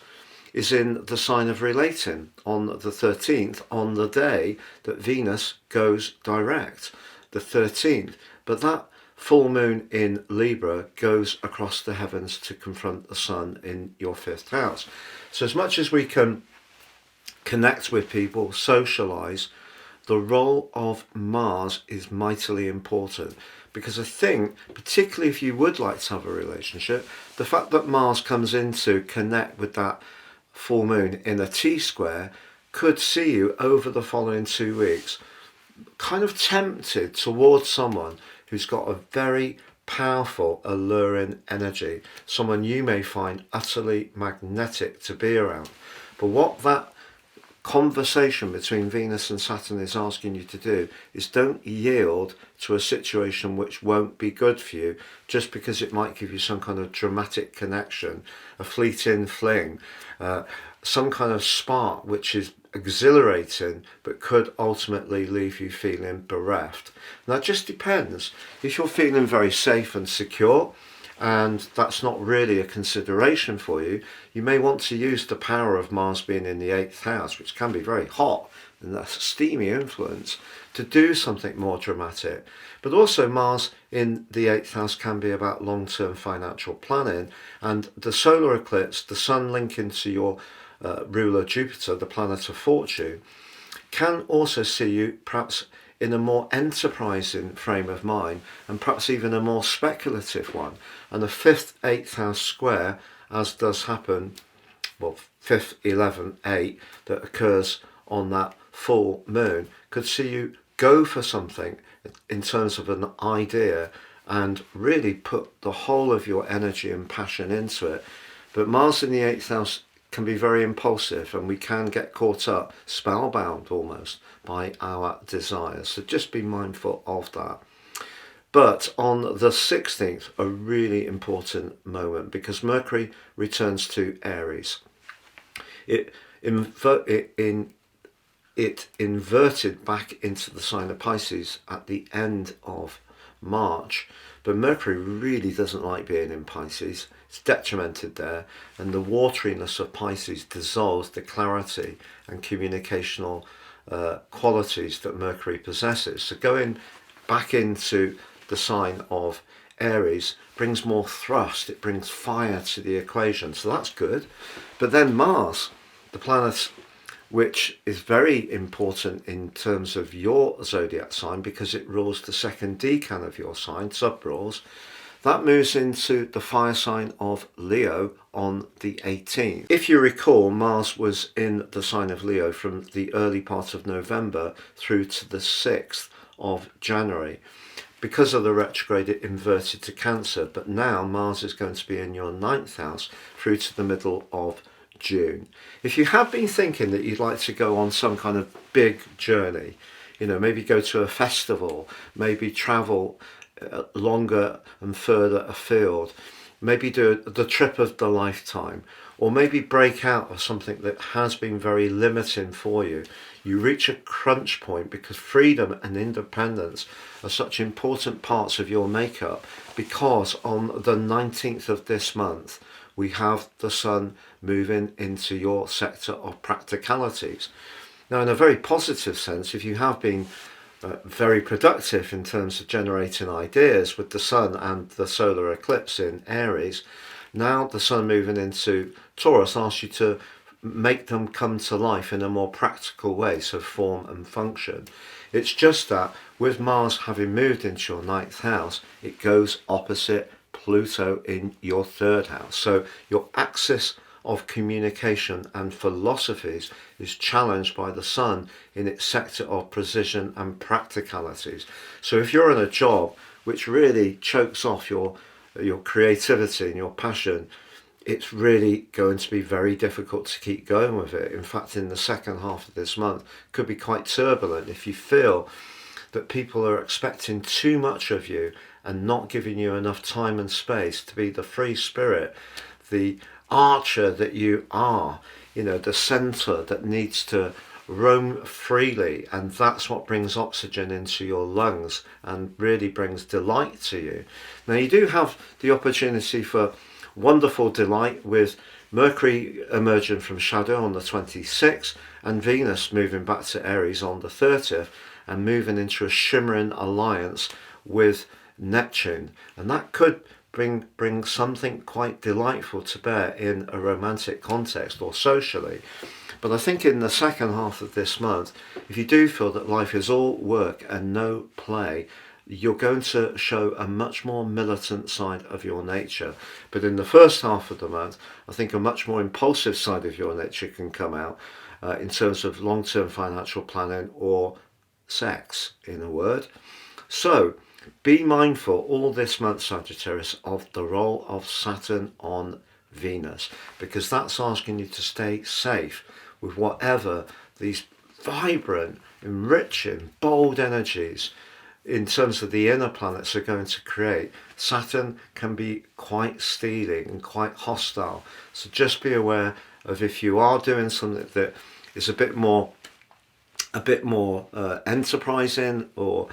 is in the sign of relating on the 13th, on the day that Venus goes direct, the 13th. But that full moon in Libra goes across the heavens to confront the sun in your 5th house. So as much as we can connect with people, socialize, the role of Mars is mightily important, because I think, particularly if you would like to have a relationship, the fact that Mars comes in to connect with that full moon in a T-square could see you over the following 2 weeks kind of tempted towards someone who's got a very powerful, alluring energy, someone you may find utterly magnetic to be around. But what that conversation between Venus and Saturn is asking you to do is don't yield to a situation which won't be good for you just because it might give you some kind of dramatic connection, a fleeting fling, some kind of spark which is exhilarating but could ultimately leave you feeling bereft. Now it just depends. If you're feeling very safe and secure and that's not really a consideration for you, you may want to use the power of Mars being in the 8th house, which can be very hot and that's a steamy influence, to do something more dramatic. But also Mars in the 8th house can be about long-term financial planning, and the solar eclipse, the sun linking to your ruler Jupiter, the planet of fortune, can also see you perhaps in a more enterprising frame of mind and perhaps even a more speculative one. And the 5th 8th house square, as does happen, well, 5th 11 8 that occurs on that full moon, could see you go for something in terms of an idea and really put the whole of your energy and passion into it. But Mars in the 8th house can be very impulsive and we can get caught up, spellbound almost, by our desires. So just be mindful of that. But on the 16th, a really important moment because Mercury returns to Aries. It inverted back into the sign of Pisces at the end of March, but Mercury really doesn't like being in Pisces. It's detrimented there, and the wateriness of Pisces dissolves the clarity and communicational qualities that Mercury possesses. So going back into the sign of Aries brings more thrust, it brings fire to the equation, so that's good. But then Mars, the planet which is very important in terms of your zodiac sign because it rules the second decan of your sign, sub-rules, that moves into the fire sign of Leo on the 18th. If you recall, Mars was in the sign of Leo from the early part of November through to the 6th of January. Because of the retrograde, it inverted to Cancer, but now Mars is going to be in your 9th house through to the middle of June. If you have been thinking that you'd like to go on some kind of big journey, maybe go to a festival, maybe travel longer and further afield, maybe do the trip of the lifetime, or maybe break out of something that has been very limiting for you, you reach a crunch point because freedom and independence are such important parts of your makeup, because on the 19th of this month we have the sun moving into your sector of practicalities. Now, in a very positive sense, if you have been very productive in terms of generating ideas with the sun and the solar eclipse in Aries, now the sun moving into Taurus asks you to make them come to life in a more practical way, so form and function. It's just that with Mars having moved into your 9th house, it goes opposite Pluto in your 3rd house. So your axis of communication and philosophies is challenged by the sun in its sector of precision and practicalities. So if you're in a job which really chokes off your creativity and your passion, it's really going to be very difficult to keep going with it. In fact, in the second half of this month could be quite turbulent if you feel that people are expecting too much of you and not giving you enough time and space to be the free spirit, the archer that you are, the center that needs to roam freely, and that's what brings oxygen into your lungs and really brings delight to you. Now, you do have the opportunity for wonderful delight with Mercury emerging from shadow on the 26th and Venus moving back to Aries on the 30th and moving into a shimmering alliance with Neptune, and that could bring something quite delightful to bear in a romantic context or socially. But I think in the second half of this month, if you do feel that life is all work and no play, you're going to show a much more militant side of your nature. But in the first half of the month, I think a much more impulsive side of your nature can come out in terms of long-term financial planning or sex, in a word. So be mindful all this month, Sagittarius, of the role of Saturn on Venus, because that's asking you to stay safe with whatever these vibrant, enriching, bold energies in terms of the inner planets are going to create, Saturn can be quite steely and quite hostile. So just be aware of if you are doing something that is a bit more enterprising or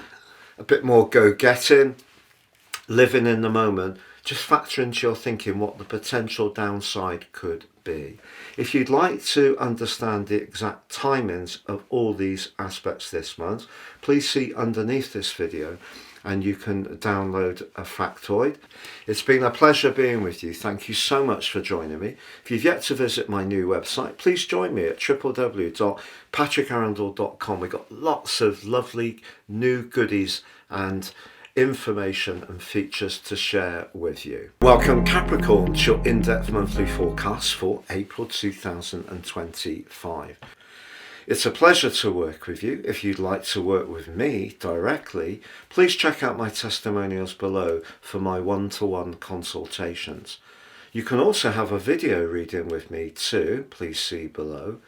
a bit more go-getting, living in the moment, just factor into your thinking what the potential downside could be. If you'd like to understand the exact timings of all these aspects this month, please see underneath this video and you can download a factoid. It's been a pleasure being with you. Thank you so much for joining me. If you've yet to visit my new website, please join me at www.patrickarundell.com. We've got lots of lovely new goodies and information and features to share with you. Welcome Capricorn to your in-depth monthly forecast for April 2025. It's a pleasure to work with you. If you'd like to work with me directly, please check out my testimonials below for my one-to-one consultations. You can also have a video reading with me too, please see below,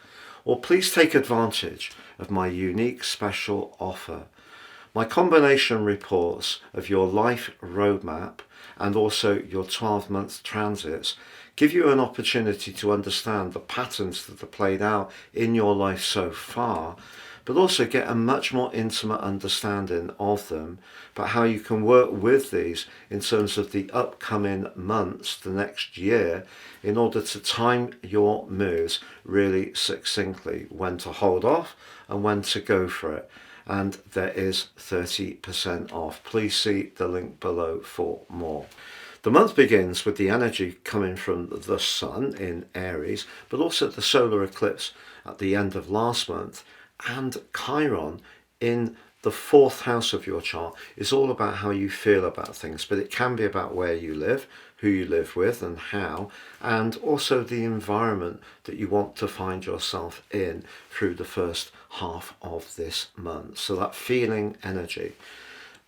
or please take advantage of my unique special offer. My combination reports of your life roadmap and also your 12-month transits give you an opportunity to understand the patterns that are played out in your life so far, but also get a much more intimate understanding of them, but how you can work with these in terms of the upcoming months, the next year, in order to time your moves really succinctly, when to hold off and when to go for it. And there is 30% off. Please see the link below for more. The month begins with the energy coming from the Sun in Aries, but also the solar eclipse at the end of last month, and Chiron in the 4th house of your chart is all about how you feel about things, but it can be about where you live, who you live with and how, and also the environment that you want to find yourself in through the first half of this month. So that feeling energy.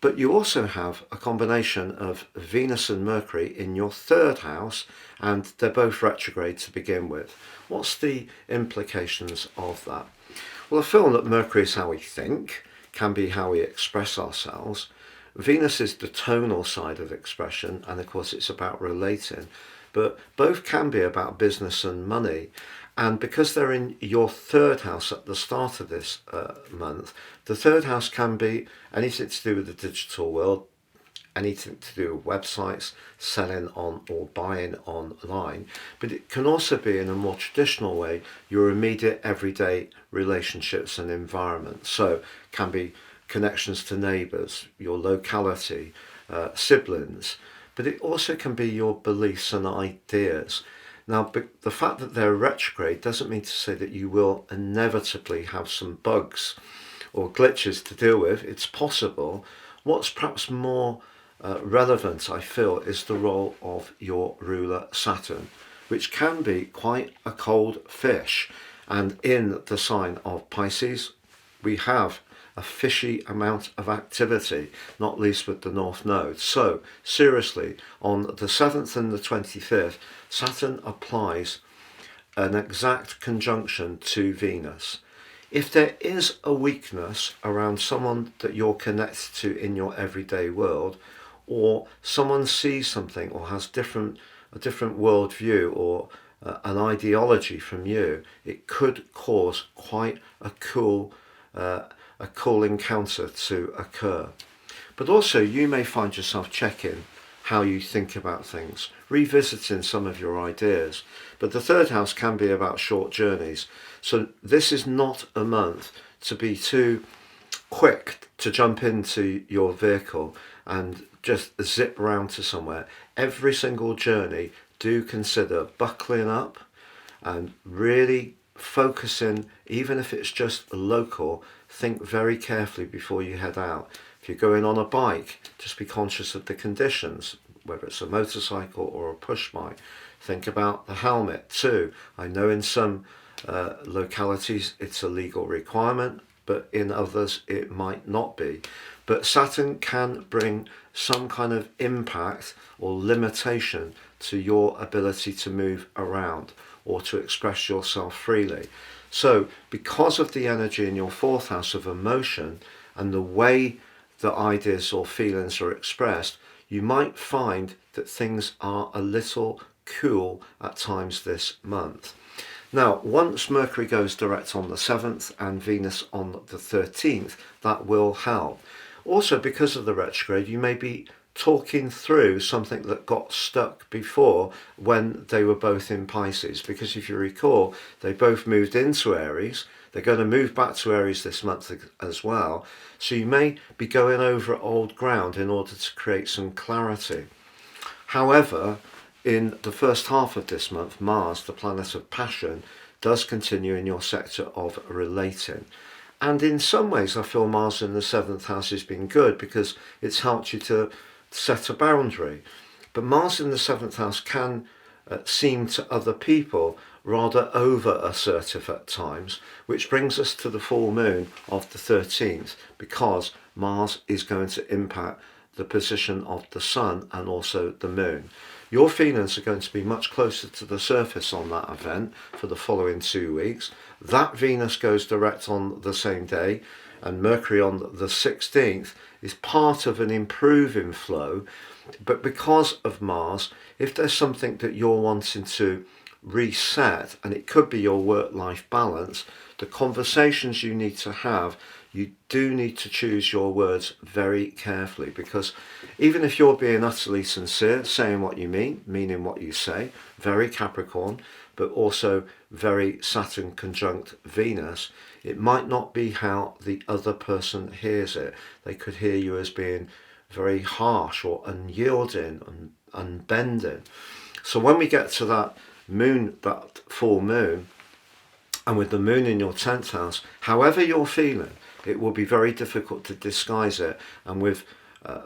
But you also have a combination of Venus and Mercury in your 3rd house, and they're both retrograde to begin with. What's the implications of that? Well, I feel that Mercury is how we think, can be how we express ourselves. Venus is the tonal side of expression, and of course it's about relating, but both can be about business and money. And because they're in your 3rd house at the start of this month, the 3rd house can be anything to do with the digital world, anything to do with websites, selling on or buying online, but it can also be in a more traditional way, your immediate everyday relationships and environment. So can be connections to neighbours, your locality, siblings, but it also can be your beliefs and ideas. Now, the fact that they're retrograde doesn't mean to say that you will inevitably have some bugs or glitches to deal with. It's possible. What's perhaps more relevant, I feel, is the role of your ruler Saturn, which can be quite a cold fish. And in the sign of Pisces, we have a fishy amount of activity, not least with the North Node. So, seriously, on the 7th and the 25th, Saturn applies an exact conjunction to Venus. If there is a weakness around someone that you're connected to in your everyday world, or someone sees something or has a different worldview or an ideology from you, it could cause quite a cool encounter to occur. But also you may find yourself checking how you think about things, revisiting some of your ideas. But the 3rd house can be about short journeys. So this is not a month to be too quick to jump into your vehicle and just zip round to somewhere. Every single journey, do consider buckling up and really focusing, even if it's just local. Think very carefully before you head out. If you're going on a bike, just be conscious of the conditions, whether it's a motorcycle or a push bike. Think about the helmet too. I know in some localities it's a legal requirement, but in others it might not be. But Saturn can bring some kind of impact or limitation to your ability to move around or to express yourself freely. So because of the energy in your fourth house of emotion and the way that ideas or feelings are expressed, you might find that things are a little cool at times this month. Now, once Mercury goes direct on the 7th and Venus on the 13th, that will help. Also, because of the retrograde, you may be talking through something that got stuck before when they were both in Pisces. Because if you recall, they both moved into Aries. They're going to move back to Aries this month as well. So you may be going over old ground in order to create some clarity. However, in the first half of this month, Mars, the planet of passion, does continue in your sector of relating. And in some ways, I feel Mars in the 7th house has been good because it's helped you to set a boundary. But Mars in the 7th house can seem to other people rather over assertive at times, which brings us to the full moon of the 13th, because Mars is going to impact the position of the Sun and also the Moon. Your feelings are going to be much closer to the surface on that event for the following 2 weeks. That Venus goes direct on the same day, and Mercury on the 16th is part of an improving flow. But because of Mars, if there's something that you're wanting to reset, and it could be your work-life balance, the conversations you need to have, you do need to choose your words very carefully, because even if you're being utterly sincere, saying what you mean, meaning what you say, very Capricorn, but also very Saturn conjunct Venus, it might not be how the other person hears it. They could hear you as being very harsh or unyielding and unbending. So when we get to that moon, that full moon, and with the moon in your 10th house, however you're feeling, it will be very difficult to disguise it. And with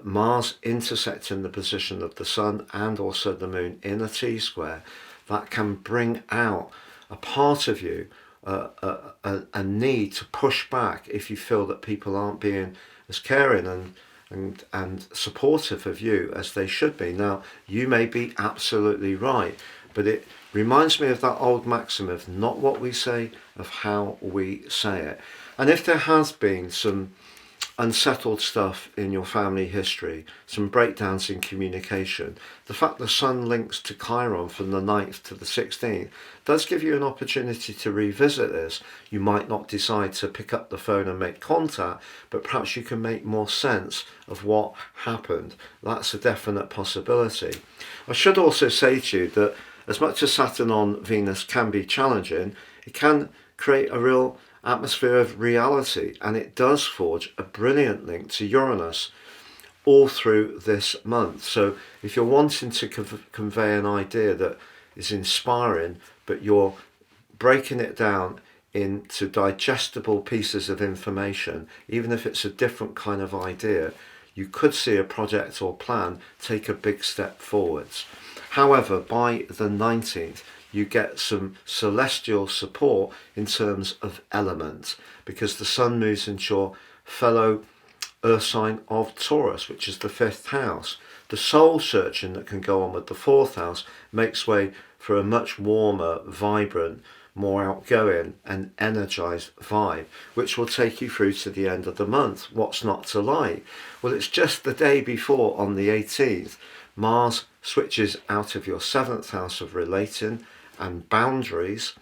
Mars intersecting the position of the Sun and also the moon in a T-square, that can bring out a part of you, a need to push back if you feel that people aren't being as caring and supportive of you as they should be. Now, you may be absolutely right, but it reminds me of that old maxim of not what we say, of how we say it. And if there has been some unsettled stuff in your family history, some breakdowns in communication, the fact the Sun links to Chiron from the 9th to the 16th does give you an opportunity to revisit this. You might not decide to pick up the phone and make contact, but perhaps you can make more sense of what happened. That's a definite possibility. I should also say to you that as much as Saturn on Venus can be challenging, it can create a real atmosphere of reality, and it does forge a brilliant link to Uranus all through this month. So if you're wanting to convey an idea that is inspiring, but you're breaking it down into digestible pieces of information, even if it's a different kind of idea, you could see a project or plan take a big step forwards. However, by the 19th, you get some celestial support in terms of element, because the Sun moves into your fellow Earth sign of Taurus, which is the 5th house. The soul searching that can go on with the 4th house makes way for a much warmer, vibrant, more outgoing and energized vibe, which will take you through to the end of the month. What's not to like? Well, it's just the day before, on the 18th, Mars switches out of your 7th house of relating and boundaries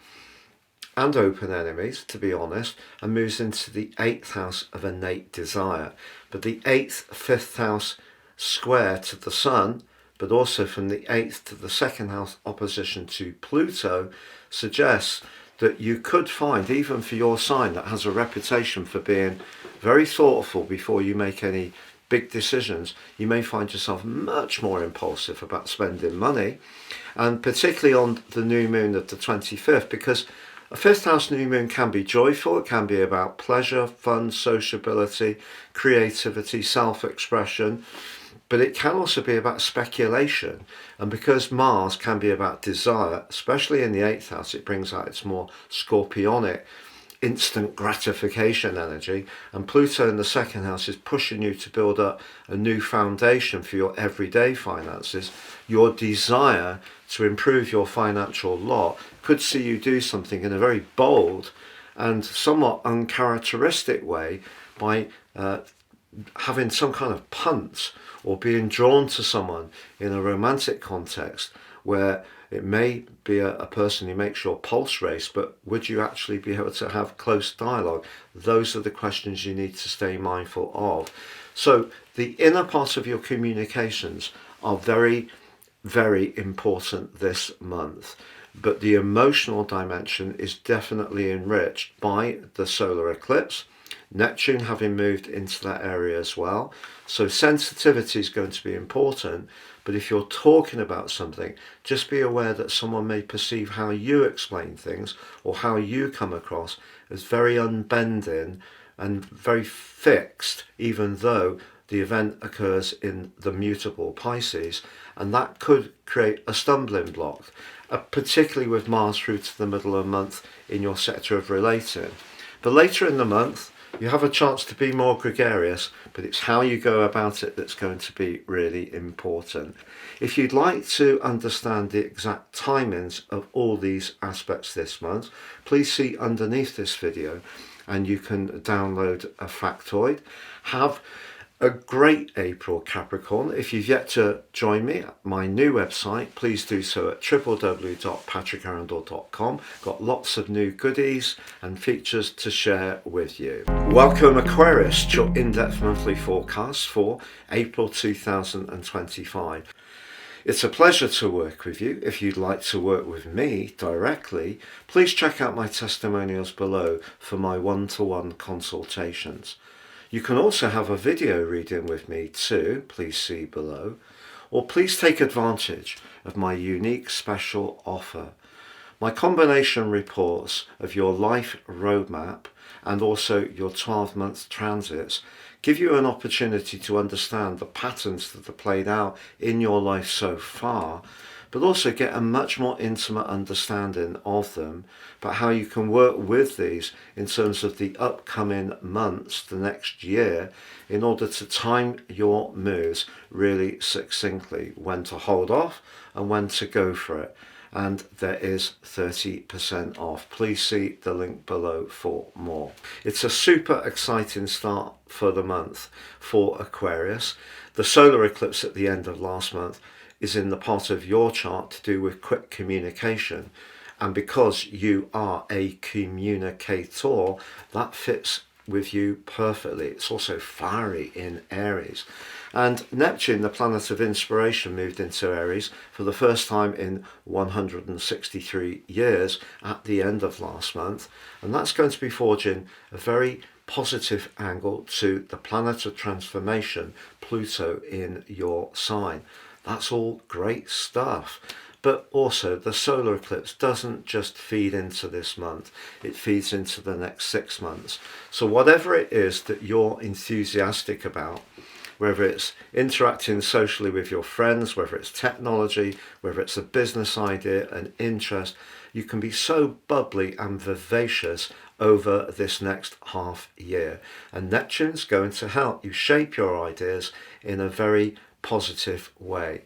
and open enemies, to be honest, and moves into the 8th house of innate desire. But the 8th, 5th house square to the Sun, but also from the 8th to the 2nd house opposition to Pluto, suggests that you could find, even for your sign that has a reputation for being very thoughtful before you make any big decisions, you may find yourself much more impulsive about spending money, and particularly on the new moon of the 25th, because a 5th house new moon can be joyful, it can be about pleasure, fun, sociability, creativity, self-expression, but it can also be about speculation. And because Mars can be about desire, especially in the 8th house, it brings out its more scorpionic, instant gratification energy, and Pluto in the 2nd house is pushing you to build up a new foundation for your everyday finances. Your desire to improve your financial lot could see you do something in a very bold and somewhat uncharacteristic way by having some kind of punt or being drawn to someone in a romantic context where it may be a person who makes your pulse race, but would you actually be able to have close dialogue? Those are the questions you need to stay mindful of. So the inner part of your communications are very, very important this month. But the emotional dimension is definitely enriched by the solar eclipse, Neptune having moved into that area as well. So sensitivity is going to be important, but if you're talking about something, just be aware that someone may perceive how you explain things or how you come across as very unbending and very fixed, even though the event occurs in the mutable Pisces, and that could create a stumbling block, particularly with Mars through to the middle of the month in your sector of relating. But later in the month, you have a chance to be more gregarious, but it's how you go about it that's going to be really important. If you'd like to understand the exact timings of all these aspects this month, please see underneath this video and you can download a factoid. Have a great April, Capricorn. If you've yet to join me at my new website, please do so at www.patrickarundell.com. Got lots of new goodies and features to share with you. Welcome, Aquarius, to your in-depth monthly forecast for April 2025. It's a pleasure to work with you. If you'd like to work with me directly, please check out my testimonials below for my one-to-one consultations. You can also have a video reading with me too, please see below, or please take advantage of my unique special offer. My combination reports of your life roadmap and also your 12-month transits give you an opportunity to understand the patterns that are played out in your life so far, but also get a much more intimate understanding of them, but how you can work with these in terms of the upcoming months, the next year, in order to time your moves really succinctly, when to hold off and when to go for it. And there is 30% off. Please see the link below for more. It's a super exciting start for the month for Aquarius. The solar eclipse at the end of last month is in the part of your chart to do with quick communication. And because you are a communicator, that fits with you perfectly. It's also fiery in Aries. And Neptune, the planet of inspiration, moved into Aries for the first time in 163 years at the end of last month. And that's going to be forging a very positive angle to the planet of transformation, Pluto, in your sign. That's all great stuff. But also the solar eclipse doesn't just feed into this month, it feeds into the next 6 months. So whatever it is that you're enthusiastic about, whether it's interacting socially with your friends, whether it's technology, whether it's a business idea, an interest, you can be so bubbly and vivacious over this next half year. And Neptune's going to help you shape your ideas in a very positive way.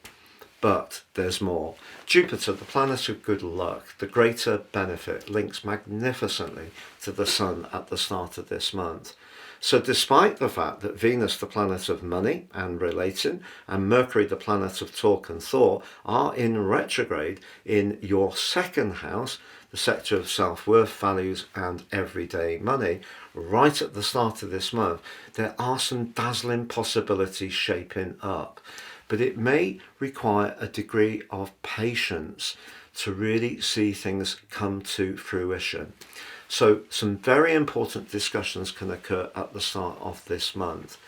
But there's more. Jupiter, the planet of good luck, the greater benefit, links magnificently to the Sun at the start of this month. So despite the fact that Venus, the planet of money and relating, and Mercury, the planet of talk and thought, are in retrograde in your second house, the sector of self-worth, values and everyday money, right at the start of this month, there are some dazzling possibilities shaping up. But it may require a degree of patience to really see things come to fruition. So some very important discussions can occur at the start of this month.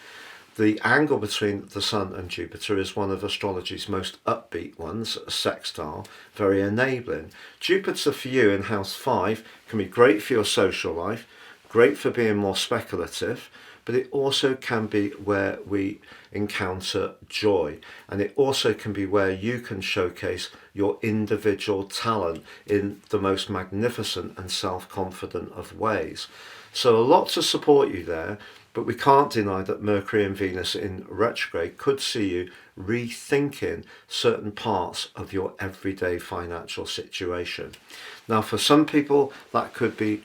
The angle between the Sun and Jupiter is one of astrology's most upbeat ones, a sextile, very enabling. Jupiter for you in house 5 can be great for your social life, great for being more speculative, but it also can be where we encounter joy, and it also can be where you can showcase your individual talent in the most magnificent and self-confident of ways. So a lot to support you there, but we can't deny that Mercury and Venus in retrograde could see you rethinking certain parts of your everyday financial situation. Now, for some people, that could be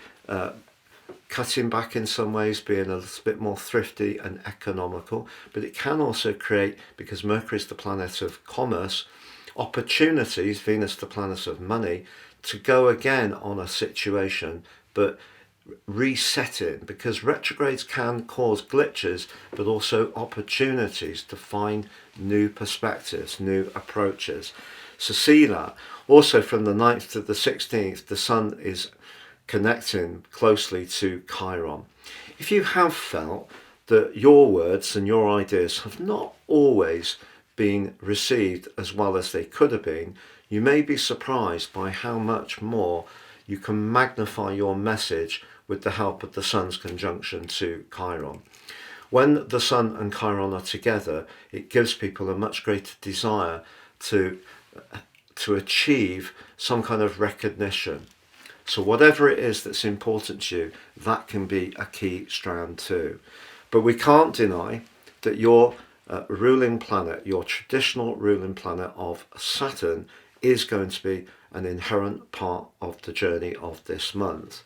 cutting back in some ways, being a little bit more thrifty and economical, but it can also create, because Mercury is the planet of commerce, opportunities, Venus the planet of money, to go again on a situation, but resetting, because retrogrades can cause glitches, but also opportunities to find new perspectives, new approaches. So see that. Also from the 9th to the 16th, the Sun is connecting closely to Chiron. If you have felt that your words and your ideas have not always been received as well as they could have been, you may be surprised by how much more you can magnify your message with the help of the Sun's conjunction to Chiron. When the Sun and Chiron are together, it gives people a much greater desire to achieve some kind of recognition. So whatever it is that's important to you, that can be a key strand too. But we can't deny that your ruling planet, your traditional ruling planet of Saturn, is going to be an inherent part of the journey of this month.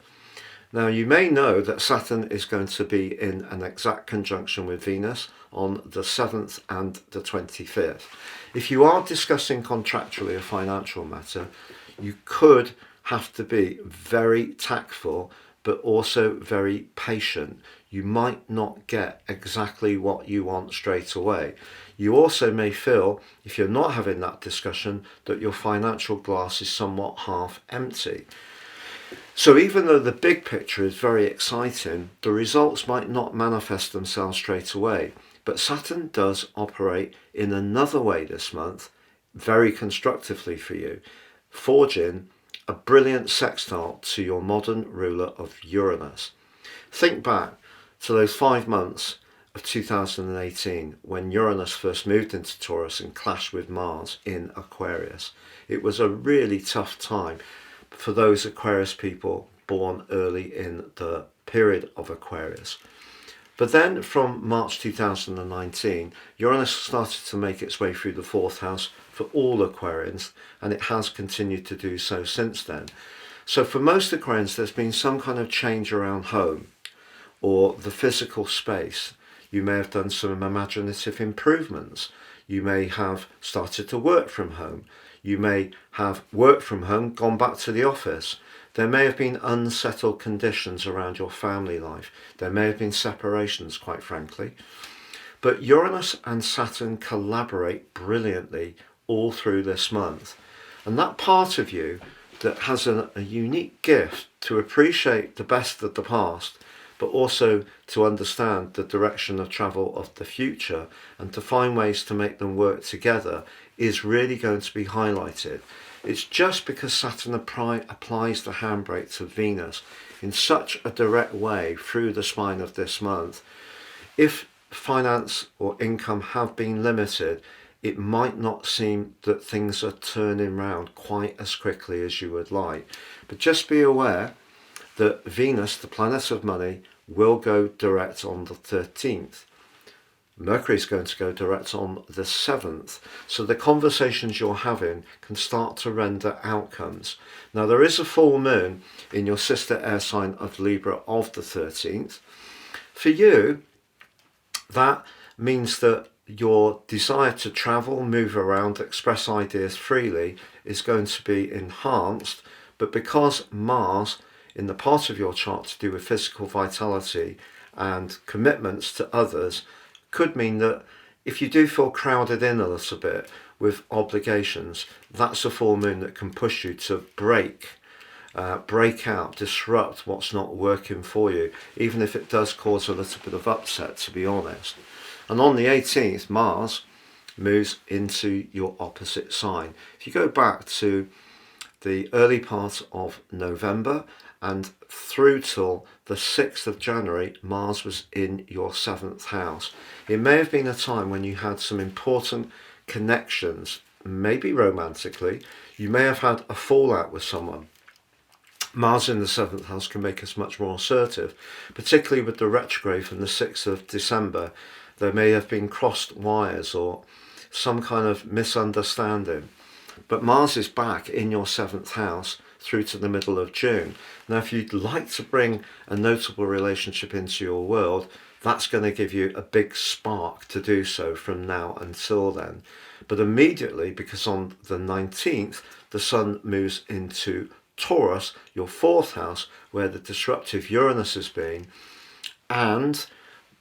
Now, you may know that Saturn is going to be in an exact conjunction with Venus on the 7th and the 25th. If you are discussing contractually a financial matter, you could have to be very tactful, but also very patient. You might not get exactly what you want straight away. You also may feel, if you're not having that discussion, that your financial glass is somewhat half empty. So even though the big picture is very exciting, the results might not manifest themselves straight away. But Saturn does operate in another way this month, very constructively for you, forging a brilliant sextile to your modern ruler of Uranus. Think back to those 5 months of 2018 when Uranus first moved into Taurus and clashed with Mars in Aquarius. It was a really tough time for those Aquarius people born early in the period of Aquarius. But then from March 2019, Uranus started to make its way through the 4th house for all Aquarians, and it has continued to do so since then. So for most Aquarians, there's been some kind of change around home or the physical space. You may have done some imaginative improvements. You may have started to work from home. You may have worked from home, gone back to the office. There may have been unsettled conditions around your family life. There may have been separations, quite frankly. But Uranus and Saturn collaborate brilliantly all through this month. And that part of you that has a unique gift to appreciate the best of the past, but also to understand the direction of travel of the future and to find ways to make them work together, is really going to be highlighted. It's just because Saturn applies the handbrake to Venus in such a direct way through the spine of this month. If finance or income have been limited, it might not seem that things are turning round quite as quickly as you would like. But just be aware that Venus, the planet of money, will go direct on the 13th. Mercury is going to go direct on the 7th. So the conversations you're having can start to render outcomes. Now, there is a full moon in your sister air sign of Libra of the 13th. For you, that means that your desire to travel, move around, express ideas freely is going to be enhanced. But because Mars, in the part of your chart to do with physical vitality and commitments to others, could mean that if you do feel crowded in a little bit with obligations, that's a full moon that can push you to break out, disrupt what's not working for you, even if it does cause a little bit of upset, to be honest. And on the 18th, Mars moves into your opposite sign. If you go back to the early part of November and through till the 6th of January, Mars was in your 7th house. It may have been a time when you had some important connections, maybe romantically. You may have had a fallout with someone. Mars in the 7th house can make us much more assertive, particularly with the retrograde from the 6th of December. There may have been crossed wires or some kind of misunderstanding. But Mars is back in your 7th house through to the middle of June. Now, if you'd like to bring a notable relationship into your world, that's going to give you a big spark to do so from now until then. But immediately, because on the 19th, the Sun moves into Taurus, your fourth house, where the disruptive Uranus has been, and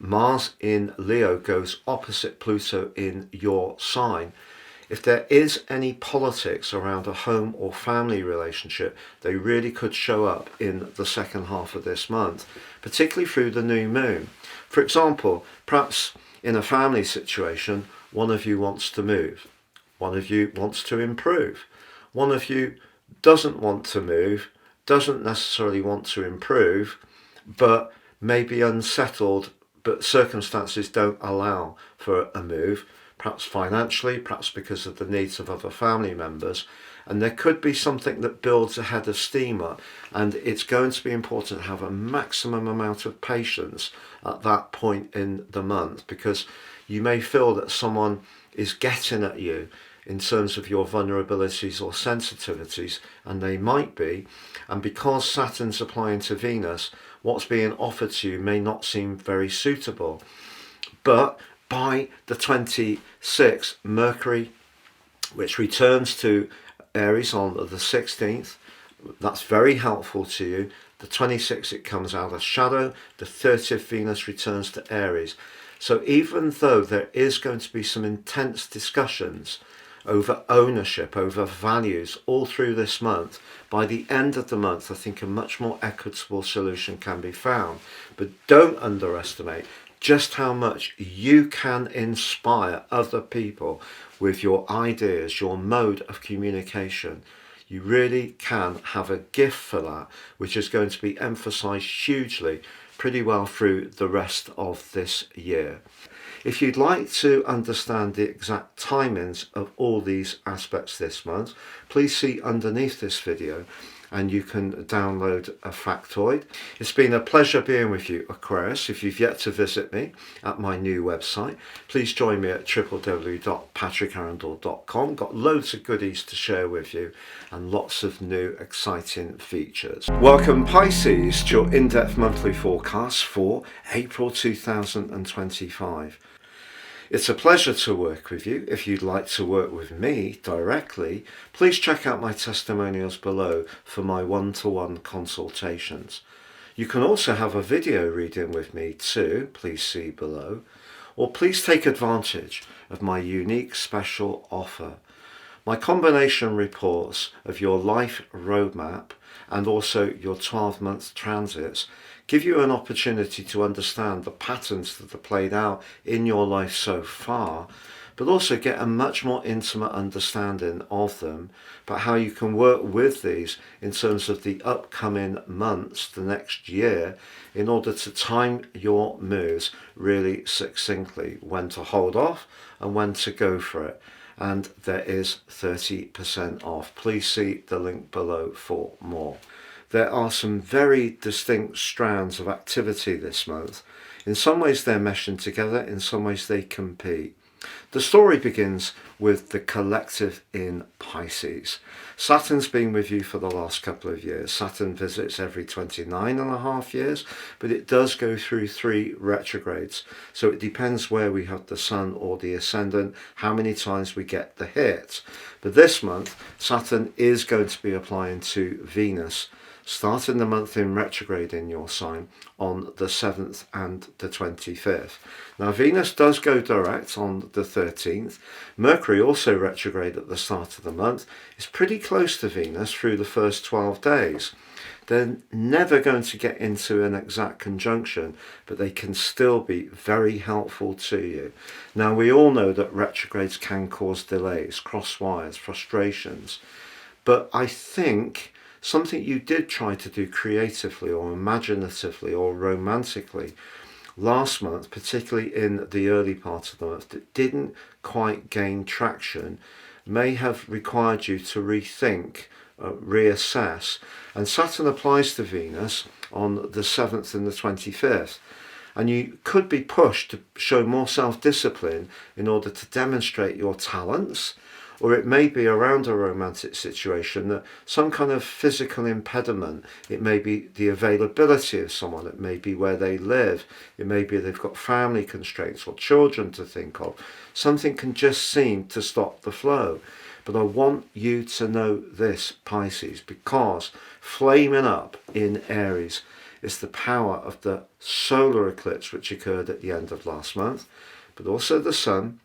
Mars in Leo goes opposite Pluto in your sign. If there is any politics around a home or family relationship, they really could show up in the second half of this month, particularly through the new moon. For example, perhaps in a family situation, one of you wants to move, one of you wants to improve, one of you doesn't want to move, doesn't necessarily want to improve, but may be unsettled, but circumstances don't allow for a move, perhaps financially, perhaps because of the needs of other family members. And there could be something that builds a head of steam up, and it's going to be important to have a maximum amount of patience at that point in the month, because you may feel that someone is getting at you in terms of your vulnerabilities or sensitivities, and they might be. And because Saturn's applying to Venus, what's being offered to you may not seem very suitable. But by the 26th, Mercury, which returns to Aries on the 16th, that's very helpful to you. The 26th, it comes out of shadow. The 30th, Venus returns to Aries. So even though there is going to be some intense discussions over ownership, over values, all through this month, by the end of the month, I think a much more equitable solution can be found. But don't underestimate just how much you can inspire other people with your ideas, your mode of communication. You really can have a gift for that, which is going to be emphasized hugely pretty well through the rest of this year. If you'd like to understand the exact timings of all these aspects this month, please see underneath this video and you can download a factoid. It's been a pleasure being with you, Aquarius. If you've yet to visit me at my new website, please join me at www.patrickarundell.com. Got loads of goodies to share with you and lots of new exciting features. Welcome, Pisces, to your in-depth monthly forecast for April 2025. It's a pleasure to work with you. If you'd like to work with me directly, please check out my testimonials below for my one-to-one consultations. You can also have a video reading with me too, please see below, or please take advantage of my unique special offer. My combination reports of your life roadmap and also your 12-month transits give you an opportunity to understand the patterns that are played out in your life so far, but also get a much more intimate understanding of them, but how you can work with these in terms of the upcoming months, the next year, in order to time your moves really succinctly, when to hold off and when to go for it. And there is 30% off. Please see the link below for more. There are some very distinct strands of activity this month. In some ways they're meshing together, in some ways they compete. The story begins with the collective in Pisces. Saturn's been with you for the last couple of years. Saturn visits every 29.5 years, but it does go through 3 retrogrades. So it depends where we have the Sun or the Ascendant, how many times we get the hit. But this month, Saturn is going to be applying to Venus, starting the month in retrograde in your sign on the 7th and the 25th. Now Venus does go direct on the 13th. Mercury, also retrograde at the start of the month, is pretty close to Venus through the first 12 days. They're never going to get into an exact conjunction, but they can still be very helpful to you. Now we all know that retrogrades can cause delays, cross wires, frustrations, but I think something you did try to do creatively or imaginatively or romantically last month, particularly in the early part of the month, that didn't quite gain traction, may have required you to rethink, reassess. And Saturn applies to Venus on the 7th and the 25th. And you could be pushed to show more self-discipline in order to demonstrate your talents, or it may be around a romantic situation, that some kind of physical impediment. It may be the availability of someone, it may be where they live, it may be they've got family constraints or children to think of. Something can just seem to stop the flow. But I want you to know this, Pisces, because flaming up in Aries is the power of the solar eclipse which occurred at the end of last month, but also the Sun,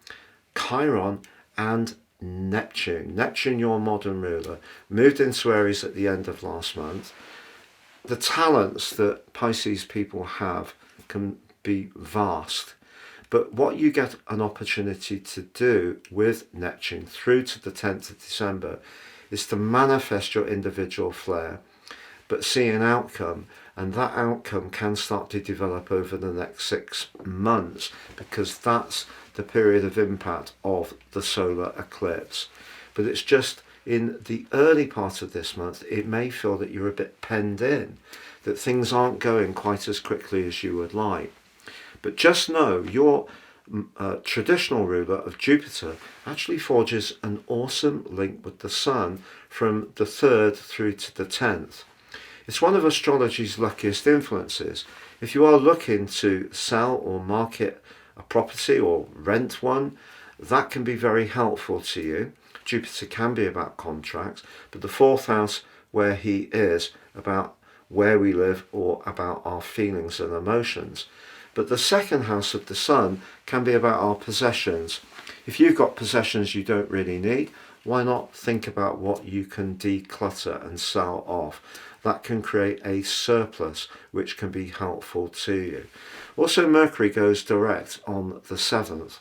Chiron, and Neptune. Neptune, your modern ruler, moved into Aries at the end of last month. The talents that Pisces people have can be vast, but what you get an opportunity to do with Neptune through to the 10th of December is to manifest your individual flair, but see an outcome, and that outcome can start to develop over the next 6 months, because that's the period of impact of the solar eclipse. But it's just in the early part of this month, it may feel that you're a bit penned in, that things aren't going quite as quickly as you would like. But just know your traditional ruler of Jupiter actually forges an awesome link with the Sun from the 3rd through to the 10th. It's one of astrology's luckiest influences. If you are looking to sell or market a property or rent one, that can be very helpful to you. Jupiter can be about contracts, but the 4th house, where he is, about where we live or about our feelings and emotions. But the 2nd house of the Sun can be about our possessions. If you've got possessions you don't really need, why not think about what you can declutter and sell off? That can create a surplus which can be helpful to you. Also, Mercury goes direct on the 7th.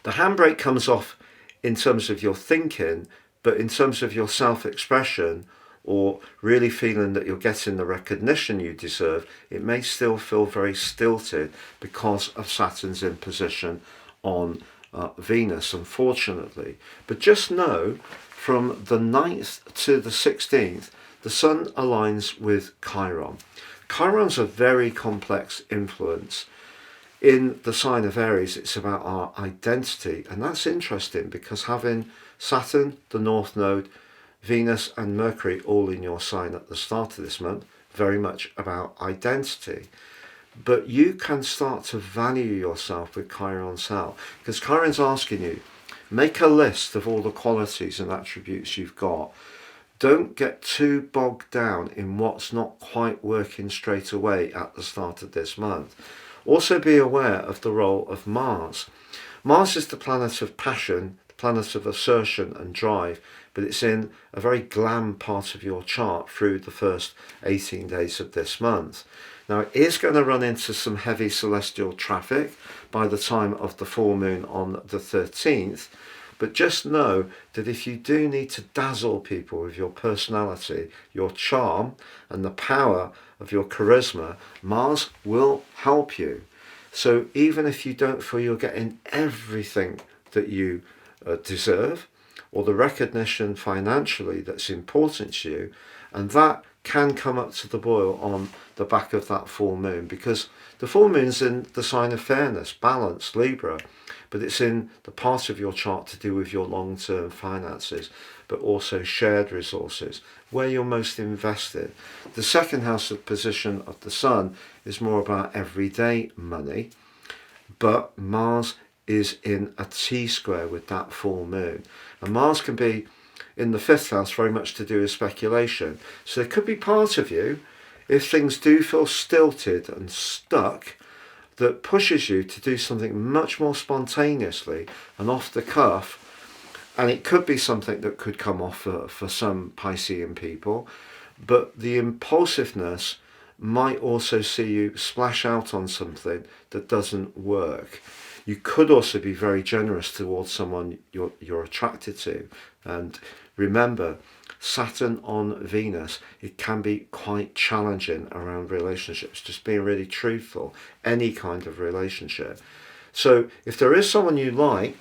The handbrake comes off in terms of your thinking, but in terms of your self-expression, or really feeling that you're getting the recognition you deserve, it may still feel very stilted because of Saturn's imposition on Venus, unfortunately. But just know, from the 9th to the 16th, the Sun aligns with Chiron. Chiron's a very complex influence. In the sign of Aries, it's about our identity, and that's interesting because having Saturn, the North Node, Venus and Mercury all in your sign at the start of this month, very much about identity. But you can start to value yourself with Chiron's help, because Chiron's asking you, make a list of all the qualities and attributes you've got. Don't get too bogged down in what's not quite working straight away at the start of this month. Also be aware of the role of Mars. Mars is the planet of passion, the planet of assertion and drive, but it's in a very glam part of your chart through the first 18 days of this month. Now, it is going to run into some heavy celestial traffic by the time of the full moon on the 13th, but just know that if you do need to dazzle people with your personality, your charm, and the power of your charisma, Mars will help you. So even if you don't feel you're getting everything that you deserve, or the recognition financially that's important to you, and that can come up to the boil on the back of that full moon, because the full moon's in the sign of fairness, balance, Libra, but it's in the part of your chart to do with your long-term finances, but also shared resources, where you're most invested. The 2nd house of position of the Sun is more about everyday money, but Mars is in a T-square with that full moon. And Mars can be in the 5th house, very much to do with speculation. So there could be part of you, if things do feel stilted and stuck, that pushes you to do something much more spontaneously and off the cuff. And it could be something that could come off for some Piscean people, but the impulsiveness might also see you splash out on something that doesn't work. You could also be very generous towards someone you're attracted to. And remember, Saturn on Venus, it can be quite challenging around relationships, just being really truthful, any kind of relationship. So if there is someone you like,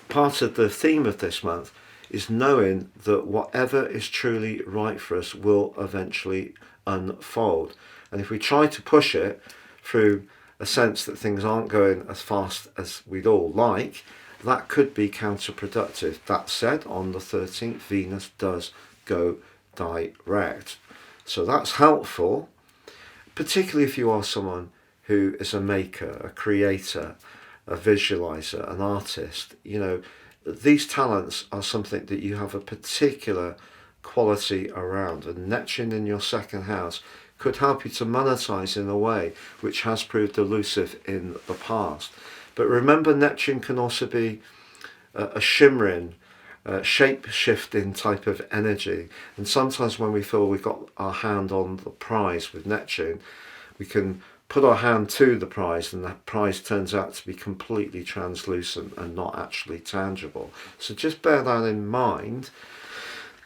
part of the theme of this month is knowing that whatever is truly right for us will eventually unfold. And if we try to push it through a sense that things aren't going as fast as we'd all like, that could be counterproductive. That said, on the 13th, Venus does go direct. So that's helpful, particularly if you are someone who is a maker, a creator, a visualizer, an artist. You know, these talents are something that you have a particular quality around, and Neptune in your second house could help you to monetize in a way which has proved elusive in the past. But remember, Neptune can also be a shimmering, shape-shifting type of energy. And sometimes when we feel we've got our hand on the prize with Neptune, we can put our hand to the prize and that prize turns out to be completely translucent and not actually tangible. So just bear that in mind.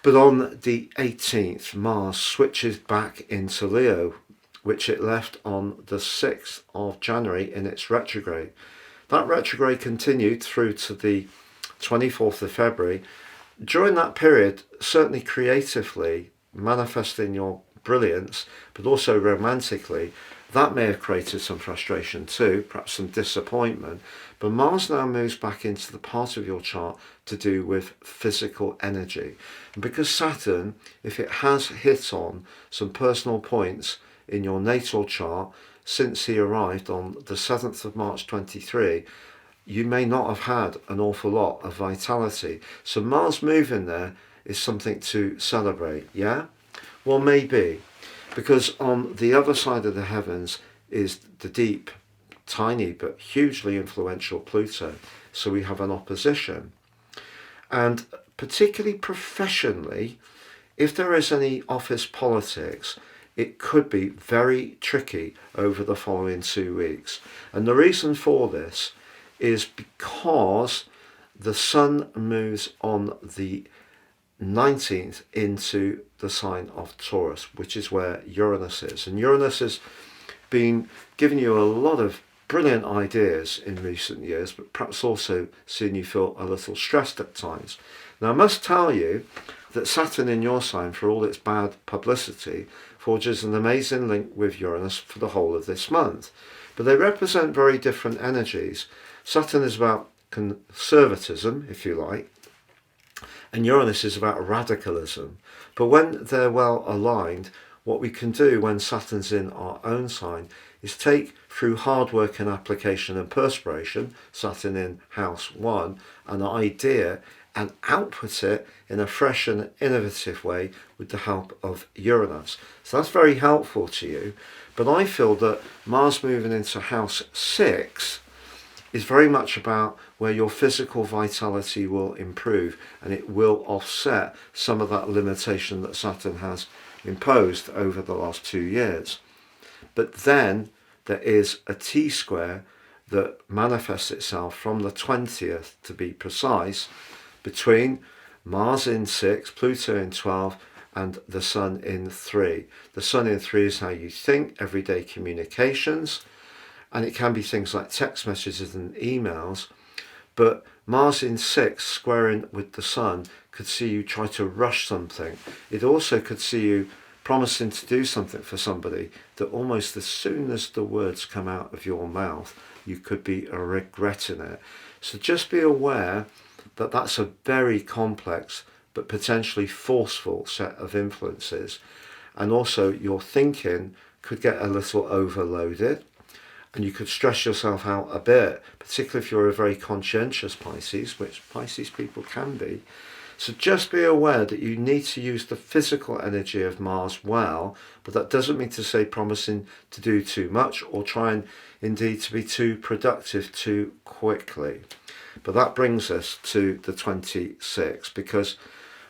But on the 18th, Mars switches back into Leo, which it left on the 6th of January in its retrograde. That retrograde continued through to the 24th of February. During that period, certainly creatively, manifesting your brilliance, but also romantically, that may have created some frustration too, perhaps some disappointment. But Mars now moves back into the part of your chart to do with physical energy. And because Saturn, if it has hit on some personal points in your natal chart since he arrived on the 7th of March 23, you may not have had an awful lot of vitality. So Mars moving there is something to celebrate, yeah? Well, maybe. Because on the other side of the heavens is the deep, tiny, but hugely influential Pluto. So we have an opposition. And particularly professionally, if there is any office politics, it could be very tricky over the following 2 weeks. And the reason for this is because the Sun moves on the 19th into the sign of Taurus, which is where Uranus is. And Uranus has been giving you a lot of brilliant ideas in recent years, but perhaps also seeing you feel a little stressed at times. Now, I must tell you that Saturn in your sign, for all its bad publicity, forges an amazing link with Uranus for the whole of this month. But they represent very different energies. Saturn is about conservatism, if you like, and Uranus is about radicalism. But when they're well aligned, what we can do when Saturn's in our own sign is take, through hard work and application and perspiration, Saturn in house 1, an idea and output it in a fresh and innovative way with the help of Uranus. So that's very helpful to you. But I feel that Mars moving into house 6 is very much about where your physical vitality will improve, and it will offset some of that limitation that Saturn has imposed over the last 2 years. But then there is a T-square that manifests itself from the 20th, to be precise, between Mars in 6, Pluto in 12, and the Sun in 3. The Sun in 3 is how you think, everyday communications, and it can be things like text messages and emails. But Mars in 6 squaring with the Sun could see you try to rush something. It also could see you promising to do something for somebody that almost as soon as the words come out of your mouth, you could be regretting it. So just be aware that that's a very complex but potentially forceful set of influences. And also your thinking could get a little overloaded, and you could stress yourself out a bit, particularly if you're a very conscientious Pisces, which Pisces people can be. So just be aware that you need to use the physical energy of Mars well, but that doesn't mean to say promising to do too much or trying indeed to be too productive too quickly. But that brings us to the 26th, because,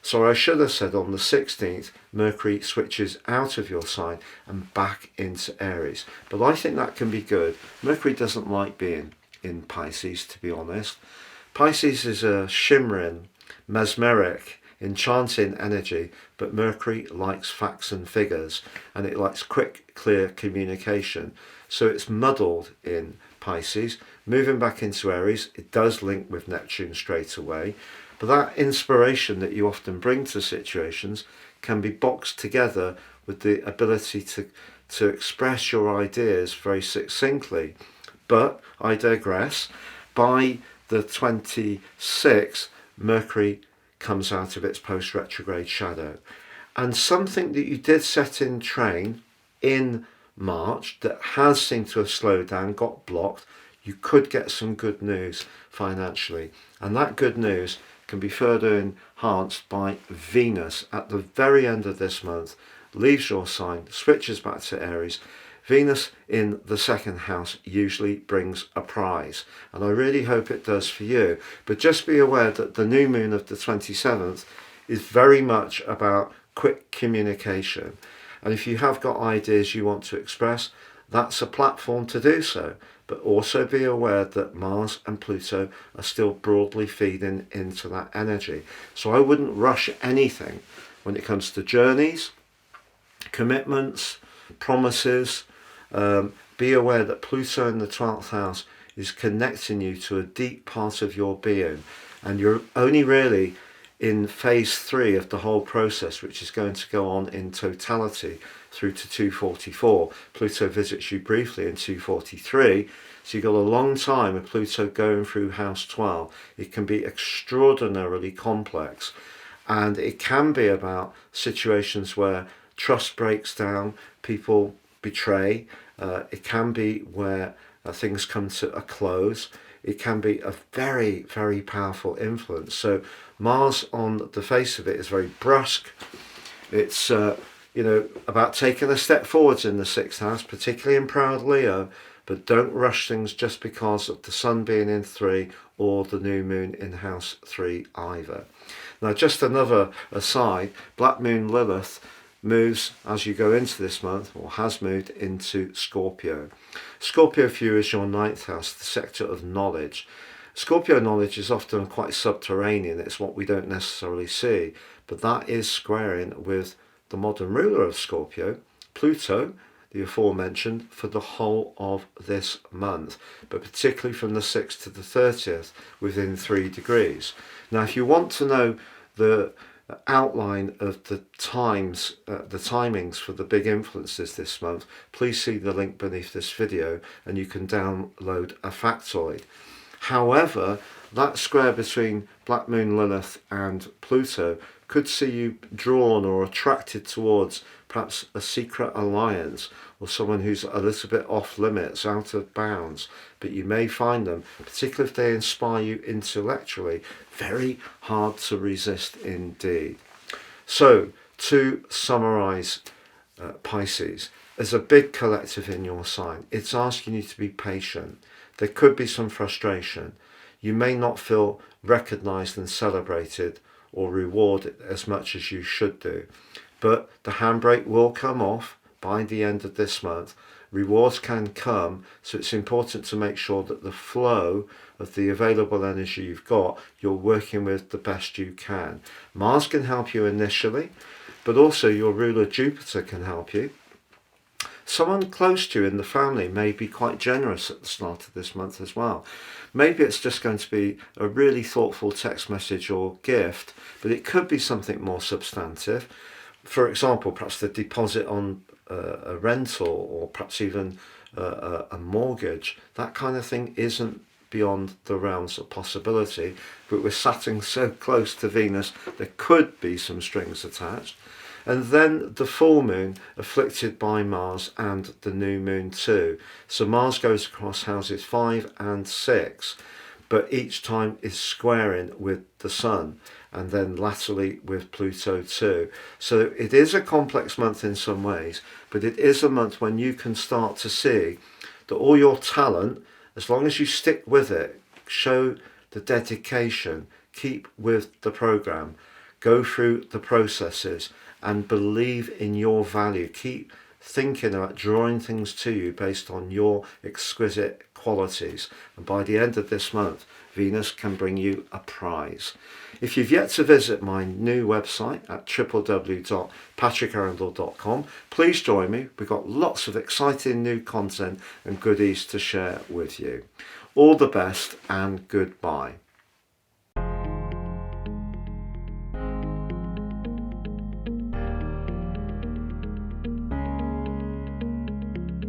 so I should have said on the 16th, Mercury switches out of your sign and back into Aries. But I think that can be good. Mercury doesn't like being in Pisces, to be honest. Pisces is a shimmering, mesmeric, enchanting energy, but Mercury likes facts and figures, and it likes quick, clear communication. So it's muddled in Pisces. Moving back into Aries, it does link with Neptune straight away. But that inspiration that you often bring to situations can be boxed together with the ability to express your ideas very succinctly. But I digress. By the the 26th, Mercury comes out of its post-retrograde shadow. And something that you did set in train in March that has seemed to have slowed down, got blocked, you could get some good news financially. And that good news can be further enhanced by Venus at the very end of this month, leaves your sign, switches back to Aries. Venus in the second house usually brings a prize, and I really hope it does for you. But just be aware that the new moon of the 27th is very much about quick communication. And if you have got ideas you want to express, that's a platform to do so. But also be aware that Mars and Pluto are still broadly feeding into that energy. So I wouldn't rush anything when it comes to journeys, commitments, promises. Be aware that Pluto in the 12th house is connecting you to a deep part of your being, and you're only really in phase 3 of the whole process, which is going to go on in totality through to 244. Pluto visits you briefly in 243, so you've got a long time of Pluto going through house 12. It can be extraordinarily complex, and it can be about situations where trust breaks down, people betray. It can be where things come to a close. It can be a very, very powerful influence. So Mars on the face of it is very brusque. It's about taking a step forwards in the 6th house, particularly in proud Leo, but don't rush things just because of the sun being in 3 or the new moon in house 3 either. Now, just another aside, Black Moon Lilith moves as you go into this month, or has moved into Scorpio. Scorpio for you is your 9th house, the sector of knowledge. Scorpio knowledge is often quite subterranean. It's what we don't necessarily see, but that is squaring with the modern ruler of Scorpio, Pluto, the aforementioned, for the whole of this month, but particularly from the 6th to the 30th within 3 degrees. Now, if you want to know the outline of the timings for the big influences this month, please see the link beneath this video and you can download a factoid. However, that square between Black Moon Lilith and Pluto could see you drawn or attracted towards perhaps a secret alliance or someone who's a little bit off limits, out of bounds, but you may find them, particularly if they inspire you intellectually, very hard to resist indeed. So, to summarize, Pisces, there's a big collective in your sign. It's asking you to be patient. There could be some frustration. You may not feel recognized and celebrated or rewarded as much as you should do, but the handbrake will come off by the end of this month. Rewards can come, so it's important to make sure that the flow of the available energy you've got, you're working with the best you can. Mars can help you initially, but also your ruler Jupiter can help you. Someone close to you in the family may be quite generous at the start of this month as well. Maybe it's just going to be a really thoughtful text message or gift, but it could be something more substantive. For example, perhaps the deposit on a rental, or perhaps even a mortgage. That kind of thing isn't beyond the realms of possibility, but we're sitting so close to Venus, there could be some strings attached. And then the full moon afflicted by Mars and the new moon too. So Mars goes across houses 5 and 6, but each time is squaring with the sun, and then latterly with Pluto too. So it is a complex month in some ways, but it is a month when you can start to see that all your talent, as long as you stick with it, show the dedication, keep with the program, go through the processes and believe in your value. Keep thinking about drawing things to you based on your exquisite qualities. And by the end of this month, Venus can bring you a prize. If you've yet to visit my new website at www.patrickarundell.com, please join me. We've got lots of exciting new content and goodies to share with you. All the best and goodbye.